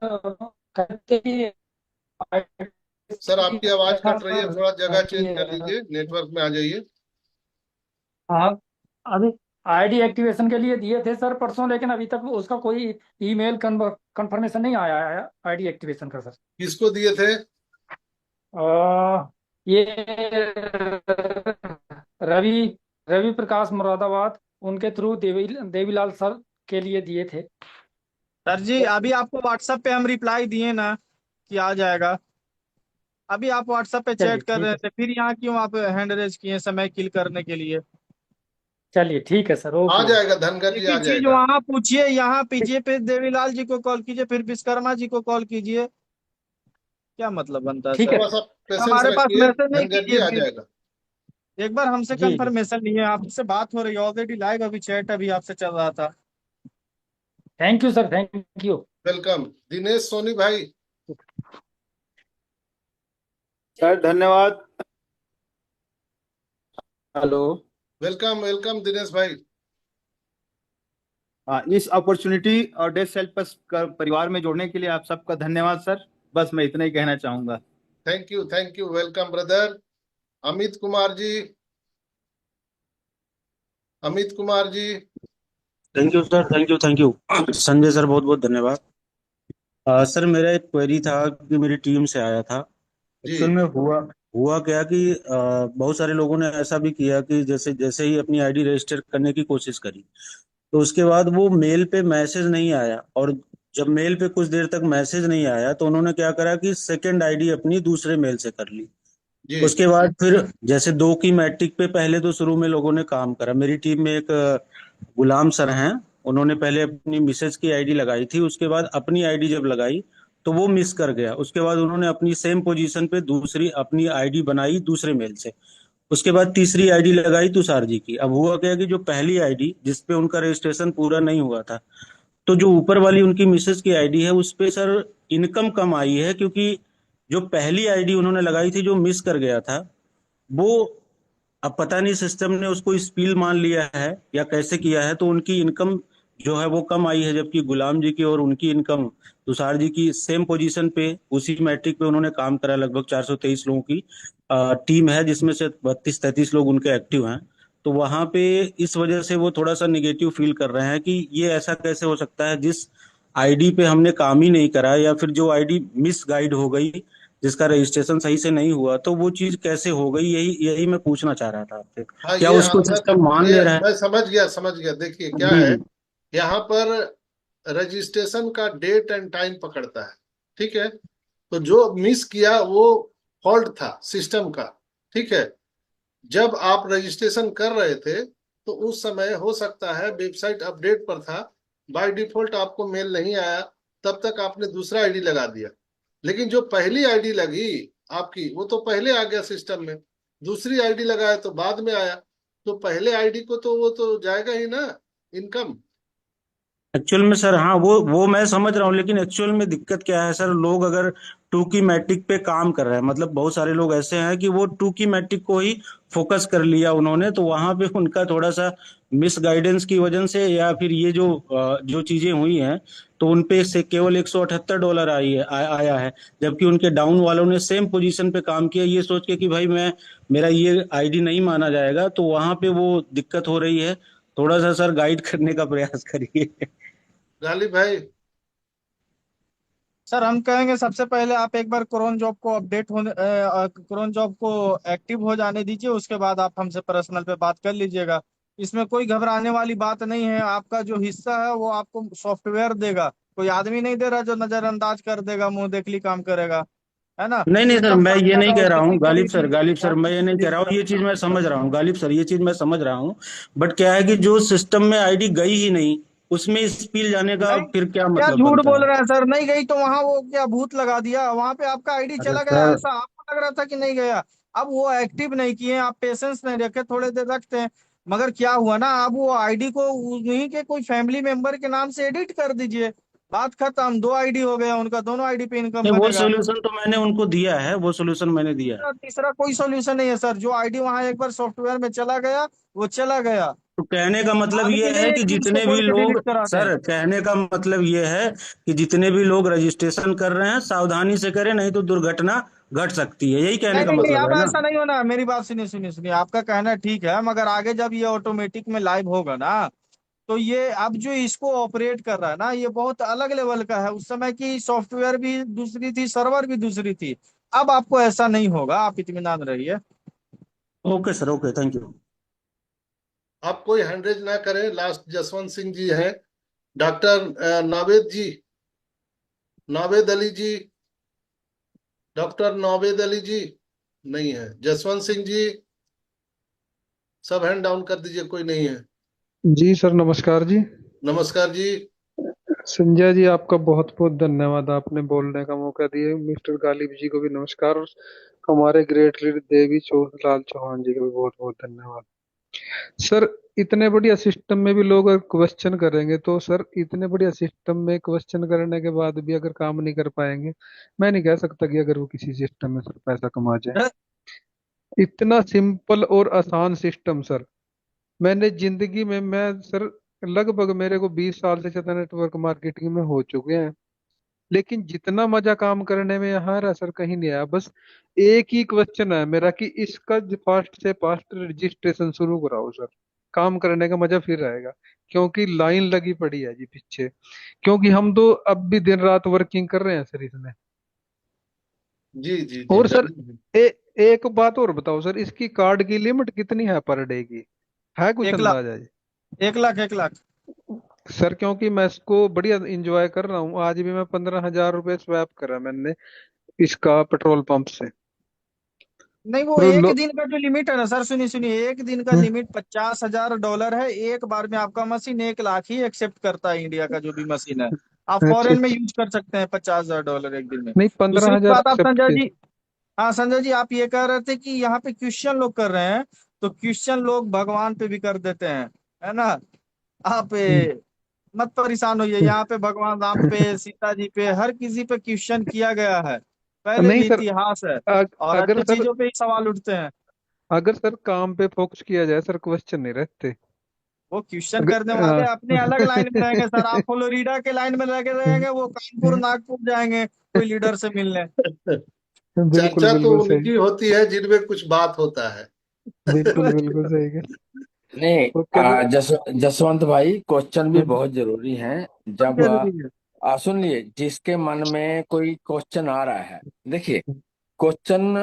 कहते कि सर आपकी आवाज था कट रही है, सर थोड़ा जगह कि चेंज कर लीजिए, नेटवर्क में आ जाइए। हाँ, अभी आईडी एक्टिवेशन के लिए दिए थे सर परसों, लेकिन अभी तक उसका कोई ईमेल कंफर्मेशन नहीं आया है आईडी एक्टिवेशन का सर। किसको दिए थे? ये रवि रवि प्रकाश मुरादाबाद, उनके थ्रू देवीलाल सर के लिए दिए थे। सर जी अभी आपको व्हाट्सएप पे हम रिप्लाई दिए ना कि आ जाएगा। अभी आप व्हाट्सएप पे चलिए चैट कर ठीक रहे है, थे, फिर यहाँ क्यों आप हैंड रेज किए समय किल करने के लिए? चलिए ठीक है सर, आ ओके ओके। जाएगा, धनगर जी एक ही आ चीज जाएगा। वहां पूछिए, यहाँ पीछे पे देवीलाल जी को कॉल कीजिए, फिर विश्वकर्मा जी को कॉल कीजिए, क्या मतलब बनता है ठीक सर? है थोड़ा सा पेशेंस हमारे पास रखिए, मैसेज नहीं धनगर जी कीजिए आ फिर। जाएगा। एक बार हमसे जी जी, कंफर्मेशन नहीं है, आपसे बात हो रही है ऑलरेडी लाइव, अभी चैट अभी आपसे चल रहा था। Thank you sir, thank you. Welcome Dinesh Soni भाई। सर धन्यवाद। हेलो। वेलकम वेलकम दिनेश भाई। इस अपॉर्चुनिटी और डेस हेल्पर्स का परिवार में जोड़ने के लिए आप सबका धन्यवाद सर। बस मैं इतना ही कहना चाहूंगा। Thank you, welcome brother. Amit Kumar ji, Amit Kumar ji. Thank you sir, thank you Sanjay sir, बहुत बहुत धन्यवाद। सर मेरा एक क्वेरी था कि मेरी टीम से आया था। जी एक्चुअल में हुआ हुआ क्या कि बहुत सारे लोगों ने ऐसा भी किया कि जैसे जैसे ही अपनी आईडी रजिस्टर करने की कोशिश करी, तो उसके बाद वो मेल पे मैसेज नहीं आया, और जब मेल पे कुछ देर तक मैसेज नहीं आया तो उन्होंने क्या करा कि सेकंड आईडी अपनी दूसरे मेल से कर ली। जी उसके बाद फिर जैसे 2 की मैट्रिक पे पहले तो शुरू में लोगों ने काम करा। मेरी टीम में एक गुलाम सर हैं, उन्होंने पहले अपनी मिसेज की आईडी लगाई थी, उसके बाद अपनी आईडी जब लगाई तो वो मिस कर गया। उसके बाद उन्होंने अपनी सेम पोजीशन पे दूसरी अपनी आईडी बनाई दूसरे मेल से। उसके बाद तीसरी आईडी लगाई तुषार जी की। अब हुआ क्या कि जो पहली आईडी जिसपे उनका रजिस्ट्रेशन पूरा नहीं हुआ था, तो जो ऊपर वाली उनकी मिसेज की आईडी है उस पे सर इनकम कम आई है, क्योंकि जो पहली आईडी उन्होंने लगाई थी जो मिस कर गया था, वो अब पता नहीं सिस्टम ने उसको स्पील मान लिया है या कैसे किया है, तो उनकी इनकम जो है वो कम आई है, जबकि गुलाम जी की और उनकी इनकम तुषार जी की सेम पोजीशन पे उसी मैट्रिक पे उन्होंने काम करा। लगभग 423 लोगों की टीम है, जिसमें से 32-33 लोग उनके एक्टिव हैं। तो वहां पे इस वजह से वो थोड़ा सा निगेटिव फील कर रहे हैं कि ये ऐसा कैसे हो सकता है जिस आईडी पे हमने काम ही नहीं करा, या फिर जो आईडी मिस गाइड हो गई, जिसका रजिस्ट्रेशन सही से नहीं हुआ, तो वो चीज कैसे हो गई, यही यही मैं पूछना चाह रहा था आपसे। हाँ, क्या ये उसको आंसर, सिस्टम मान ये ले रहा है? मैं समझ गया। देखिए क्या जी है, जी। यहाँ पर रजिस्ट्रेशन का डेट एंड टाइम पकड़ता है। ठीक है, तो जो मिस किया वो फॉल्ट था सिस्टम का। ठीक है, जब आप रजिस्ट्रेशन कर रहे थे तो उस समय हो सकता है वेबसाइट अपडेट पर था, बाय डिफॉल्ट आपको मेल नहीं आया, तब तक आपने दूसरा आईडी लगा दिया। लेकिन जो पहली आईडी लगी आपकी, वो तो पहले आ गया सिस्टम में, दूसरी आईडी लगाया तो बाद में आया, तो पहले आईडी को तो वो तो जाएगा ही ना इनकम। एक्चुअल में सर, हाँ, वो मैं समझ रहा हूँ, लेकिन एक्चुअल में दिक्कत क्या है सर, लोग अगर टू की मैट्रिक पे काम कर रहे हैं, मतलब बहुत सारे लोग ऐसे हैं कि वो टू की मैट्रिक को ही फोकस कर लिया उन्होंने, तो वहां पे उनका थोड़ा सा मिस गाइडेंस की वजह से, या फिर ये जो चीजें हुई हैं, तो उनपे से केवल $178 आया है, जबकि उनके डाउन वालों ने सेम पोजीशन पे काम किया ये सोच के कि भाई मेरा ये आईडी नहीं माना जाएगा, तो वहां पे वो दिक्कत हो रही है। थोड़ा सा सर गाइड करने का प्रयास करिए। गालिब भाई। सर हम कहेंगे सबसे पहले आप एक बार क्रोन जॉब को अपडेट होने क्रोन जॉब को एक्टिव हो जाने दीजिए, उसके बाद आप हमसे पर्सनल पे बात कर लीजिएगा। इसमें कोई घबराने वाली बात नहीं है। आपका जो हिस्सा है वो आपको सॉफ्टवेयर देगा, कोई आदमी नहीं दे रहा जो नजरअंदाज कर देगा, मुंह देखली काम करेगा, है ना। नहीं नहीं सर, सिस्टम मैं काम ये नहीं करेगा, कह रहा उसकी हूँ सिक्योरिटी गालिब सर, हर मैं ये चीज नहीं कह डील रहा हूँ, ये करेगा। चीज मैं समझ रहा हूँ गालिब सर, ये चीज मैं समझ रहा हूँ। बट क्या है कि जो सिस्टम में आईडी गई ही नहीं, उसमें स्पील जाने का नहीं, फिर क्या क्या मतलब झूठ बनता बोल है? रहे हैं सर, नहीं गई तो वहां वो क्या भूत लगा दिया, वहां पे आपका आईडी अरे चला गया, सर, ऐसा आपको लग रहा था कि नहीं गया। अब वो एक्टिव नहीं किए, आप पेशेंस नहीं रखे, थोड़े देर रखते हैं। मगर क्या हुआ ना, अब वो आईडी को उन्हीं के कोई फैमिली मेंबर के नाम से एडिट कर दीजिए, बात खत्म। 2 आईडी हो गया उनका, दोनों आईडी पे इनकम नहीं, वो बनेगा। सोल्यूशन तो मैंने उनको दिया है, वो सोल्यूशन मैंने दिया है। तीसरा कोई सॉल्यूशन नहीं है सर। जो आईडी वहां एक बार सॉफ्टवेयर में चला गया, वो चला गया। तो कहने का मतलब ये आदमी नहीं है है कि कि उसको जितने भी बोल के लोग, डिलीट करा दें। सर कहने का मतलब ये है कि जितने भी लोग रजिस्ट्रेशन कर रहे हैं सावधानी से करें, नहीं तो दुर्घटना घट सकती है, यही कहने नहीं का नहीं नहीं, मतलब अब है ना। ऐसा नहीं होना। मेरी बात सुनिए सुनिए सुनिए, आपका कहना ठीक है, मगर आगे जब ये ऑटोमेटिक में लाइव होगा ना, तो ये अब जो इसको ऑपरेट कर रहा है ना, ये बहुत अलग लेवल का है। उस समय की सॉफ्टवेयर भी दूसरी थी, सर्वर भी दूसरी थी। अब आपको ऐसा नहीं होगा, आप इत्मीनान रहिए। Okay sir, okay, thank you. आप कोई हैंडरेज ना करें। लास्ट जसवंत सिंह जी हैं। डॉक्टर नावेद जी, नावेद अली जी, डॉक्टर नावेद अली जी नहीं है। जसवंत सिंह जी, सब हैंड डाउन कर दीजिए, कोई नहीं है। जी सर, नमस्कार जी। नमस्कार जी। संजय जी, आपका बहुत बहुत धन्यवाद, आपने बोलने का मौका दिए। मिस्टर गालिब जी को भी नमस्कार, और हमारे ग्रेट लीडर देवी लाल चौहान जी को भी बहुत बहुत धन्यवाद। सर, इतने बढ़िया सिस्टम में भी लोग अगर क्वेश्चन करेंगे तो सर, इतने बढ़िया सिस्टम में क्वेश्चन करने के बाद भी अगर काम नहीं कर पाएंगे, मैं नहीं कह सकता कि अगर वो किसी सिस्टम में सर पैसा कमा जाए। इतना सिंपल और आसान सिस्टम सर, मैंने जिंदगी में, मैं सर लगभग मेरे को 20 साल से ज्यादा नेटवर्क मार्केटिंग में हो चुके हैं, लेकिन जितना मजा काम करने में यहाँ रहा सर कहीं नहीं आया। बस एक ही क्वेश्चन है मेरा कि इसका फास्ट से फास्ट रजिस्ट्रेशन शुरू कराओ सर, काम करने का मजा फिर आएगा। क्योंकि लाइन लगी पड़ी है जी पीछे, क्योंकि हम तो अब भी दिन रात वर्किंग कर रहे हैं सर इसमें। जी जी जी, और सर डन। एक बात और बताओ सर, इसकी कार्ड की लिमिट कितनी है पर डे की, है कुछ 1 लाख, अंदाजा जी? 1 लाख, 1 लाख। सर क्योंकि मैं इसको बढ़िया इंजॉय कर रहा हूँ, आज भी मैं 15,000 रुपये स्वैप करा मैंने इसका पेट्रोल पंप से। नहीं, वो और एक दिन का जो लिमिट है ना सर, सुनिए सुनिए, एक दिन का हम्म, लिमिट $50,000 है। एक बार में आपका मशीन 1 लाख ही एक्सेप्ट करता है, इंडिया का जो भी मशीन है। आप अच्छा फॉरेन में अच्छा, यूज कर सकते हैं $50,000 एक दिन में। नहीं पंद्रह दूसरी हजार बात आप एक्सेप्ट संजय किए। जी, हाँ संजय जी, आप ये कह रहे थे कि यहाँ पे क्रिश्चियन लोग कर रहे हैं, तो क्रिश्चियन लोग भगवान पे भी कर देते हैं, है ना। आप हम्म, मत परेशान होइए, यहाँ पे भगवान राम पे, सीता जी पे, हर किसी पे क्वेश्चन किया गया है, पहले नहीं भी सर, इतिहास है। और अगर अच्छी सर, चीजों पे ही सवाल उठते हैं। अगर सर काम पे फोकस किया जाए सर, क्वेश्चन नहीं रहते। वो क्वेश्चन करने अगर वाले अपने अलग लाइन में रहेंगे सर, आप फ्लोरिडा के लाइन में लगे रहेंगे, वो कानपुर नागपुर जाएंगे कोई लीडर से मिलने। बिल्कुल चर्चा तो बिल्कुल सही, उनकी होती है जिनमें कुछ बात होता है। बिल्कुल बिल्कुल सही है। नहीं, ओके सर। जसवंत भाई, क्वेश्चन भी बहुत जरूरी हैं। बहुत जब जरूरी है। सुन लिए, जिसके मन में कोई क्वेश्चन आ रहा है, देखिए, क्वेश्चन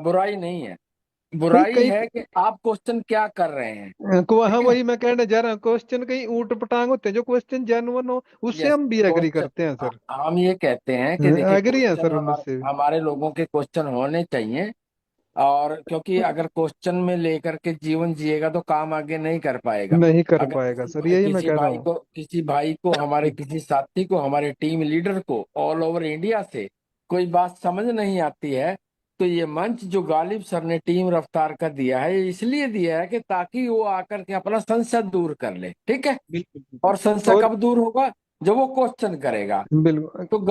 बुराई नहीं है। नहीं बुराई कहीं, है कि आप क्वेश्चन क्या कर रहे हैं। को हाँ, ठीक है। वही मैं कहने जा रहा हूँ, क्वेश्चन कहीं ऊट पटांग होते हैं, जो क्वेश्चन जेन्युइन हो उससे यस, हम भी एग्री क्वेश्चन, करते हैं सर। हम ये कहते हैं कि देखिए, एग्री है क्वेश्चन सर हमारे मुझसे। हमारे लोगों के क्वेश्चन होने चाहिए। और क्योंकि अगर क्वेश्चन में लेकर के जीवन जिएगा तो काम आगे नहीं कर पाएगा। नहीं कर अगर पाएगा सर, यही मैं कह रहा हूँ। किसी भाई को, हमारे किसी साथी को, हमारे टीम लीडर को ऑल ओवर इंडिया से कोई बात समझ नहीं आती है, तो ये मंच जो गालिब सर ने टीम रफ्तार का दिया है, ये इसलिए दिया है कि ताकि वो आकर के अपना संशय दूर कर ले, ठीक है। और संशय और कब दूर होगा? जब वो क्वेश्चन करेगा। बिल्कुल तो मैं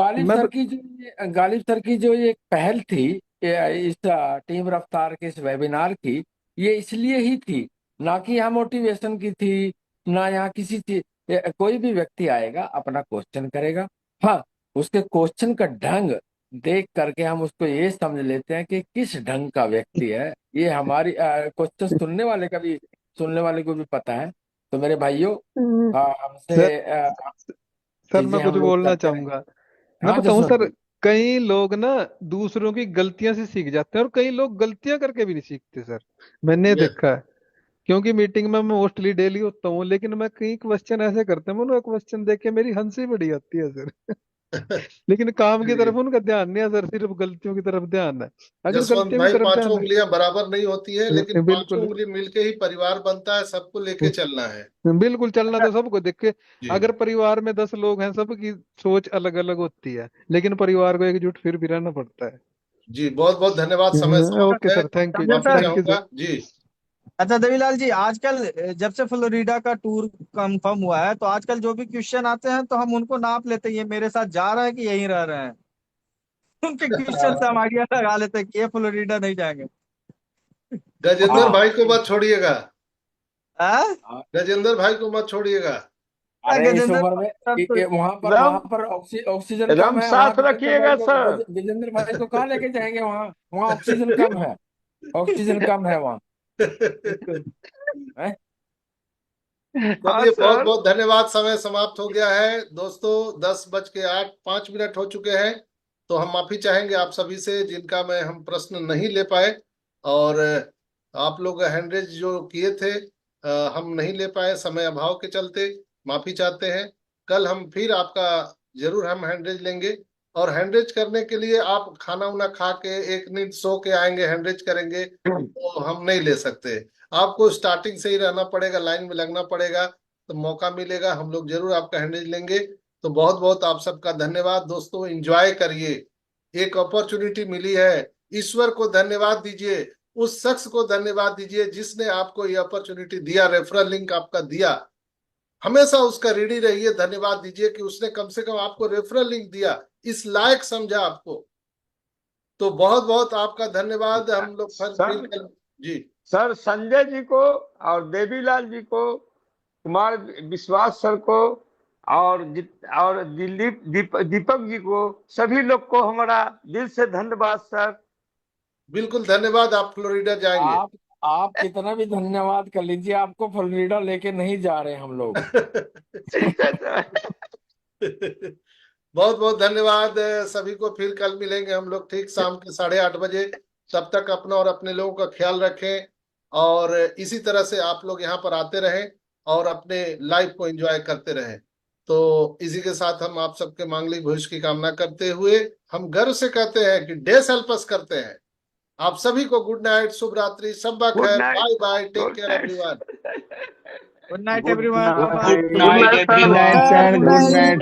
गालिब सर की जो ये पहल थी, इस टीम रफ्तार के इस वेबिनार की, ये इसलिए ही थी, ना कि यहाँ मोटिवेशन की थी, ना यहाँ किसी चीज। कोई भी व्यक्ति आएगा अपना क्वेश्चन करेगा, हाँ, उसके क्वेश्चन का ढंग देख करके हम उसको ये समझ लेते हैं कि किस ढंग का व्यक्ति है। ये हमारी क्वेश्चन सुनने वाले को भी पता है। तो मेरे भाइयों, हमसे सर मैं चीजें कुछ हम लोग बोलना करते रहे। चाहूंगा। मैं हाँ बताऊं जसवंत सर, जी। कई लोग ना दूसरों की गलतियां से सीख जाते हैं और कई लोग गलतियां करके भी नहीं सीखते सर, मैंने यस देखा है। क्योंकि मीटिंग में मैं मोस्टली डेली होता हूँ, लेकिन मैं कई क्वेश्चन ऐसे करते हैं, उनका क्वेश्चन देख के मेरी हंसी बड़ी आती है सर। लेकिन काम की तरफ उनका ध्यान नहीं है सर, सिर्फ गलतियों की तरफ ध्यान है। अगर जसवंत गलतियों की भाई, तरफ पांचों ध्यान उंगलियां बराबर नहीं होती है, लेकिन है, पांचों बिल्कुल उंगली मिलके ही परिवार बनता है। सबको लेके चलना है। बिल्कुल चलना तो सबको देख के। जी अगर परिवार में 10 लोग हैं, सबकी सोच अलग अलग होती है, लेकिन परिवार को एकजुट फिर भी रहना पड़ता है। जी, बहुत बहुत धन्यवाद। समय समाप्त ओके है। सर, थैंक यू, संजय माफी सर, थैंक यू सर। चाहूंगा जी। अच्छा देवीलाल जी, आजकल जब से फ्लोरिडा का टूर कंफर्म हुआ है, तो आजकल जो भी क्वेश्चन आते हैं तो हम उनको नाप लेते हैं, ये मेरे साथ जा रहा है कि यहीं रह रहे हैं। उनके क्वेश्चन से हम आइडिया लगा लेते हैं कि ये फ्लोरिडा नहीं जाएंगे। गजेंद्र भाई को मत छोड़िएगा। हाँ? गजेंद्र भाई को मत छोड़िएगा। अरे इस गजेंद्र उम्र में सर तो वहां पर ऑक्सीजन कम है। वहां गजेंद्र भाई को गजेंद्र भाई को कहाँ लेके जाएंगे? वहां वहां ऑक्सीजन कम है, ऑक्सीजन कम है वहाँ। बिल्कुल। हैं? चलिए, बहुत बहुत धन्यवाद। समय समाप्त हो गया है दोस्तों। 10:05 हो चुके हैं। तो हम माफी चाहेंगे आप सभी से जिनका मैं हम प्रश्न नहीं ले पाए, और आप लोग हैंड रेज जो किए थे हम नहीं ले पाए समय अभाव के चलते। माफी चाहते हैं। कल हम फिर आपका जरूर हम हैंड रेज लेंगे। और हैंड रेज करने के लिए आप खाना उना खा के एक नींद सो के आएंगे, हैंड रेज करेंगे तो हम नहीं ले सकते। आपको स्टार्टिंग से ही रहना पड़ेगा, लाइन में लगना पड़ेगा, तो मौका मिलेगा हम लोग जरूर आपका हैंडल लेंगे। तो बहुत बहुत आप सबका धन्यवाद दोस्तों। एंजॉय करिए, एक अपॉर्चुनिटी मिली है। ईश्वर को धन्यवाद दीजिए, उस शख्स को धन्यवाद दीजिए जिसने आपको ये अपॉर्चुनिटी दिया, रेफरल लिंक आपका दिया। हमेशा उसका ऋणी रहिए, धन्यवाद दीजिए कि उसने कम से कम आपको रेफरल लिंक दिया, इस लायक समझा आपको। तो बहुत बहुत आपका धन्यवाद। हम लोग फिर जी सर, संजय जी को और देवीलाल जी को, कुमार विश्वास सर को और दीपक जी को, सभी लोग को हमारा दिल से धन्यवाद सर। बिल्कुल धन्यवाद। आप फ्लोरिडा जाएंगे। आप कितना भी धन्यवाद कर लीजिए, आपको फ्लोरिडा लेके नहीं जा रहे हम लोग। बहुत बहुत धन्यवाद सभी को। फिर कल मिलेंगे हम लोग ठीक शाम के 8:30 बजे। तब तक अपना और अपने लोगों का ख्याल रखें, और इसी तरह से आप लोग यहाँ पर आते रहें और अपने लाइफ को एंजॉय करते रहें। तो इसी के साथ हम आप सबके मांगलिक भविष्य की कामना करते हुए हम गर्व से कहते हैं कि डे सेल्फस करते हैं। आप सभी को गुड नाइट, शुभ रात्रि, शब्बा खैर, bye bye, take care everyone. Good night everyone. Good night everyone sir, good night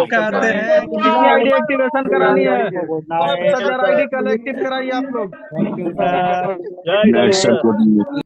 कहते हैं कि कितनी आईडी एक्टिवेशन करानी है? 10,000 आईडी कल एक्टिव कराइए आप लोग।